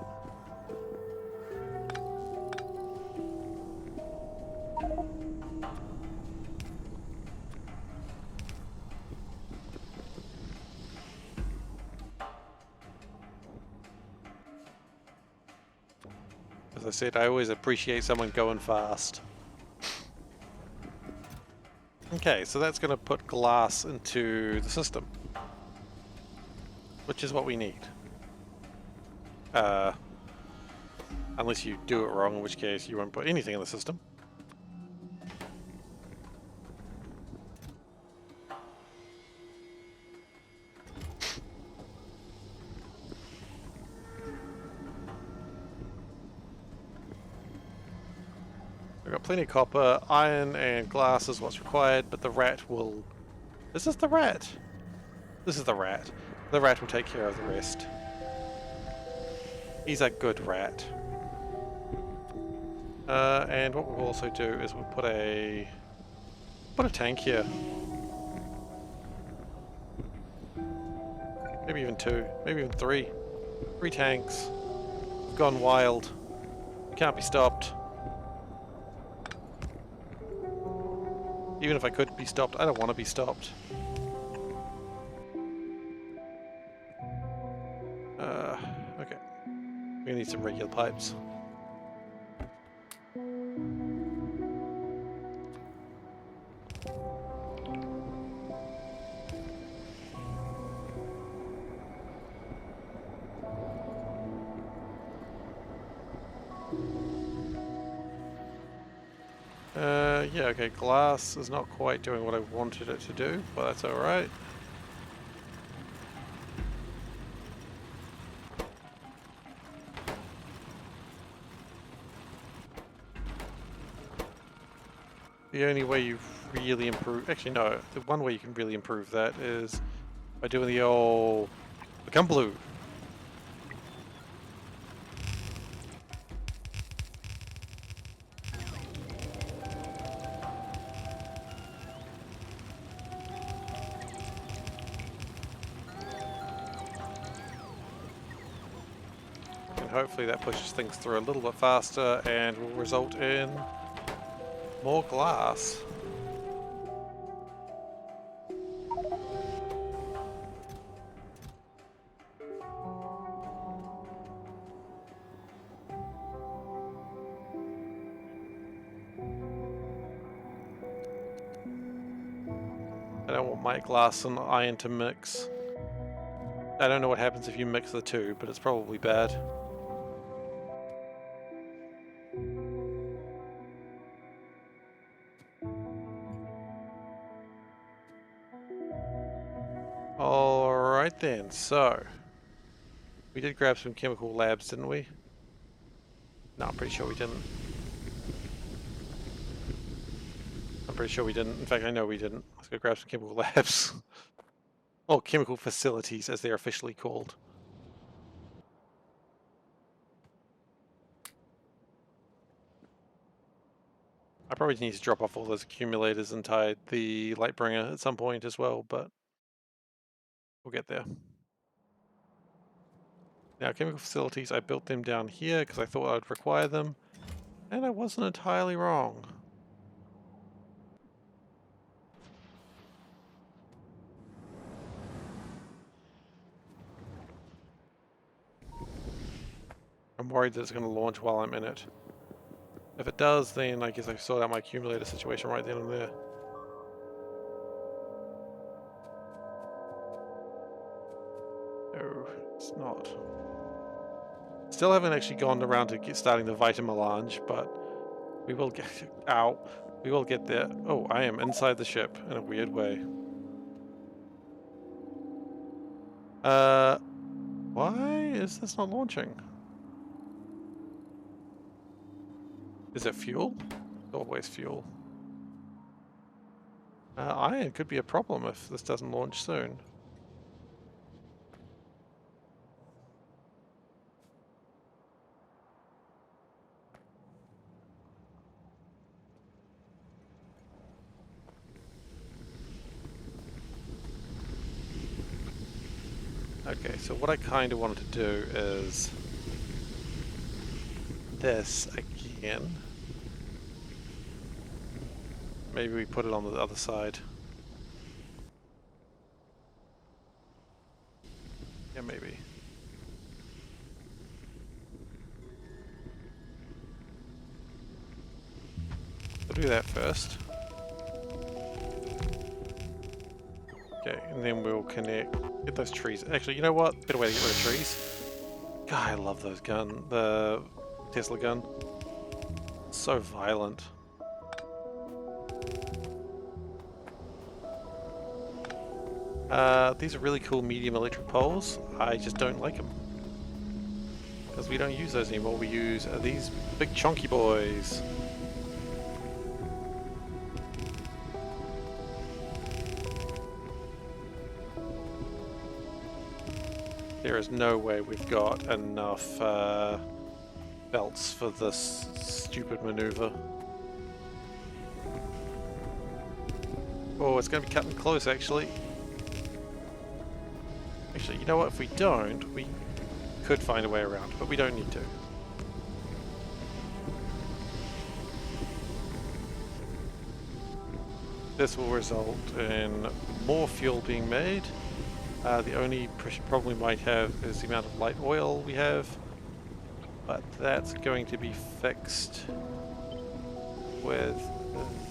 As I said, I always appreciate someone going fast. Okay, so that's going to put glass into the system, which is what we need. Unless you do it wrong, in which case you won't put anything in the system. We've got plenty of copper, iron and glass is what's required, but the rat will... Is this the rat? This is the rat. The rat will take care of the rest. He's a good rat. And what we'll also do is we'll put a tank here. Maybe even two, maybe even three. 3 tanks. We've gone wild. We can't be stopped. Even if I could be stopped, I don't want to be stopped. Okay. We're gonna need some regular pipes. Yeah, okay, glass is not quite doing what I wanted it to do, but that's alright. The only way you really improve... Actually, no, the one way you can really improve that is by doing the old... Become blue. And hopefully that pushes things through a little bit faster and will result in more glass. I don't want my glass and iron to mix. I don't know what happens if you mix the two, but it's probably bad. Alright then, so... We did grab some chemical labs, didn't we? No, I'm pretty sure we didn't. I'm pretty sure we didn't. In fact, I know we didn't. Let's go grab some chemical labs. Or chemical facilities, as they're officially called. I probably need to drop off all those accumulators and tie the Lightbringer at some point as well, but we'll get there. Now, chemical facilities, I built them down here because I thought I'd require them, and I wasn't entirely wrong. I'm worried that it's going to launch while I'm in it. If it does, then I guess I sort out my accumulator situation right then and there. No, it's not. Still haven't actually gone around to starting the Vitamelange, but we will get... Ow. We will get there. Oh, I am inside the ship in a weird way. Why is this not launching? Is it fuel? Always fuel. Iron could be a problem if this doesn't launch soon. Okay, so what I kind of wanted to do is this again. Maybe we put it on the other side. Yeah, maybe. do that first. Okay, and then we'll get those trees. Actually, you know what? Better way to get rid of trees. God, I love those the Tesla gun. So violent. These are really cool medium electric poles. I just don't like them. Because we don't use those anymore. We use these big chunky boys. There is no way we've got enough belts for this stupid maneuver. Oh, it's going to be cutting close, actually. Actually, you know what? If we don't, we could find a way around, but we don't need to. This will result in more fuel being made. The only problem we might have is the amount of light oil we have, but that's going to be fixed with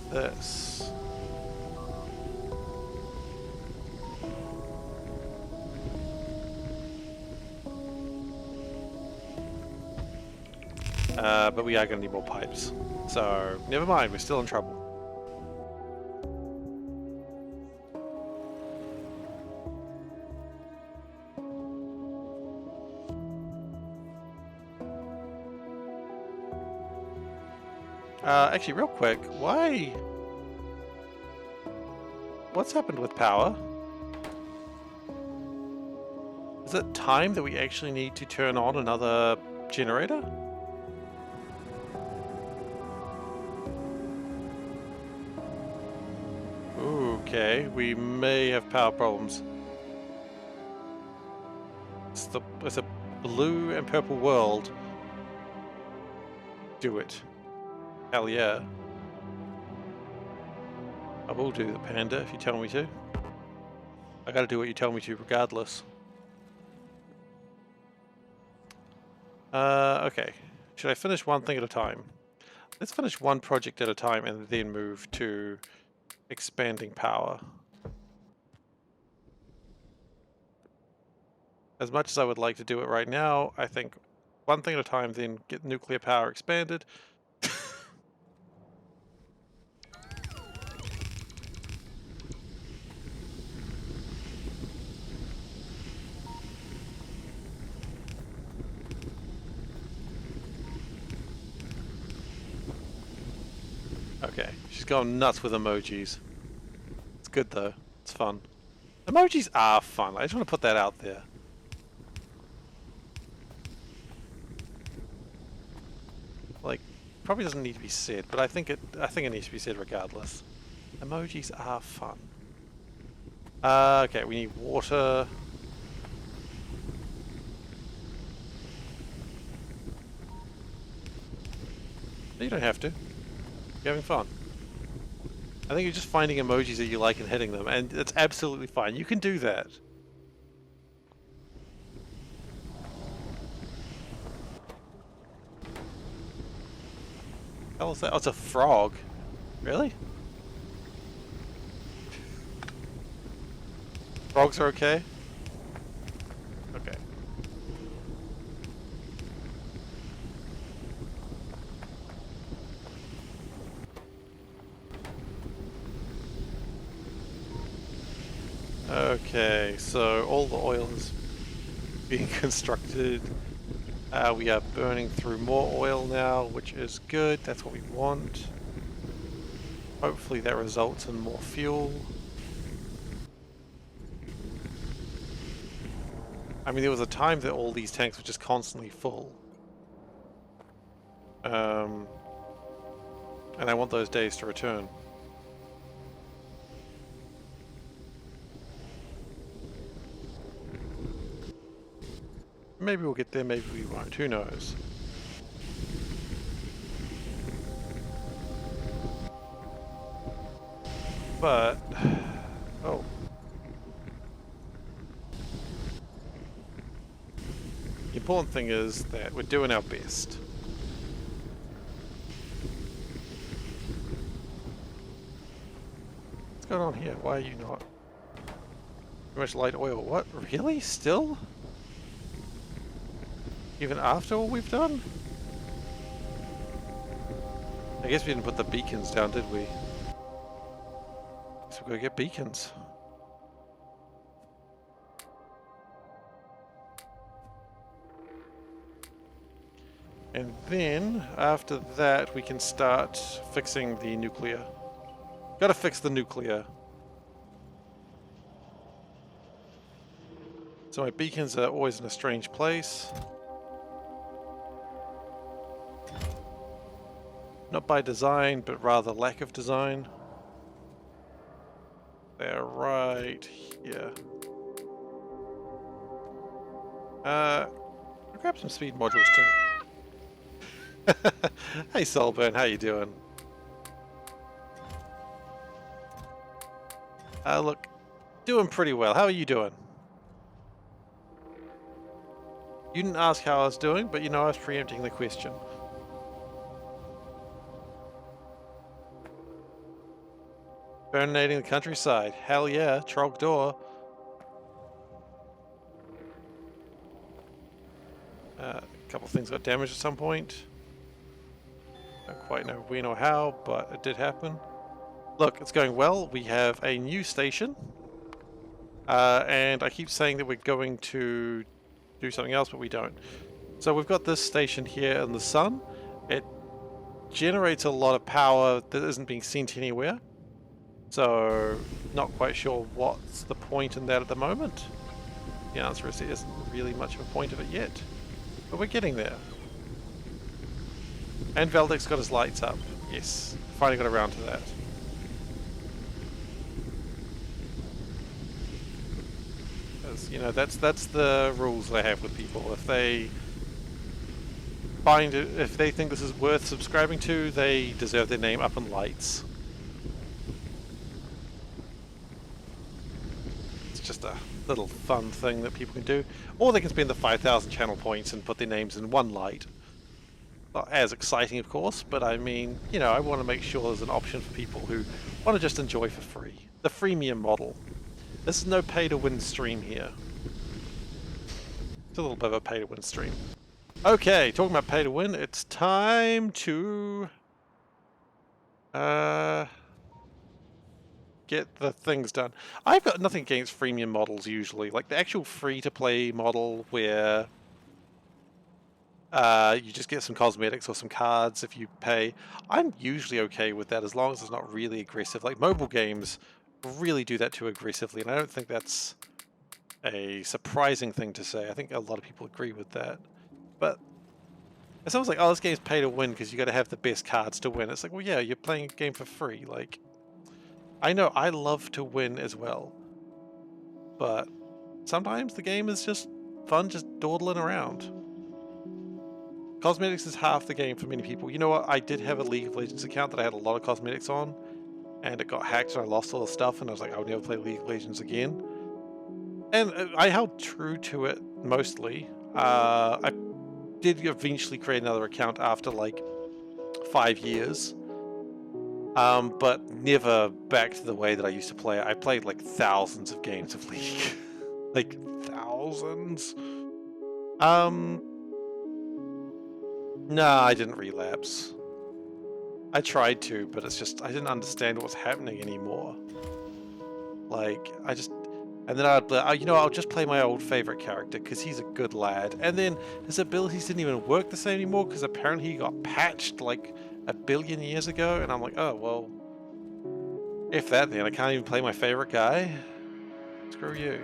this. But we are going to need more pipes. So, never mind, we're still in trouble. Actually, real quick, what's happened with power? Is it time that we actually need to turn on another generator? Okay, we may have power problems. It's a blue and purple world. Do it. Hell yeah. I will do the panda if you tell me to. I gotta do what you tell me to regardless. Okay. Should I finish one thing at a time? Let's finish one project at a time and then move to expanding power. As much as I would like to do it right now, I think one thing at a time, then get nuclear power expanded. Okay, she's gone nuts with emojis. It's good though, it's fun. Emojis are fun, I just want to put that out there. Like, probably doesn't need to be said, but I think it needs to be said regardless. Emojis are fun. Okay, we need water. You don't have to. You're having fun. I think you're just finding emojis that you like and hitting them, and it's absolutely fine. You can do that. What the hell is that? Oh, it's a frog. Really? Frogs are okay? Okay. Okay, so all the oil is being constructed. We are burning through more oil now, which is good. That's what we want. Hopefully that results in more fuel. I mean, there was a time that all these tanks were just constantly full. And I want those days to return. Maybe we'll get there, maybe we won't. Who knows? But... oh. The important thing is that we're doing our best. going on here? Why are you not? Too much light oil. What? Really? Still? Even after all we've done? I guess we didn't put the beacons down, did we? So we've got to get beacons. And then, after that, we can start fixing the nuclear. Gotta fix the nuclear. So my beacons are always in a strange place. Not by design, but rather lack of design. They're right here. I'll grab some speed modules too. Hey Solburn, how you doing? Look, doing pretty well. How are you doing? You didn't ask how I was doing, but you know I was preempting the question. Burnating the countryside. Hell yeah, Trogdor. A couple things got damaged at some point. Don't quite know when or how, but it did happen. Look, it's going well. We have a new station. And I keep saying that we're going to do something else, but we don't. So we've got this station here in the sun. It generates a lot of power that isn't being sent anywhere. So, not quite sure what's the point in that at the moment. The answer is there isn't really much of a point of it yet. But we're getting there. And Valdek's got his lights up. Yes, finally got around to that. Because, you know, that's the rules they have with people. If they find it, if they think this is worth subscribing to, they deserve their name up in lights. Just a little fun thing that people can do, or they can spend the 5,000 channel points and put their names in one light. Not as exciting, of course, but I mean, you know, I want to make sure there's an option for people who want to just enjoy for free. The freemium model. This is no pay-to-win stream here. It's a little bit of a pay-to-win stream. Okay, talking about pay-to-win, it's time to get the things done. I've got nothing against freemium models usually. Like the actual free-to-play model where you just get some cosmetics or some cards if you pay. I'm usually okay with that as long as it's not really aggressive. Like mobile games really do that too aggressively, and I don't think that's a surprising thing to say. I think a lot of people agree with that. But it's almost like, oh, this game's pay to win because you got to have the best cards to win. It's like, well, yeah, you're playing a game for free. Like, I know I love to win as well, but sometimes the game is just fun, just dawdling around. Cosmetics is half the game for many people. You know what? I did have a League of Legends account that I had a lot of cosmetics on, and it got hacked and I lost all the stuff, and I was like, I would never play League of Legends again. And I held true to it mostly. I did eventually create another account after like 5 years. But never back to the way that I used to play it. I played like thousands of games of League. Like thousands. Nah, I didn't relapse. I tried to, but it's just, I didn't understand what was happening anymore. Like, and then I'd, you know, I'll just play my old favorite character because he's a good lad. And then his abilities didn't even work the same anymore because apparently he got patched like 1 billion years ago. And I'm like, oh, well, if that, then I can't even play my favorite guy. Screw you.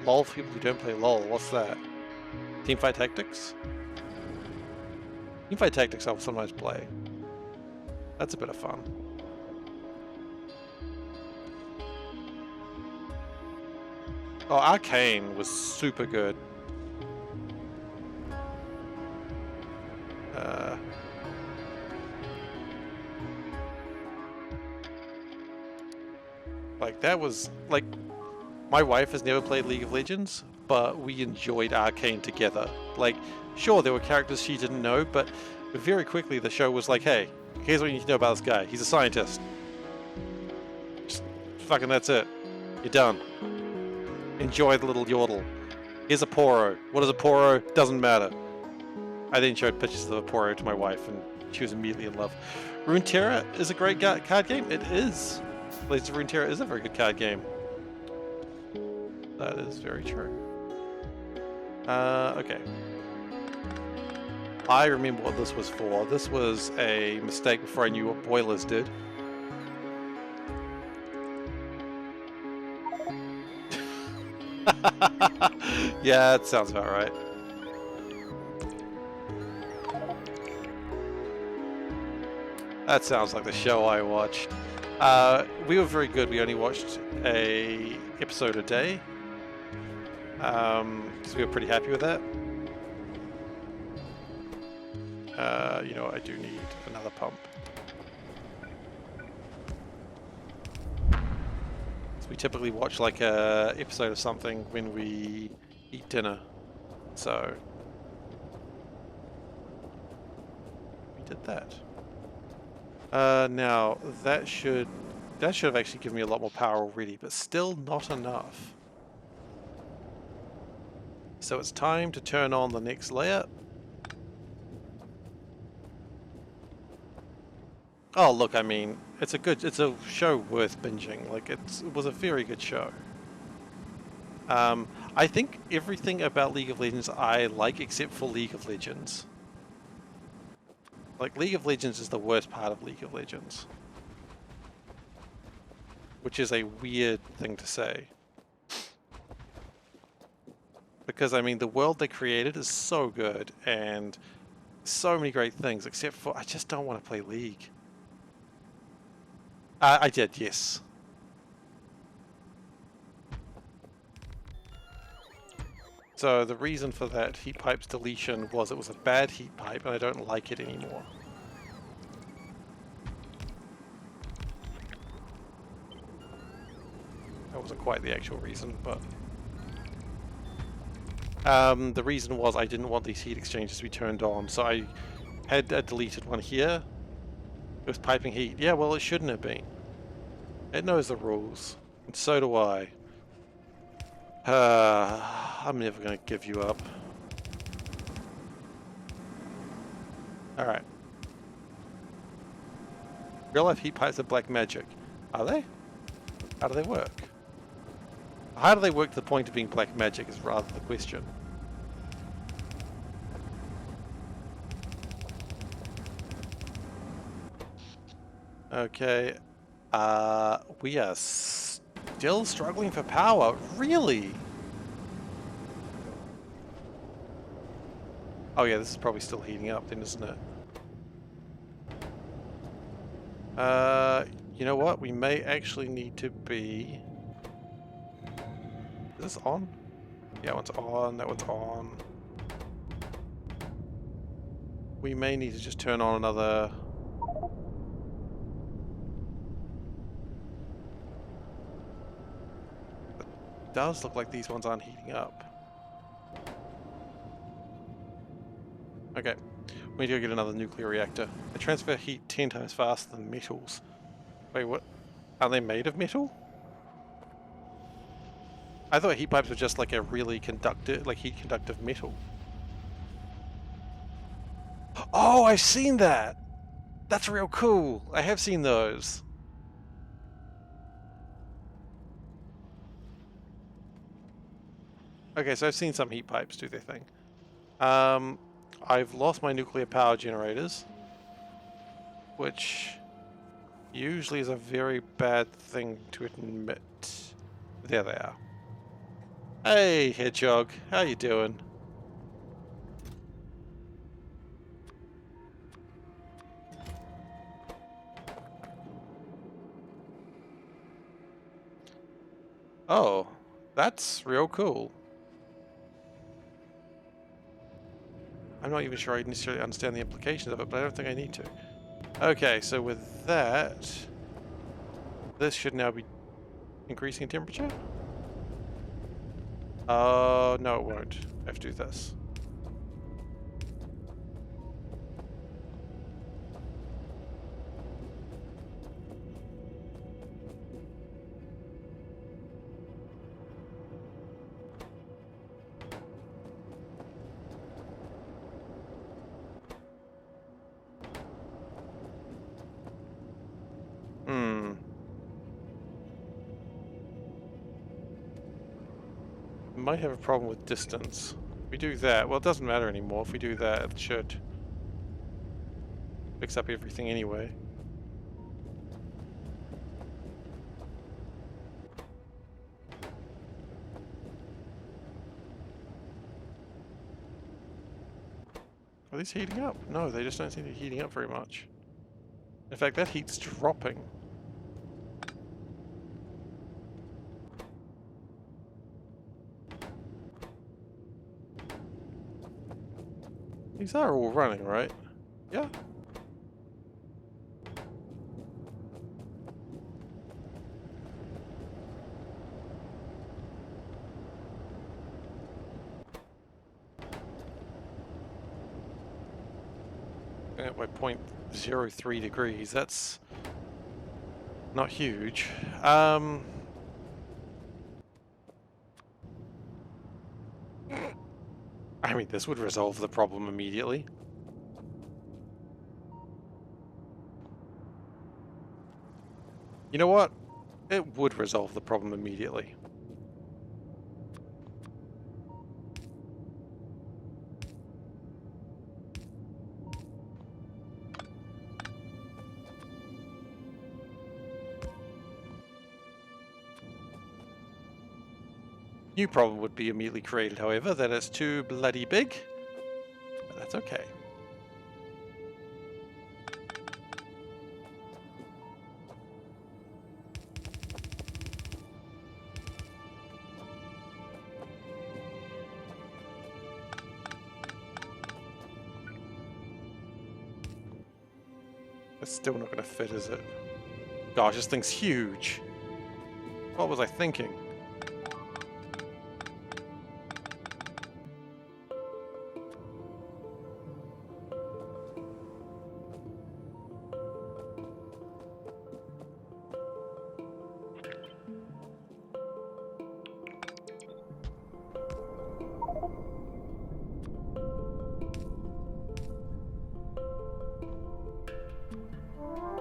LOL for people who don't play LOL, what's that? Teamfight Tactics? Teamfight Tactics I'll sometimes play. That's a bit of fun. Oh, Arcane was super good. Like that was like, my wife has never played League of Legends, but we enjoyed Arcane together. Like, sure, there were characters she didn't know, but very quickly the show was like, hey, Here's what you need to know about this guy. He's a scientist. Just fucking that's it. You're done. Enjoy the little yodel. Here's a Poro. What is a Poro? Doesn't matter. I then showed pictures of a Poro to my wife, and she was immediately in love. Runeterra is a great card game. It is. Blades of Runeterra is a very good card game. That is very true. Okay. I remember what this was for. This was a mistake before I knew what boilers did. Yeah, that sounds about right. That sounds like the show I watched. We were very good. We only watched a episode a day. So we were pretty happy with that. You know, I do need another pump. So we typically watch like a episode of something when we eat dinner. So we did that. Now that should have actually given me a lot more power already, but still not enough. So it's time to turn on the next layer. Oh look, I mean, it's a show worth binging. Like it was a very good show. I think everything about League of Legends I like except for League of Legends. Like League of Legends is the worst part of League of Legends. Which is a weird thing to say. Because I mean the world they created is so good and so many great things, except for I just don't want to play League. I did, yes. So the reason for that heat pipe's deletion was it was a bad heat pipe and I don't like it anymore. That wasn't quite the actual reason, but the reason was I didn't want these heat exchangers to be turned on, so I had a deleted one here. It was piping heat. Yeah, well it shouldn't have been. It knows the rules, and so do I. I'm never going to give you up. Alright. Real life heat pipes are black magic. Are they? How do they work? How do they work to the point of being black magic is rather the question. Okay. We are still struggling for power. Really? Oh yeah, this is probably still heating up then, isn't it? You know what? We may actually need to be... Is this on? Yeah, one's on, that one's on. We may need to just turn on another... It does look like these ones aren't heating up. Okay, we need to go get another nuclear reactor. They transfer heat 10 times faster than metals. Wait, what? Are they made of metal? I thought heat pipes were just like a really conductive, like heat conductive metal. Oh, I've seen that! That's real cool! I have seen those. Okay, so I've seen some heat pipes do their thing. I've lost my nuclear power generators, which usually is a very bad thing to admit. There they are. Hey, Hedgehog, how you doing? Oh, that's real cool. I'm not even sure I necessarily understand the implications of it, but I don't think I need to. Okay, so with that, this should now be increasing in temperature? Oh, no it won't. I have to do this. Might have a problem with distance. If we do that, well, it doesn't matter anymore. If we do that, it should fix up everything anyway. Are these heating up? No, they just don't seem to be heating up very much. In fact, that heat's dropping. These are all running, right? Yeah. At my 0.03 degrees, that's not huge. I mean, this would resolve the problem immediately. You know what? It would resolve the problem immediately. New problem would be immediately created, however, that it's too bloody big. But that's okay. It's still not going to fit, is it? Gosh, this thing's huge. What was I thinking?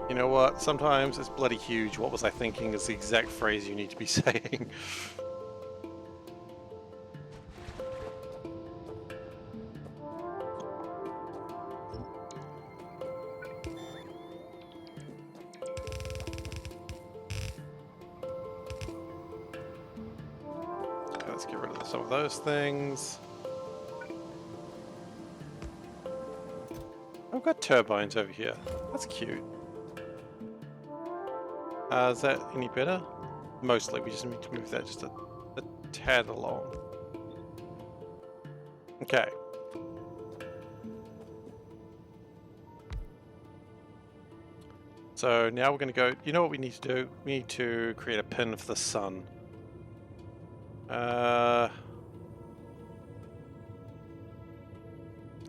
You know what? Sometimes it's bloody huge. What was I thinking is the exact phrase you need to be saying. Okay, let's get rid of some of those things. I've got turbines over here. That's cute. Is that any better? Mostly, we just need to move that just a tad along. Okay. So now we're going to go, you know what we need to do? We need to create a pin for the sun.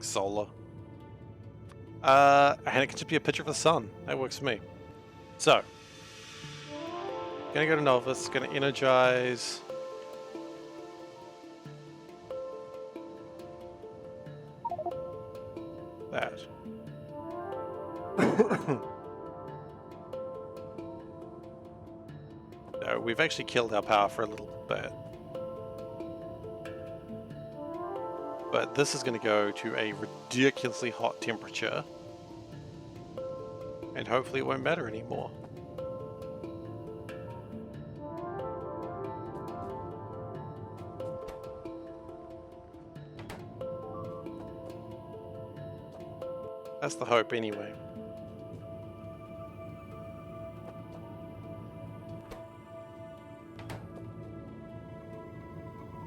Solar. And it can just be a picture of the sun. That works for me. So, gonna go to Novice, gonna energize. That. No, we've actually killed our power for a little bit. But this is gonna go to a ridiculously hot temperature. And hopefully it won't matter anymore. That's the hope anyway.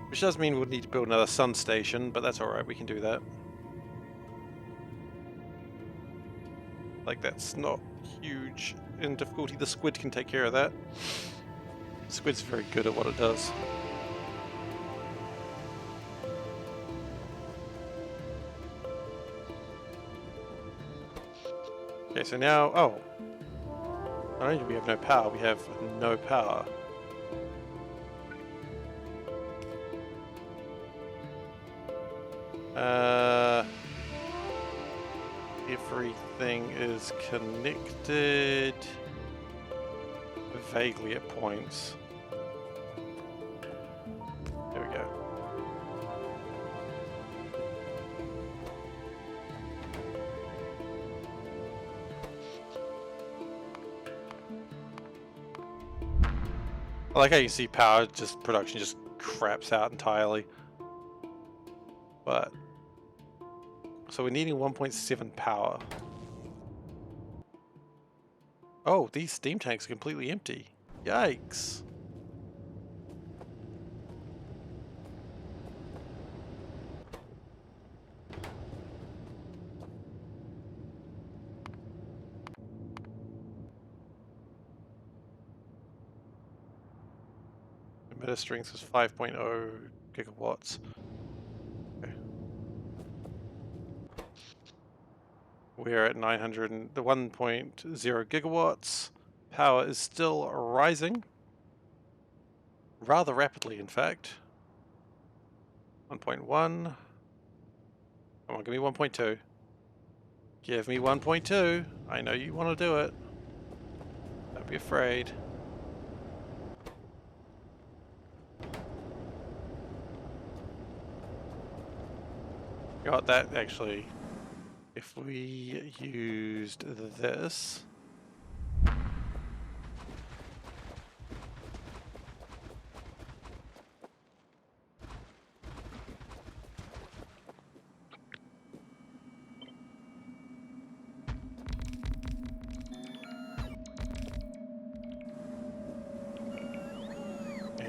Which does mean we'll need to build another sun station, but that's alright, we can do that. Like, that's not huge in difficulty. The squid can take care of that. The squid's very good at what it does. Okay, so now, oh. Not only do we have no power, we have no power. Everything is connected vaguely at points. There we go. I like how you see power just production just craps out entirely. But so we're needing 1.7 power. Oh, these steam tanks are completely empty. Yikes. Emitter strength is 5.0 gigawatts. Okay. We're at 900 and the 1.0 gigawatts. Power is still rising. Rather rapidly, in fact. 1.1. Come on, give me 1.2. Give me 1.2. I know you want to do it. Don't be afraid. Got that actually. If we used this.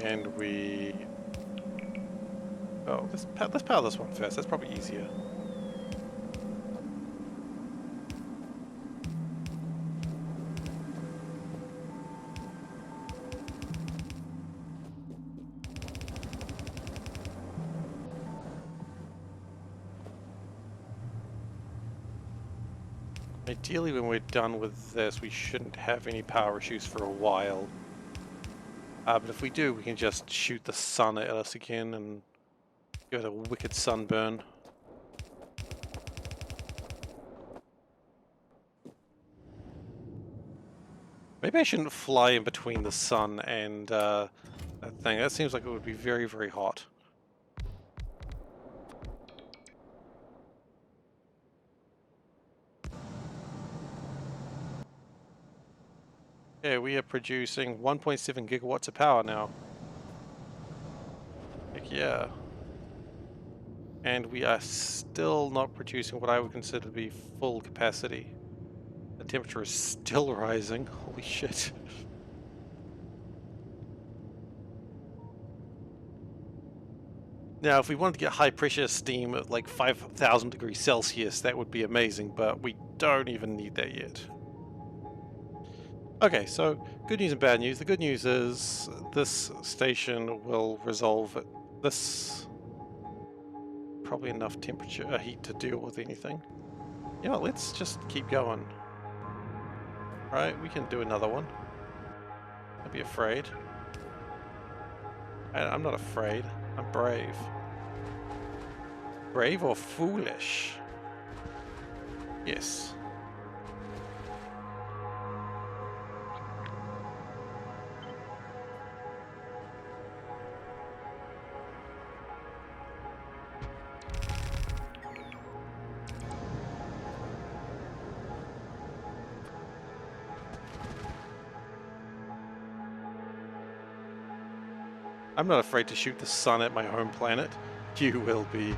And we... Oh, let's power this one first. That's probably easier. Ideally, when we're done with this, we shouldn't have any power issues for a while. But if we do, we can just shoot the sun at us again and give it a wicked sunburn. Maybe I shouldn't fly in between the sun and that thing. That seems like it would be very, very hot. Yeah, we are producing 1.7 gigawatts of power now. Heck yeah. And we are still not producing what I would consider to be full capacity. The temperature is still rising. Holy shit. Now, if we wanted to get high pressure steam at like 5,000 degrees Celsius, that would be amazing, but we don't even need that yet. Okay, so good news and bad news. The good news is this station will resolve this probably enough temperature, heat to deal with anything. You know, let's just keep going. Right, we can do another one. Don't be afraid. I'm not afraid. I'm brave. Brave or foolish? Yes. I'm not afraid to shoot the sun at my home planet. You will be.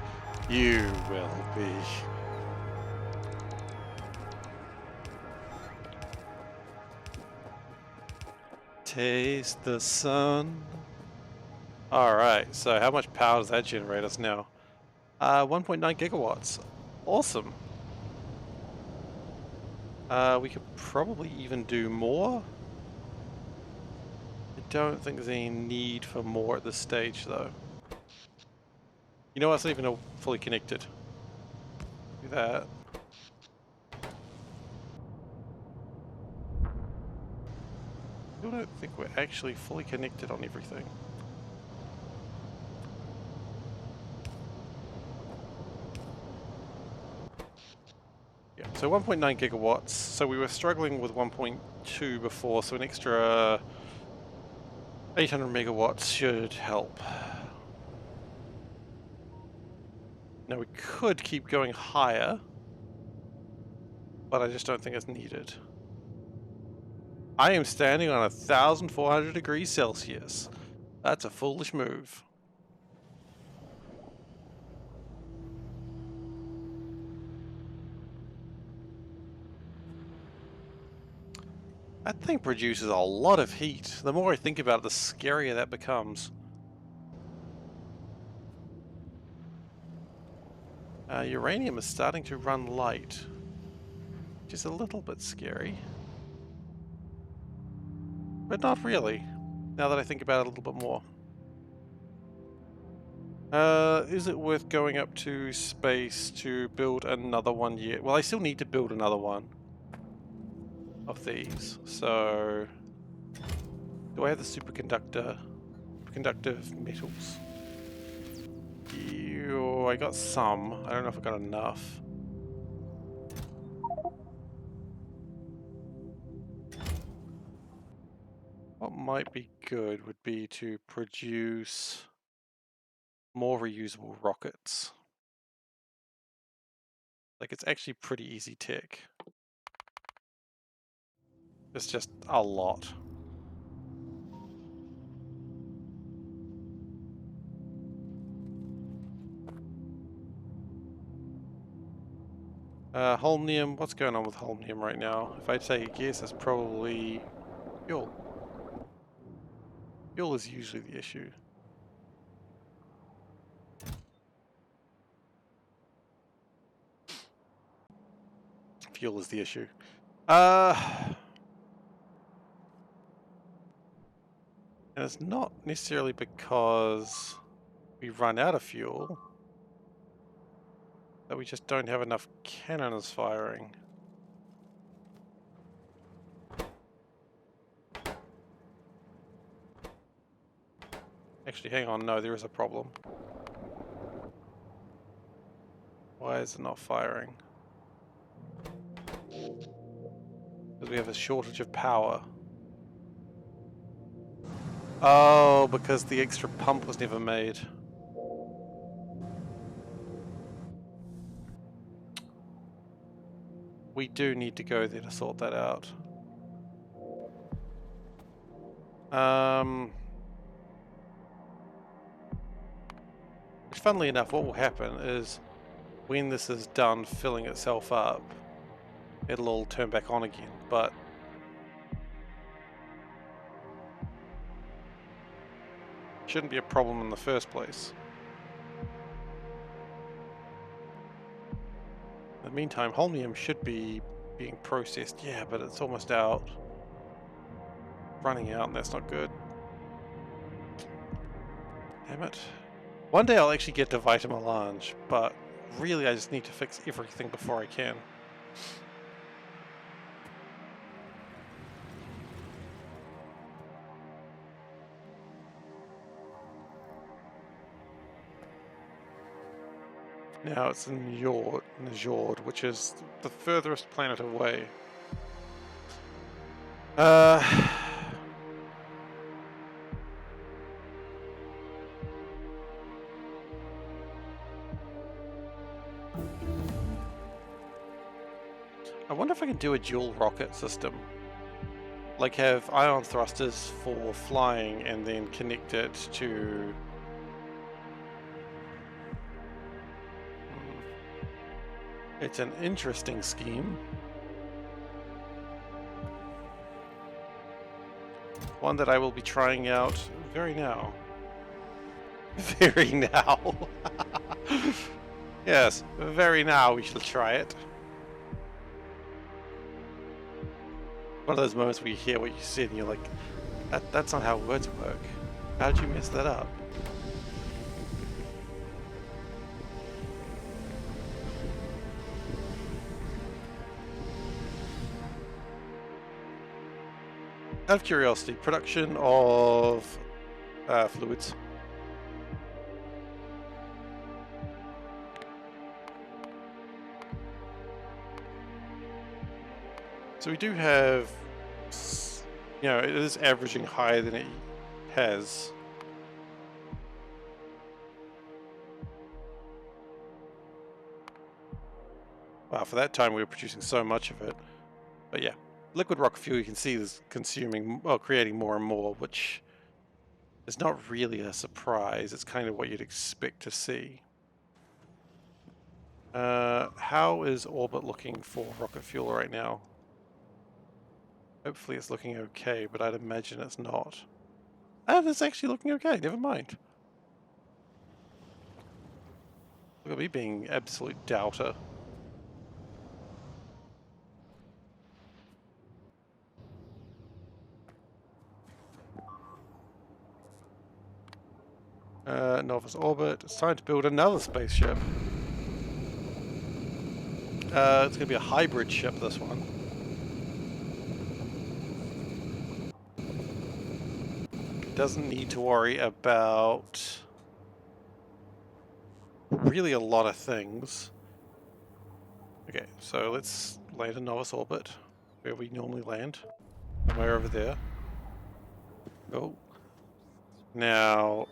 You will be. Taste the sun. Alright, so how much power does that generate us now? 1.9 gigawatts. Awesome. We could probably even do more. I don't think there's any need for more at this stage, though. You know what's not even fully connected? Do that. I don't think we're actually fully connected on everything. Yeah, so 1.9 gigawatts. So we were struggling with 1.2 before, so an extra 800 megawatts should help. Now we could keep going higher, but I just don't think it's needed. I am standing on 1,400 degrees Celsius. That's a foolish move. That thing produces a lot of heat. The more I think about it, the scarier that becomes. Uranium is starting to run light, which is a little bit scary. But not really, now that I think about it a little bit more. Is it worth going up to space to build another one yet? Well, I still need to build another one of these. So, do I have the superconductive metals? I got some. I don't know if I got enough. What might be good would be to produce more reusable rockets. Like, it's actually pretty easy tech. It's just a lot. Holmnium, what's going on with Holmnium right now? If I'd say a guess, it's probably fuel. Fuel is usually the issue. Fuel is the issue. And it's not necessarily because we run out of fuel, that we just don't have enough cannons firing. Actually, hang on, no, there is a problem. Why is it not firing? Because we have a shortage of power. Oh, because the extra pump was never made. We do need to go there to sort that out. Which, funnily enough, what will happen is when this is done filling itself up, it'll all turn back on again, but shouldn't be a problem in the first place. In the meantime, holmium should be being processed. Yeah, but it's almost out. Running out, and that's not good. Damn it. One day I'll actually get to Vita Melange, but really I just need to fix everything before I can. Now it's in Njord, which is the furthest planet away. I wonder if I can do a dual rocket system. Like have ion thrusters for flying and then connect it to... It's an interesting scheme. One that I will be trying out very now. Very now. Yes, very now we shall try it. One of those moments where you hear what you said and you're like, that's not how words work. How'd you mess that up? Out of curiosity, production of fluids. So we do have, you know, it is averaging higher than it has. Wow, for that time we were producing so much of it. But yeah, liquid rocket fuel you can see is consuming, well, creating more and more, which is not really a surprise. It's kind of what you'd expect to see. How is orbit looking for rocket fuel right now? Hopefully it's looking okay, but I'd imagine it's not. And it's actually looking okay, never mind. Look at me being absolute doubter. Novice orbit. It's time to build another spaceship. It's going to be a hybrid ship, this one. Doesn't need to worry about really a lot of things. Okay, so let's land in Novice orbit, where we normally land. Somewhere over there. Oh. Now...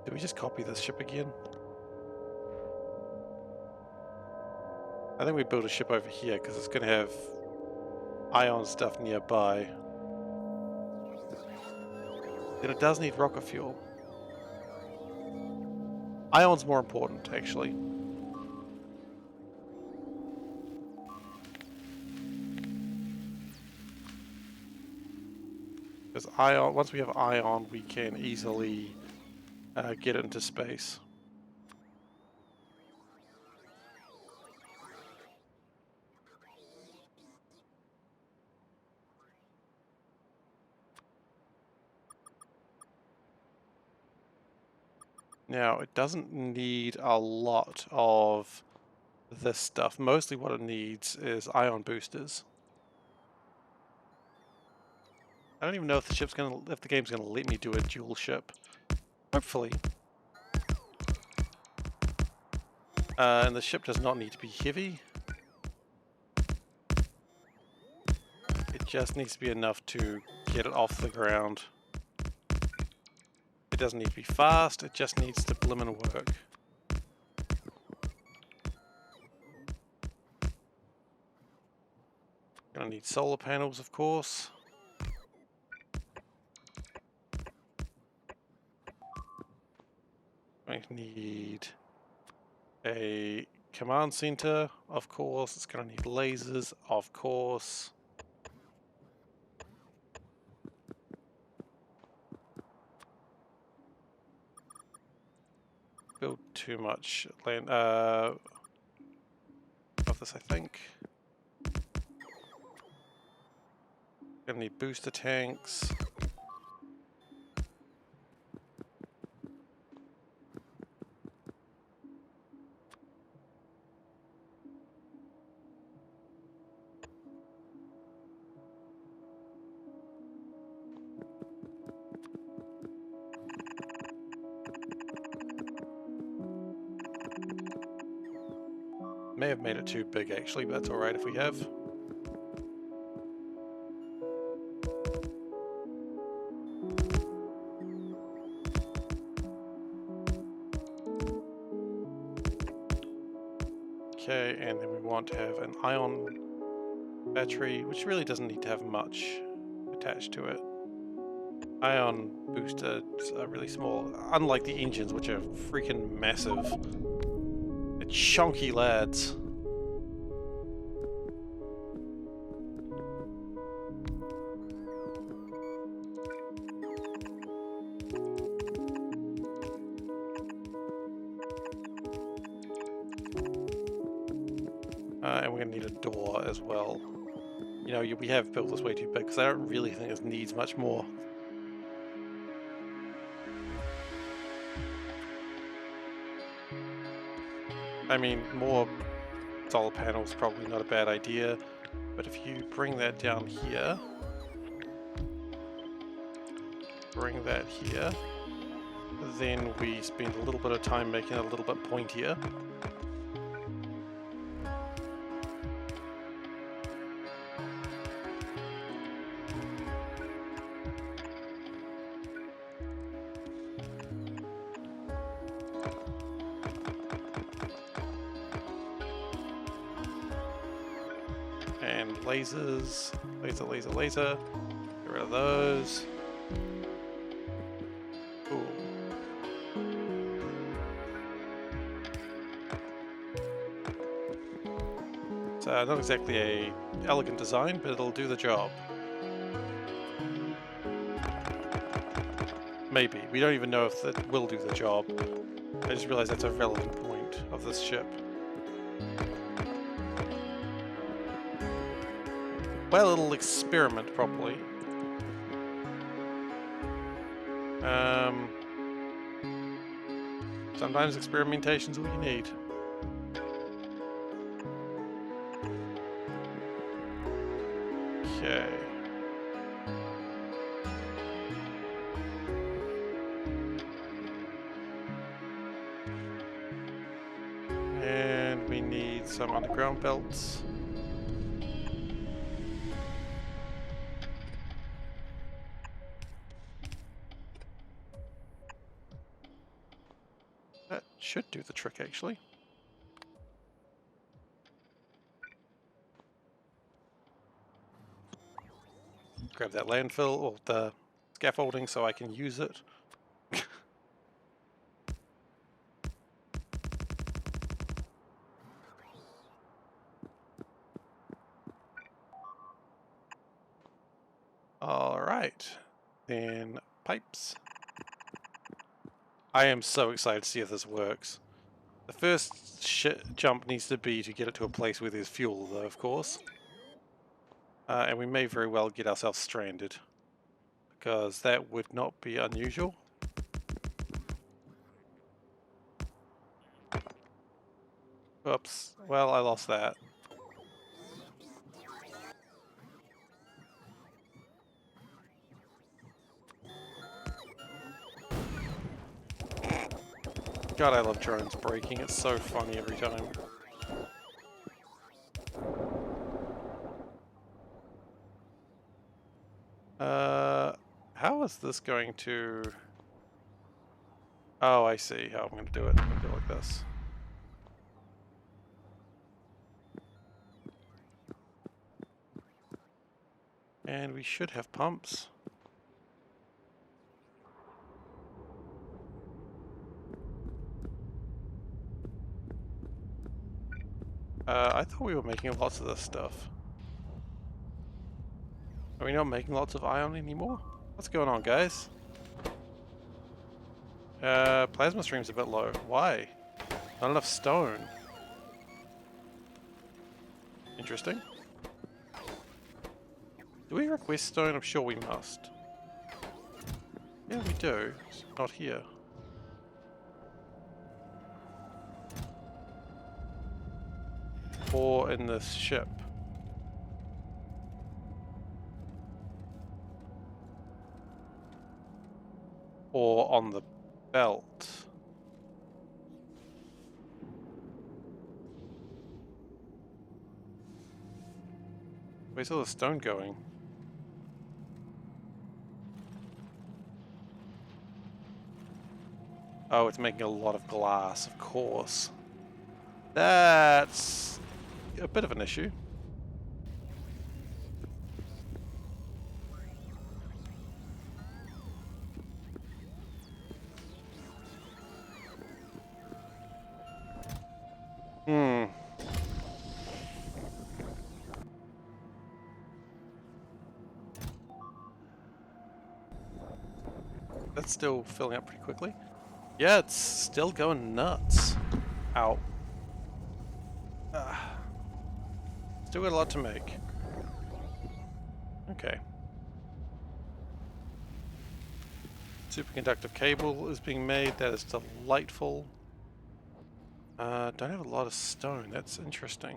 did we just copy this ship again? I think we built a ship over here because it's going to have ion stuff nearby. Then it does need rocket fuel. Ion's more important, actually. Because ion, once we have ion, we can easily get it into space. Now, it doesn't need a lot of this stuff. Mostly what it needs is ion boosters. I don't even know if the ship's gonna, if the game's gonna let me do a dual ship. Hopefully. And the ship does not need to be heavy. It just needs to be enough to get it off the ground. It doesn't need to be fast, it just needs to blimmin' work. Gonna need solar panels, of course. Going to need a command center, of course. It's gonna need lasers, of course. Build too much land of this, I think. Gonna need booster tanks. May have made it too big actually, but that's alright if we have. Okay, and then we want to have an ion battery, which really doesn't need to have much attached to it. Ion boosters are really small, unlike the engines, which are freaking massive. They're chunky lads. And we're going to need a door as well. You know, we have built this way too big, because I don't really think this needs much more. I mean, more solar panels probably not a bad idea, but if you bring that down here, bring that here, then we spend a little bit of time making it a little bit pointier. lasers. Laser, laser, laser. Get rid of those. Cool. It's not exactly a elegant design, but it'll do the job. Maybe. We don't even know if it will do the job. I just realized that's a relevant point of this ship. Well, it'll experiment properly. Sometimes experimentation's all you need. Okay. And we need some underground belts. That should do the trick, actually. Grab that landfill, or the scaffolding, so I can use it. Alright. Then pipes. I am so excited to see if this works. The first jump needs to be to get it to a place where there's fuel, though, of course. And we may very well get ourselves stranded, because that would not be unusual. Oops. Well, I lost that. God, I love drones braking. It's so funny every time. How is this going to... Oh, I see how I'm going to do it. I'm going to do it like this. And we should have pumps. I thought we were making lots of this stuff. Are we not making lots of ion anymore? What's going on, guys? Plasma stream's a bit low. Why? Not enough stone. Interesting. Do we request stone? I'm sure we must. Yeah, we do. It's not here. Or in this ship. Or on the belt. Where's all the stone going? Oh, it's making a lot of glass, of course. That's a bit of an issue. That's still filling up pretty quickly. Yeah, it's still going nuts. Ow. Still got a lot to make. Okay. Superconductive cable is being made. That is delightful. Don't have a lot of stone. That's interesting.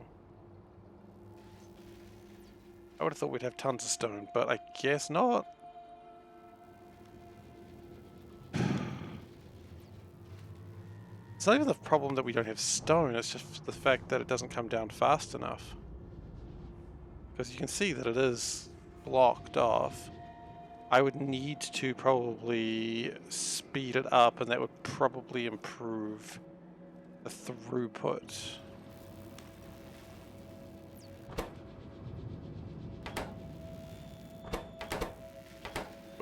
I would have thought we'd have tons of stone, but I guess not. It's not even the problem that we don't have stone, it's just the fact that it doesn't come down fast enough. Because you can see that it is blocked off. I would need to probably speed it up, and that would probably improve the throughput.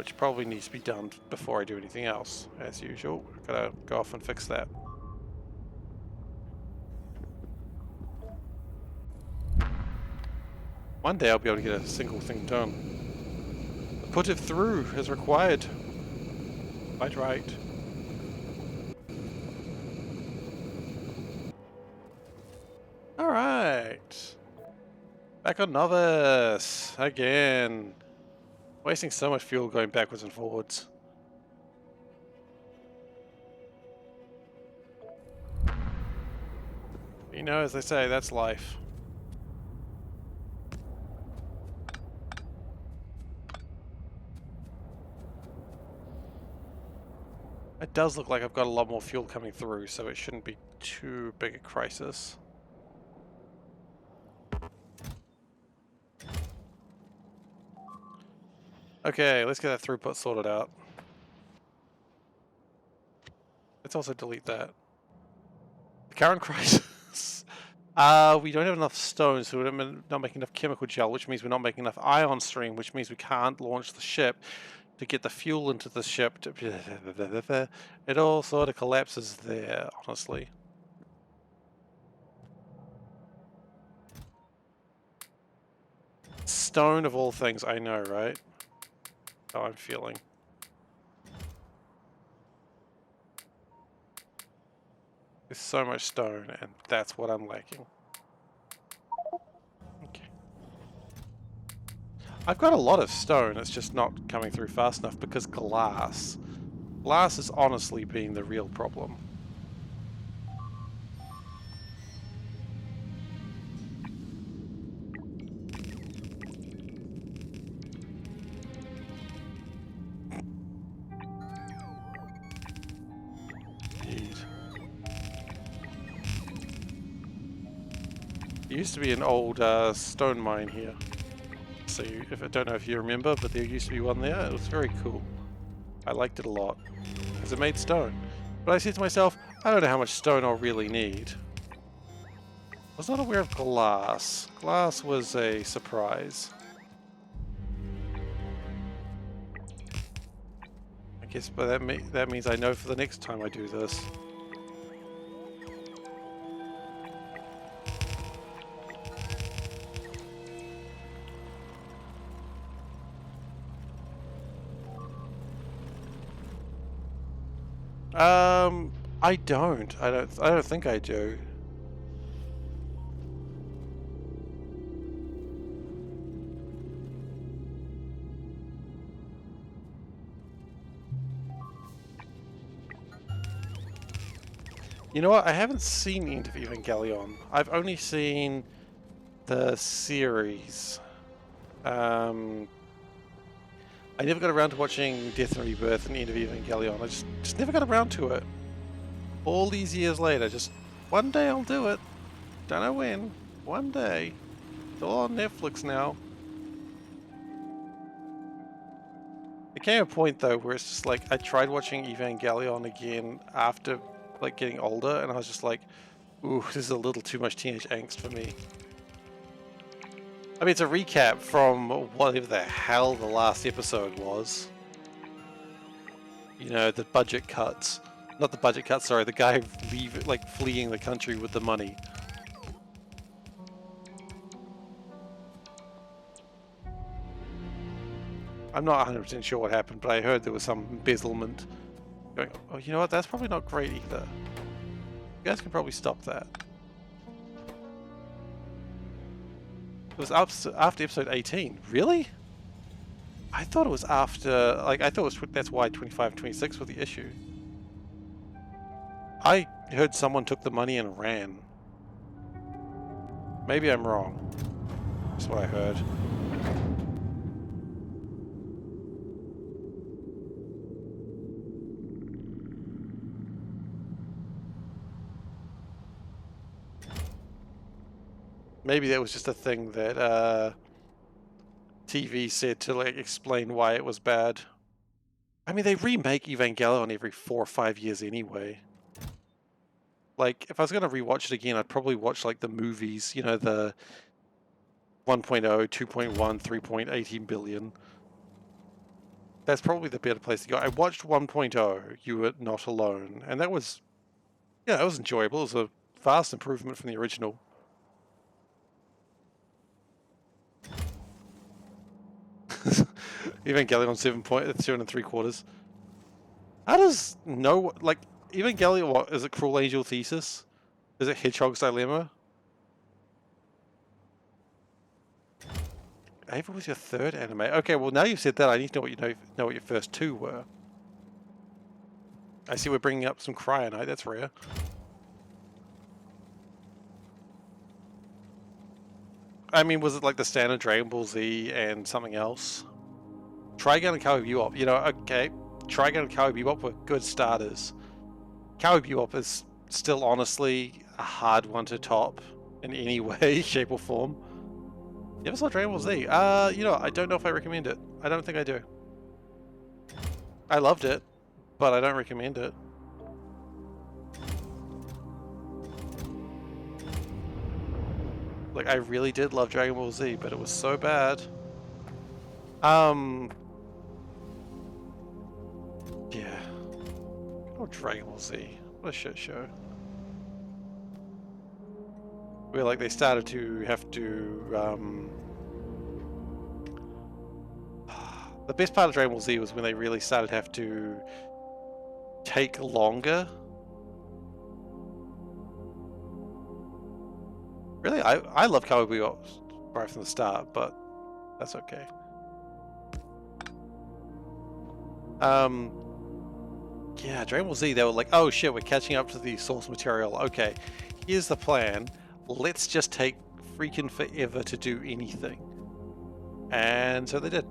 which probably needs to be done before I do anything else, as usual. Gotta go off and fix that. One day I'll be able to get a single thing done. Put it through as required. Quite right. Alright. Back on Novice. Again. Wasting so much fuel going backwards and forwards. You know, as they say, that's life. It does look like I've got a lot more fuel coming through, so it shouldn't be too big a crisis. Okay, let's get that throughput sorted out. Let's also delete that. The current crisis. We don't have enough stone, so we're not making enough chemical gel, which means we're not making enough ion stream, which means we can't launch the ship to get the fuel into the ship. It all sort of collapses there, honestly. Stone of all things, I know, right? How I'm feeling. There's so much stone, and that's what I'm lacking. Okay. I've got a lot of stone, it's just not coming through fast enough because glass. Glass has honestly been the real problem. There used to be an old stone mine here. So I don't know if you remember, but there used to be one there. It was very cool. I liked it a lot because it made stone. But I said to myself, I don't know how much stone I'll really need. I was not aware of glass. Glass was a surprise. I guess, but that means I know for the next time I do this. I don't. I don't think I do. You know what? I haven't seen End of Evangelion. I've only seen the series. I never got around to watching Death and Rebirth and End of Evangelion. I just never got around to it. All these years later, just one day I'll do it. Don't know when. One day. It's all on Netflix now. There came a point though where it's just like I tried watching Evangelion again after like getting older, and I was just like, ooh, this is a little too much teenage angst for me. I mean, it's a recap from whatever the hell the last episode was. You know, the budget cuts. Not the budget cuts, sorry, the guy fleeing the country with the money. I'm not 100% sure what happened, but I heard there was some embezzlement. Going, oh, you know what? That's probably not great either. You guys can probably stop that. It was after episode 18. Really? I thought it was after, like, I thought it was, that's why 25 and 26 were the issue. I heard someone took the money and ran. Maybe I'm wrong. That's what I heard. Maybe that was just a thing that TV said to like explain why it was bad. I mean, they remake Evangelion every 4 or 5 years anyway. Like, if I was going to rewatch it again, I'd probably watch like the movies, you know, the 1.0, 2.1, 3.18 billion. That's probably the better place to go. I watched 1.0, You Were Not Alone, and that was, yeah, it was enjoyable. It was a vast improvement from the original. Evangelion 7.3. How does no, like, Evangelion, what, is it Cruel Angel Thesis? Is it Hedgehog's Dilemma? Ava was your third anime. Okay, well now you've said that, I need to know what know what your first two were. I see we're bringing up some Cryonite, that's rare. I mean, was it like the standard Dragon Ball Z and something else? Trigun and Cowboy Bebop, you know, okay. Trigun and Cowboy Bebop were good starters. Cowboy Bebop is still honestly a hard one to top in any way, shape or form. You ever saw Dragon Ball Z? You know, I don't know if I recommend it. I don't think I do. I loved it, but I don't recommend it. Like, I really did love Dragon Ball Z, but it was so bad. Yeah. Oh, Dragon Ball Z. What a shit show. Where, like, they started to have to, the best part of Dragon Ball Z was when they really started to have to take longer. Really, I love Cowboy Bebop right from the start, but that's okay. Yeah, Dragon Ball Z, they were like, oh shit, we're catching up to the source material. Okay, here's the plan. Let's just take freaking forever to do anything. And so they did.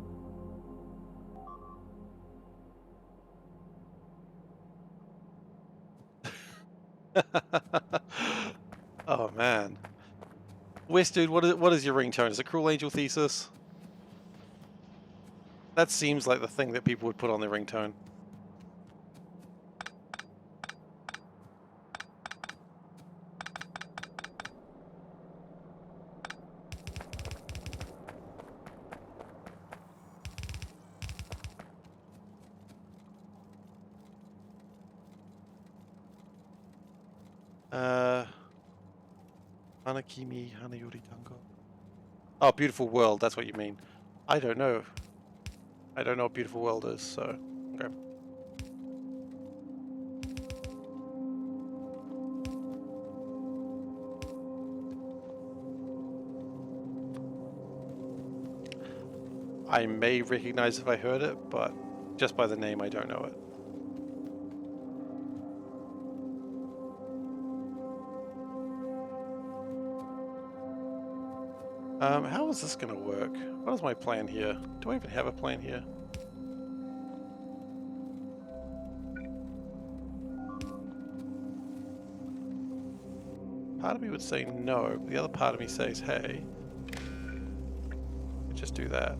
Oh man. West dude, what is your ringtone? Is it Cruel Angel Thesis? That seems like the thing that people would put on their ringtone. Hanakimi Hanayori Tango. Oh, Beautiful World, that's what you mean. I don't know. I don't know what Beautiful World is, so okay. I may recognize if I heard it, but just by the name I don't know it. How is this gonna work? What is my plan here? Do I even have a plan here? Part of me would say no, but the other part of me says, hey, just do that.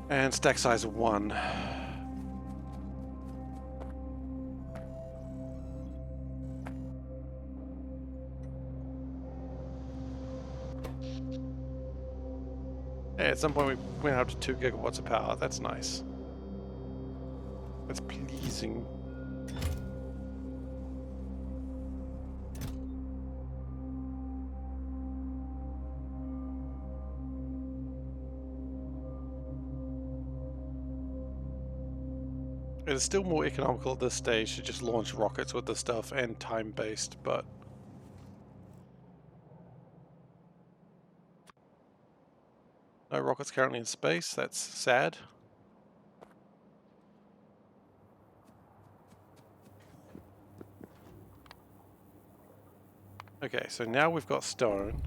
And stack size 1. Hey, at some point we went up to 2 gigawatts of power. That's nice. That's pleasing. It is still more economical at this stage to just launch rockets with this stuff and time-based, but no rockets currently in space. That's sad. Okay, so now we've got stone.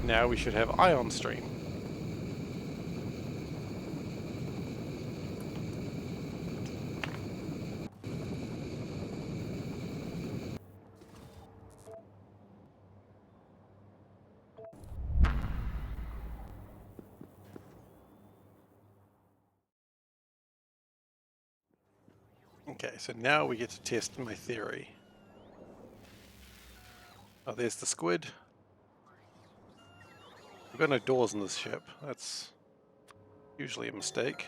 Now we should have ion stream. Okay, so now we get to test my theory. Oh, there's the squid. We've got no doors in this ship. That's usually a mistake.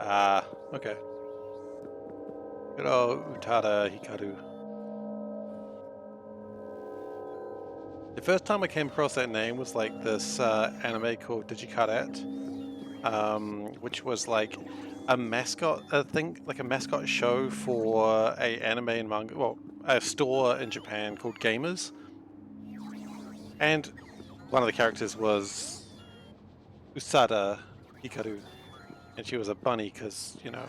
Ah, okay. Good old Utada Hikaru. The first time I came across that name was like this anime called SeiferKatt, which was like a mascot thing, like a mascot show for a anime and manga, well, a store in Japan called Gamers, and one of the characters was Usada Hikaru, and she was a bunny because, you know,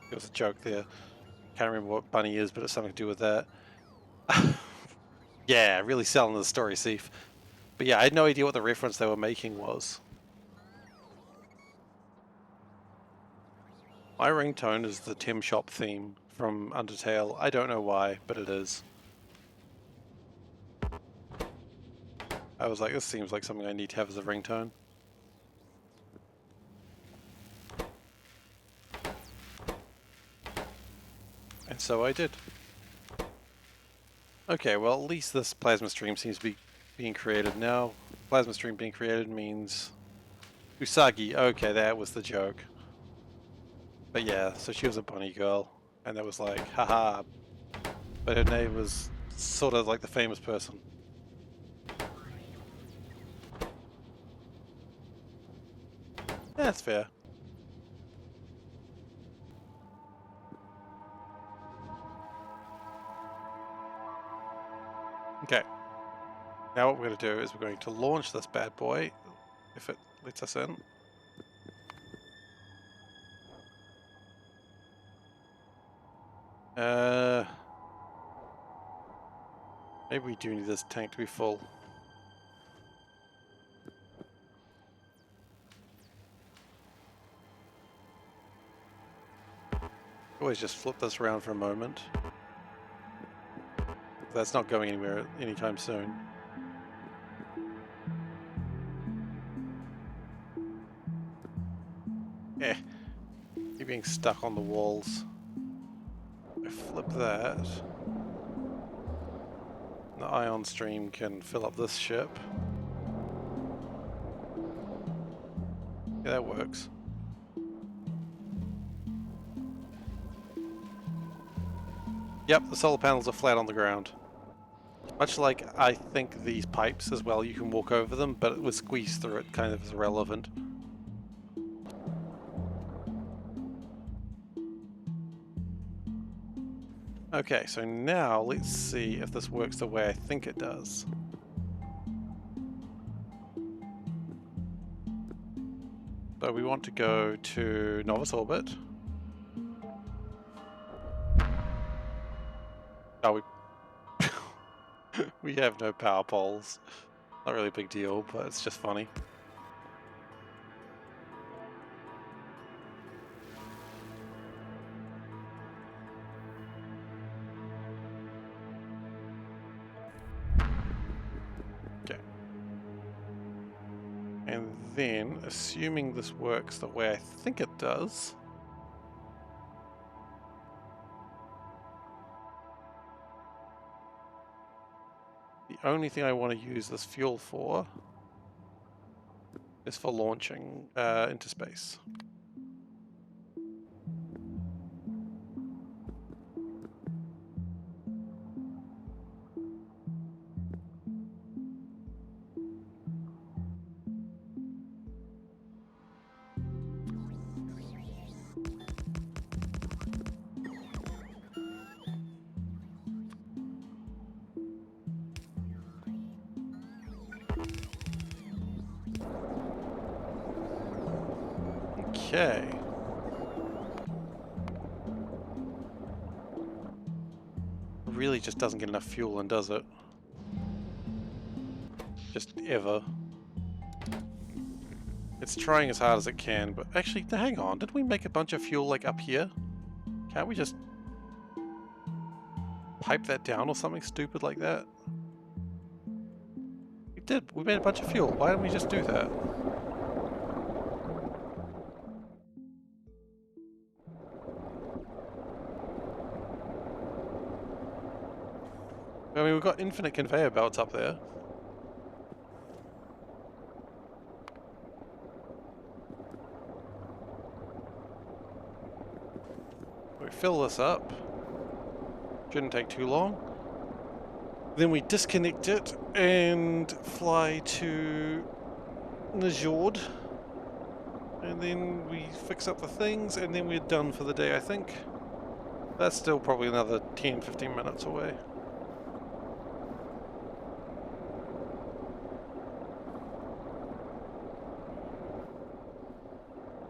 there was a joke there. Can't remember what bunny is, but it's something to do with that. Yeah, really selling the story, Seif. But yeah, I had no idea what the reference they were making was. My ringtone is the Tim Shop theme from Undertale. I don't know why, but it is. I was like, this seems like something I need to have as a ringtone. And so I did. Okay, well, at least this plasma stream seems to be being created now. Plasma stream being created means Usagi. Okay, that was the joke. But yeah, so she was a bunny girl, and that was like, haha. But her name was sort of like the famous person. Yeah, that's fair. Okay. Now what we're going to do is we're going to launch this bad boy, if it lets us in. Maybe we do need this tank to be full. Always just flip this around for a moment. That's not going anywhere anytime soon. Eh, you're being stuck on the walls. I flip that. The ion stream can fill up this ship. Yeah, that works. Yep, the solar panels are flat on the ground. Much like I think these pipes as well, you can walk over them, but with squeeze through it kind of is irrelevant. Okay, so now let's see if this works the way I think it does. So we want to go to Novice Orbit. Oh, we have no power poles. Not really a big deal, but it's just funny. Okay. And then, assuming this works the way I think it does, the only thing I want to use this fuel for is for launching into space. Okay. Really just doesn't get enough fuel in, does it? Just ever. It's trying as hard as it can, but actually, hang on, did we make a bunch of fuel like up here? Can't we just pipe that down or something stupid like that? We did, we made a bunch of fuel, why didn't we just do that? I mean, we've got infinite conveyor belts up there. We fill this up. Shouldn't take too long. Then we disconnect it and fly to Najord. And then we fix up the things and then we're done for the day, I think. That's still probably another 10-15 minutes away.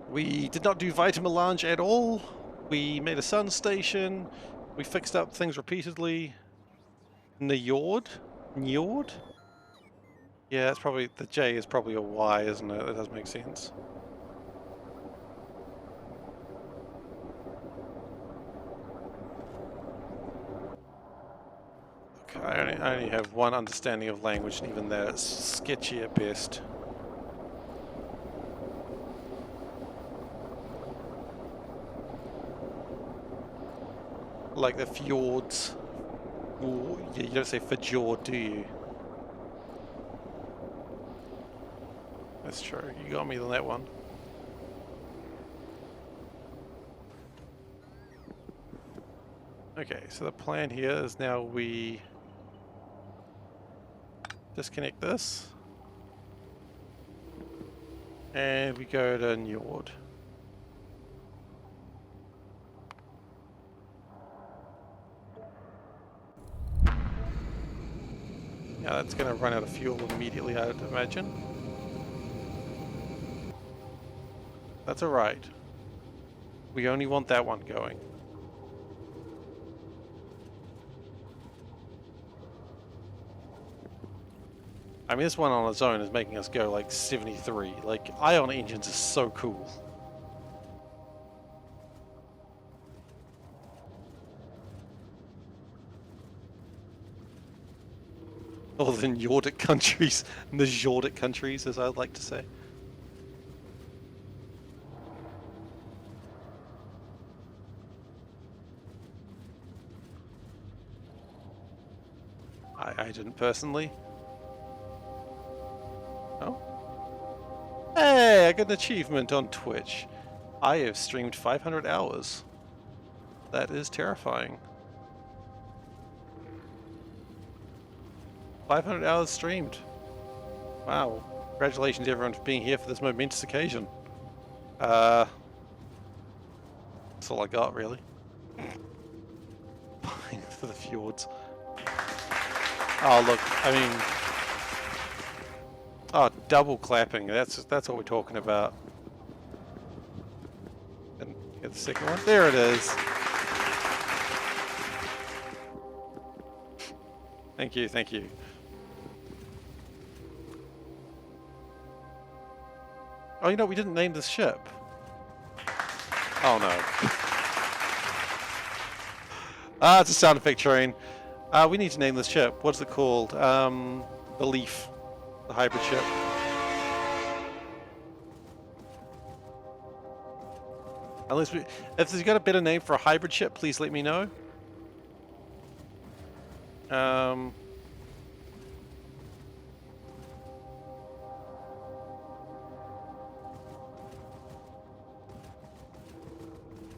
We did not do Vitamelange at all. We made a sun station. We fixed up things repeatedly. Njord? Njord? Yeah, it's probably, the J is probably a Y, isn't it? That does make sense. Okay, I only have one understanding of language, and even that is sketchy at best. Like the fjords. Ooh, yeah, you don't say fjord, do you? That's true. You got me on that one. Okay, so the plan here is now we disconnect this. And we go to Njord. Yeah, that's going to run out of fuel immediately, I'd imagine. That's alright. We only want that one going. I mean, this one on its own is making us go like 73. Like, ion engines is so cool. Or the Nordic countries, the Jordic countries, as I'd like to say. I didn't personally. Oh. Hey, I got an achievement on Twitch. I have streamed 500 hours. That is terrifying. 500 hours streamed. Wow. Congratulations everyone for being here for this momentous occasion. That's all I got, really. For the fjords. Oh, look, I mean... Oh, double clapping. That's what we're talking about. And get the second one. There it is. Thank you, thank you. Oh, you know, we didn't name this ship. Oh no. Ah, it's a sound effect train. We need to name this ship. What's it called? The Leaf. The hybrid ship. Unless we... If there's got a better name for a hybrid ship, please let me know.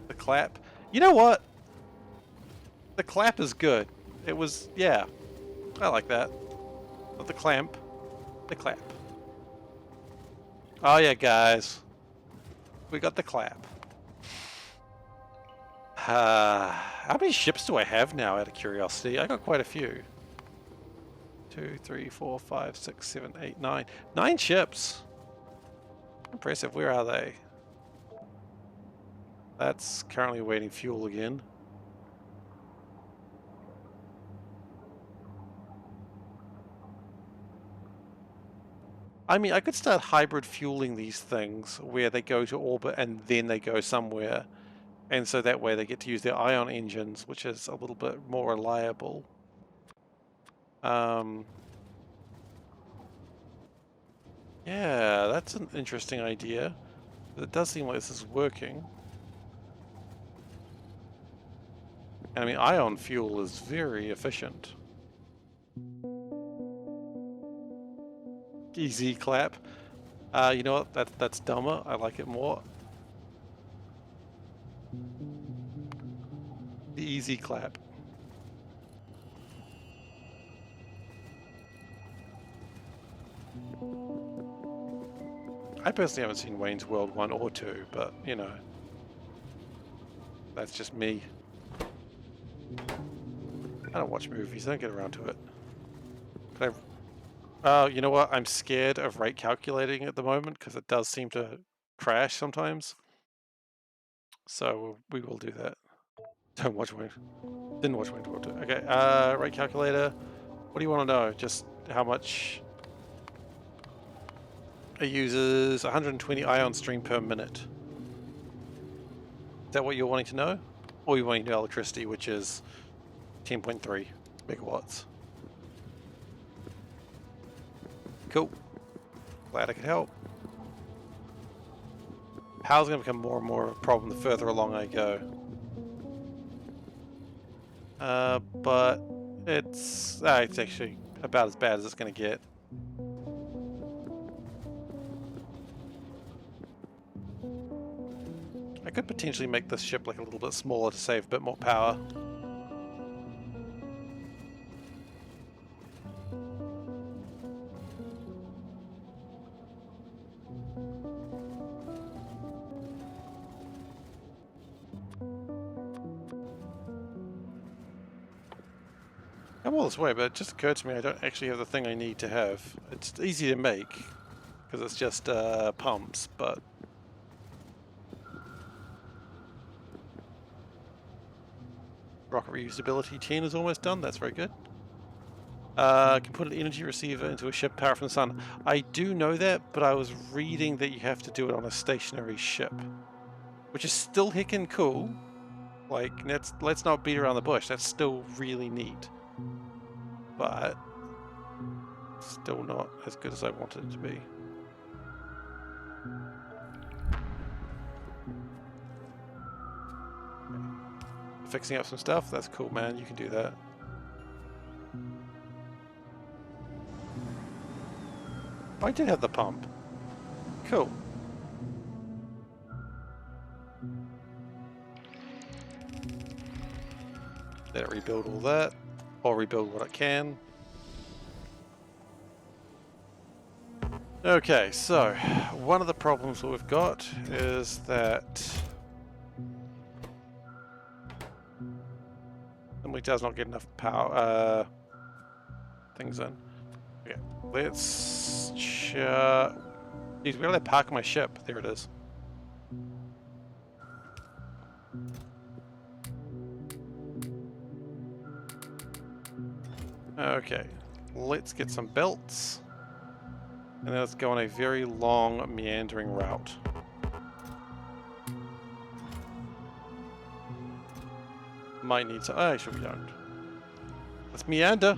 The clap. You know what? The clap is good. It was, yeah. I like that. Not the clamp. The clap. Oh yeah, guys. We got the clap. How many ships do I have now, out of curiosity? I got quite a few. 2, 3, 4, 5, 6, 7, 8, 9. 9 ships! Impressive. Where are they? That's currently awaiting fuel again. I mean, I could start hybrid fueling these things where they go to orbit and then they go somewhere. And so that way they get to use their ion engines, which is a little bit more reliable. Yeah, that's an interesting idea. But it does seem like this is working. And I mean, ion fuel is very efficient. Easy clap. You know what? That's dumber. I like it more. The easy clap. I personally haven't seen Wayne's World 1 or 2, but, you know, that's just me. I don't watch movies, I don't get around to it. Can I... you know what? I'm scared of rate calculating at the moment, because it does seem to crash sometimes. So we will do that. Don't watch Wayne. Didn't watch Wayne's World 2. Okay, rate calculator. What do you want to know? Just how much... It uses 120 ion stream per minute. Is that what you're wanting to know? Or you wanting to know electricity, which is 10.3 megawatts. Cool. Glad I could help. Power's going to become more and more of a problem the further along I go. But it's actually about as bad as it's going to get. I could potentially make this ship like a little bit smaller to save a bit more power. I'm all this way, but it just occurred to me I don't actually have the thing I need to have. It's easy to make, because it's just pumps, but... Rocket reusability 10 is almost done, that's very good. Can put an energy receiver into a ship power from the sun. I do know that, but I was reading that you have to do it on a stationary ship. Which is still heckin' cool. Like, let's not beat around the bush, that's still really neat. But still not as good as I wanted it to be. Fixing up some stuff, that's cool, man, you can do that. I did have the pump. Cool. Let it rebuild all that, or rebuild what it can. Okay, so one of the problems that we've got is that Assembly does not get enough power things in. Okay, let's geez, where did I park my ship? There it is. Okay, let's get some belts. And then let's go on a very long, meandering route. Might need to... Oh, actually we don't. Let's meander.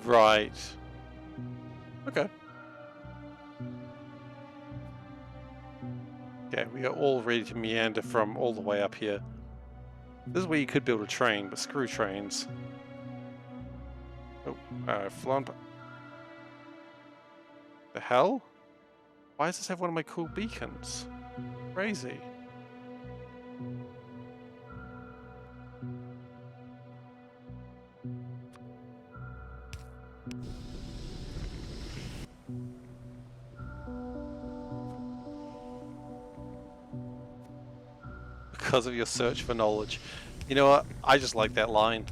Right. Okay. Okay, we are all ready to meander from all the way up here. This is where you could build a train, but screw trains. Oh, flown... The hell? Why does this have one of my cool beacons? Crazy. Because of your search for knowledge. You know what? I just like that line.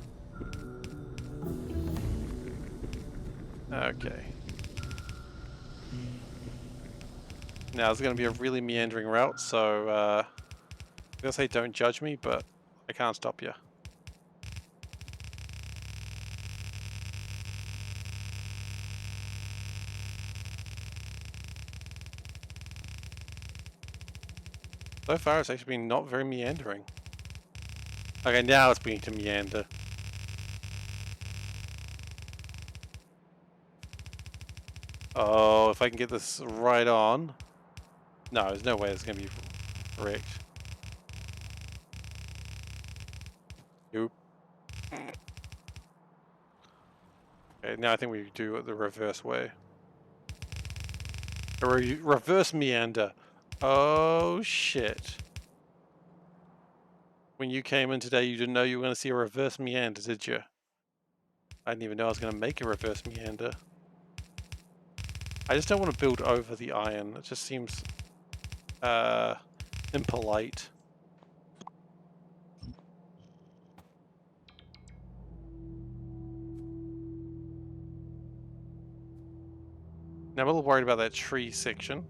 Okay. Now, it's going to be a really meandering route, so I'm going to say don't judge me, but I can't stop you. So far, it's actually been not very meandering. Okay, now it's beginning to meander. Oh, if I can get this right on. No, there's no way it's going to be correct. Nope. now I think we do it the reverse way. A reverse meander. Oh shit. When you came in today, you didn't know you were going to see a reverse meander, did you? I didn't even know I was going to make a reverse meander. I just don't want to build over the iron. It just seems impolite. Now I'm a little worried about that tree section.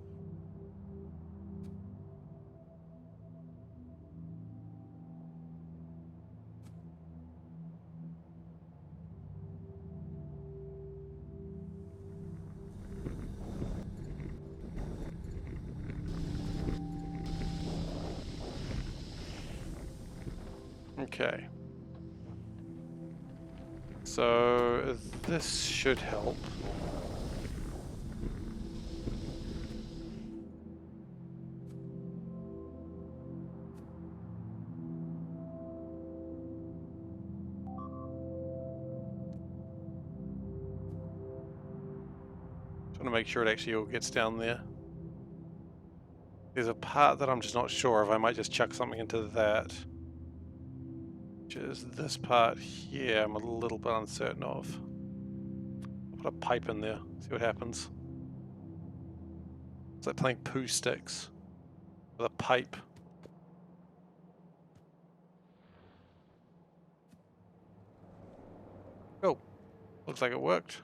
Okay. So this should help. Trying to make sure it actually all gets down there. There's a part that I'm just not sure of. I might just chuck something into that. Which is this part here, I'm a little bit uncertain of. I'll put a pipe in there, see what happens. It's like playing poo sticks with a pipe. Oh, looks like it worked.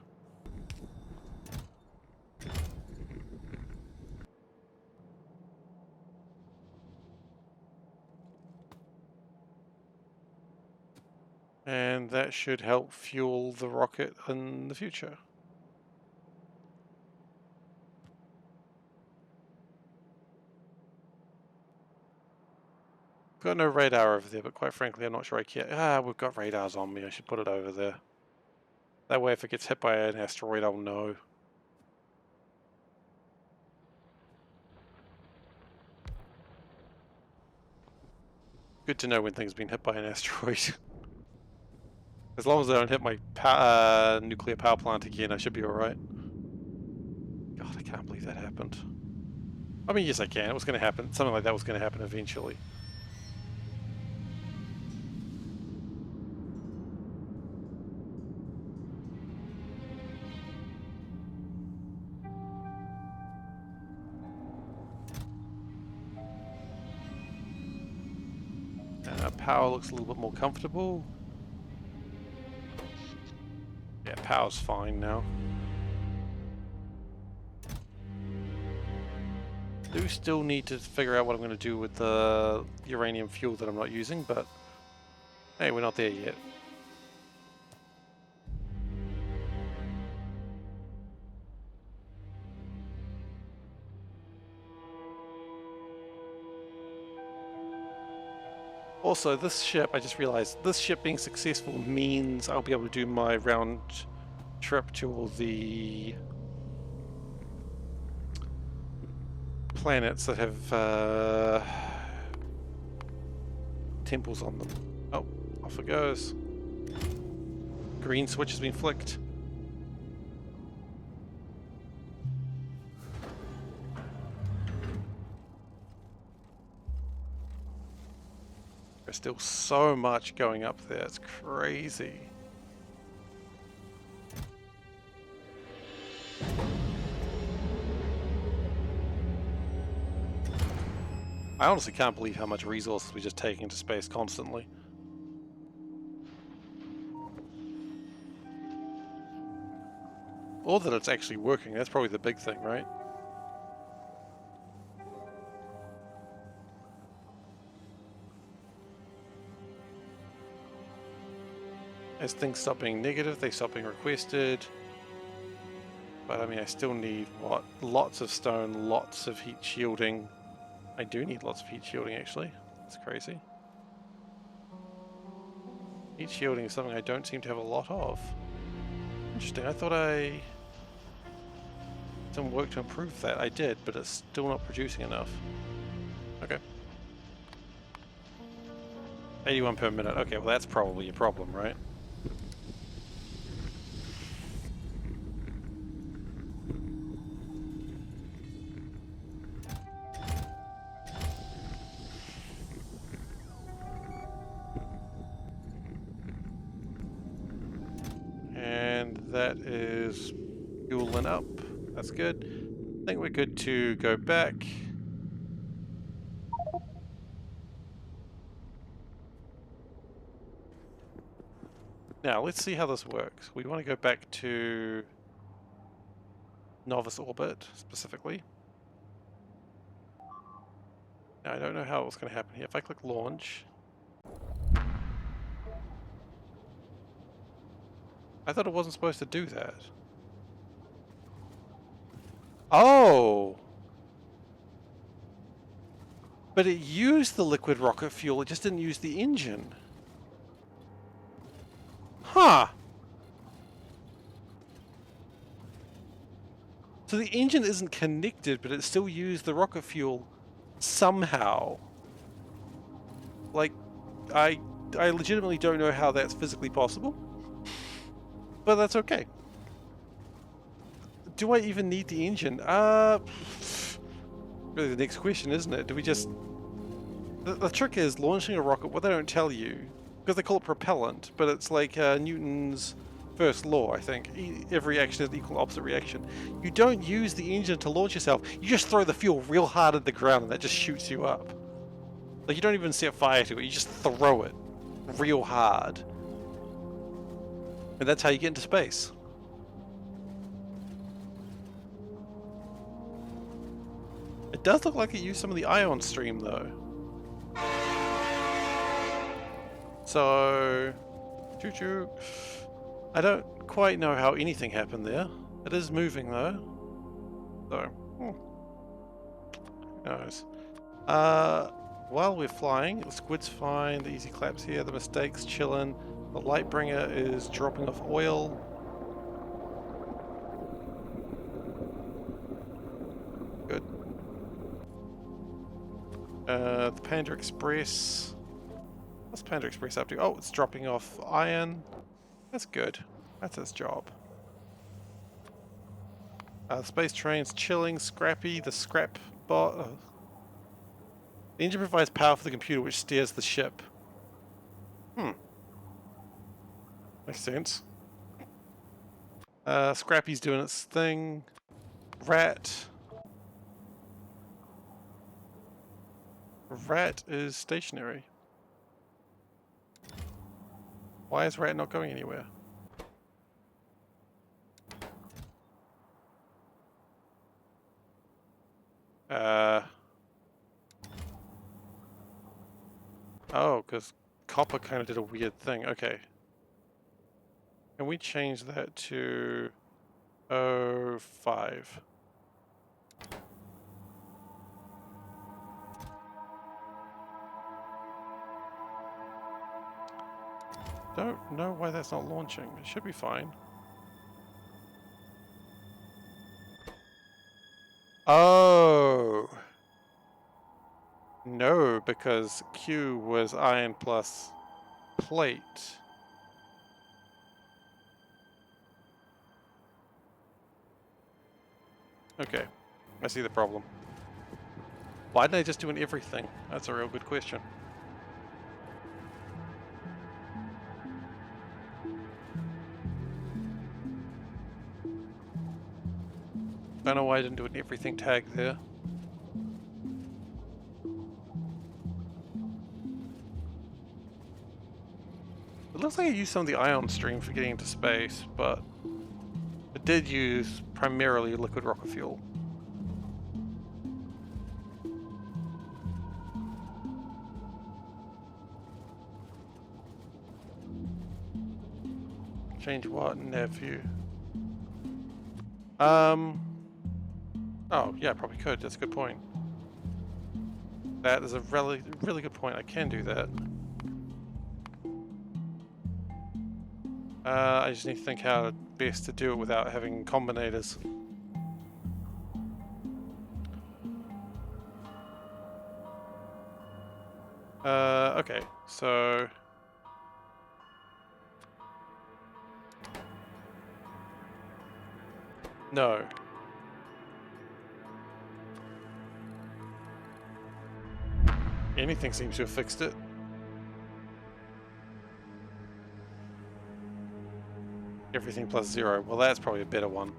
And that should help fuel the rocket in the future. Got no radar over there, but quite frankly, I'm not sure I care. We've got radars on me. I should put it over there. That way, if it gets hit by an asteroid, I'll know. Good to know when things have been hit by an asteroid. As long as I don't hit my nuclear power plant again, I should be alright. God, I can't believe that happened. I mean, yes I can. It was going to happen. Something like that was going to happen eventually. Power looks a little bit more comfortable. Yeah, power's fine now. Do still need to figure out what I'm going to do with the uranium fuel that I'm not using, but hey, we're not there yet. Also, this ship, I just realized, this ship being successful means I'll be able to do my round trip to all the planets that have temples on them. Oh, off it goes. Green switch has been flicked. There's still so much going up there, it's crazy. I honestly can't believe how much resources we just take into space constantly. Or that it's actually working, that's probably the big thing, right? As things stop being negative, they stop being requested. But I mean, I still need, what? Lots of stone, lots of heat shielding. I do need lots of heat shielding, actually. That's crazy. Heat shielding is something I don't seem to have a lot of. Interesting, I thought I did some work to improve that. I did, but it's still not producing enough. Okay. 81 per minute. Okay, well that's probably a problem, right? is fueling up. That's good. I think we're good to go back. Now, let's see how this works. We want to go back to novice orbit, specifically. Now, I don't know how it's going to happen here. If I click launch... I thought it wasn't supposed to do that. Oh! But it used the liquid rocket fuel, it just didn't use the engine. Huh! So the engine isn't connected, but it still used the rocket fuel somehow. Like, I legitimately don't know how that's physically possible. But that's okay. Do I even need the engine? Really the next question, isn't it? Do we just... The trick is launching a rocket, what they don't tell you, because they call it propellant, but it's like Newton's first law, I think. Every action is an equal opposite reaction. You don't use the engine to launch yourself, you just throw the fuel real hard at the ground and that just shoots you up. Like, you don't even set fire to it, you just throw it real hard. And that's how you get into space. It does look like it used some of the ion stream though. So, choo-choo. I don't quite know how anything happened there. It is moving though. So, who knows. While we're flying, the squid's fine, the easy claps here, the mistake's chillin', the light bringer is dropping off oil. Good. The Panda Express. What's Panda Express up to? Oh, it's dropping off iron. That's good. That's its job. The space train's chilling, scrappy, the scrap bot. The engine provides power for the computer which steers the ship. Makes sense. Scrappy's doing its thing. Rat. Rat is stationary. Why is Rat not going anywhere? Oh, because copper kind of did a weird thing. Okay. Can we change that to 05? Don't know why that's not launching. It should be fine. Oh! No, because Q was iron plus plate. Okay, I see the problem. Why didn't I just do an everything? That's a real good question. Don't know why I didn't do an everything tag there. It looks like I used some of the ion stream for getting into space, but it did use primarily liquid rocket fuel. Change what? Nav view. Oh, yeah, probably could. That's a good point. That is a really good point. I can do that. I just need to think how best to do it without having combinators. Okay, so... No. Anything seems to have fixed it. Everything plus 0. Well, that's probably a better one.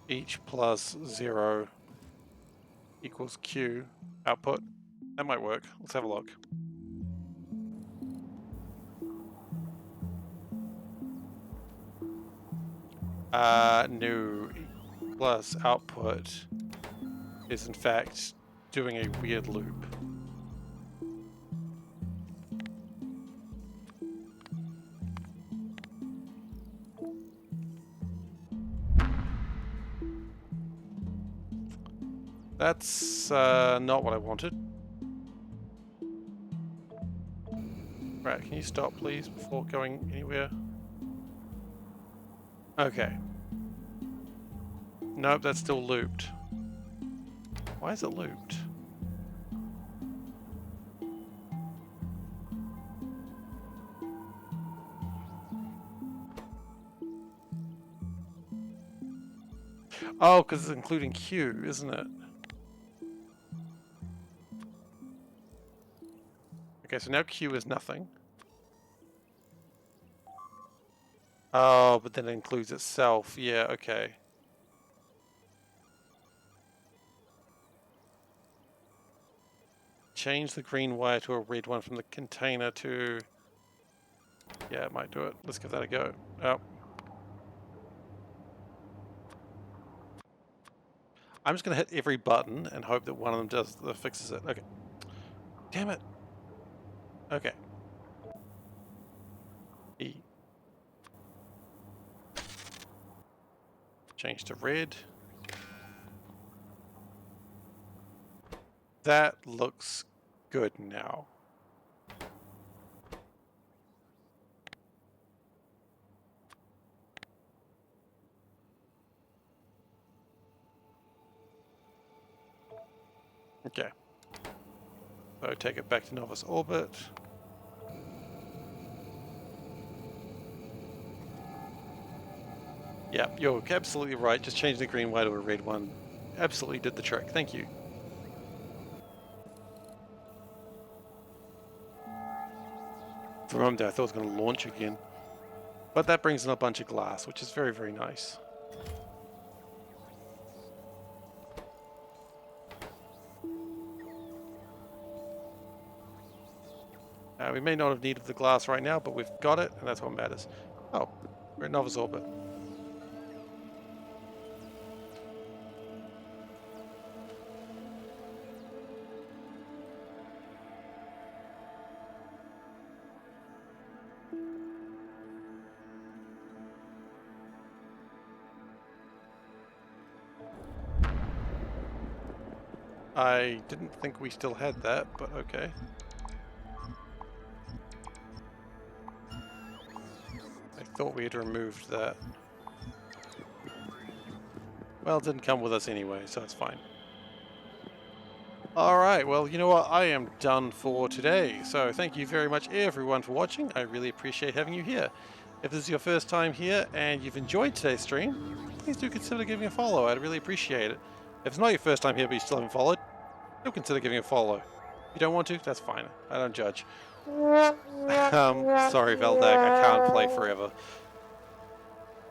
Each plus 0 equals Q output. That might work. Let's have a look. No. Plus output is in fact doing a weird loop. That's not what I wanted. Right, can you stop please before going anywhere? Okay. Nope, that's still looped. Why is it looped? Oh, because it's including Q, isn't it? Okay, so now Q is nothing. Oh, but then it includes itself. Yeah, okay. Change the green wire to a red one from the container to... Yeah, it might do it. Let's give that a go. Oh. I'm just going to hit every button and hope that one of them fixes it. Okay. Damn it. Okay. E. Change to red. That looks good now. Okay. So take it back to novice orbit. Yeah, you're absolutely right. Just change the green wire to a red one. Absolutely did the trick. Thank you. For a moment there, I thought it was going to launch again. But that brings in a bunch of glass, which is very, very nice. We may not have needed the glass right now, but we've got it, and that's what matters. Oh, we're at novice orbit. I didn't think we still had that, but okay. I thought we had removed that. Well, it didn't come with us anyway, so it's fine. Alright, well, you know what? I am done for today. So thank you very much, everyone, for watching. I really appreciate having you here. If this is your first time here and you've enjoyed today's stream, please do consider giving a follow. I'd really appreciate it. If it's not your first time here but you still haven't followed, do consider giving a follow. If you don't want to, that's fine. I don't judge. Sorry, Veldag, I can't play forever.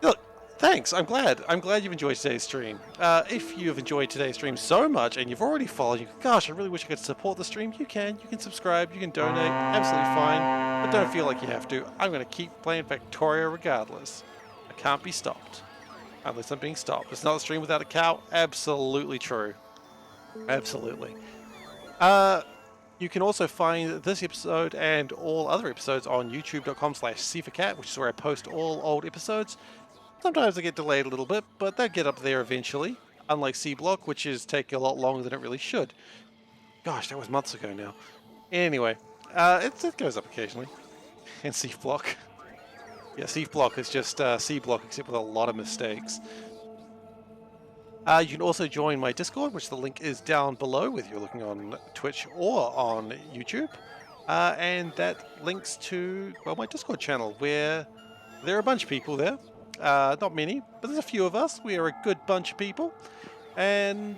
Look, thanks. I'm glad you've enjoyed today's stream. If you've enjoyed today's stream so much and you've already followed, you go, gosh, I really wish I could support the stream. You can subscribe, you can donate, absolutely fine. But don't feel like you have to. I'm going to keep playing Factorio regardless. I can't be stopped. Unless I'm being stopped. It's not a stream without a cow. Absolutely true. Absolutely. You can also find this episode and all other episodes on youtube.com/SeiferKatt, which is where I post all old episodes. Sometimes they get delayed a little bit, but they'll get up there eventually. Unlike C-Block, which is taking a lot longer than it really should. Gosh, that was months ago now. Anyway, it goes up occasionally. And C-Block. Yeah, C-Block is just C-Block, except with a lot of mistakes. You can also join my Discord, which the link is down below, whether you're looking on Twitch or on YouTube. And that links to, well, my Discord channel, where there are a bunch of people there. Not many, but there's a few of us. We are a good bunch of people. And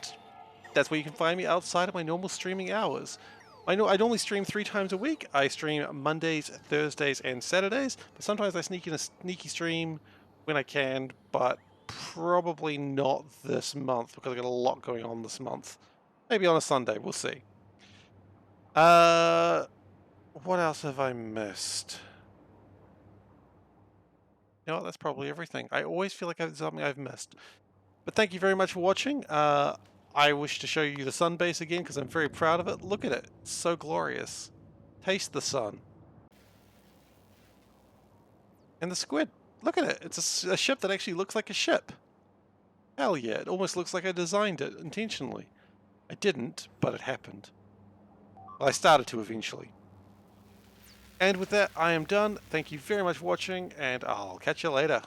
that's where you can find me outside of my normal streaming hours. I normally stream 3 times a week. I stream Mondays, Thursdays, and Saturdays. But sometimes I sneak in a sneaky stream when I can, but probably not this month because I've got a lot going on this month. Maybe on a Sunday, we'll see. What else have I missed? You know what, that's probably everything. I always feel like there's something I've missed. But thank you very much for watching. I wish to show you the sun base again because I'm very proud of it. Look at it. It's so glorious. Taste the sun. And the squid. Look at it. It's a ship that actually looks like a ship. Hell yeah. It almost looks like I designed it intentionally. I didn't, but it happened. Well, I started to eventually. And with that, I am done. Thank you very much for watching, and I'll catch you later.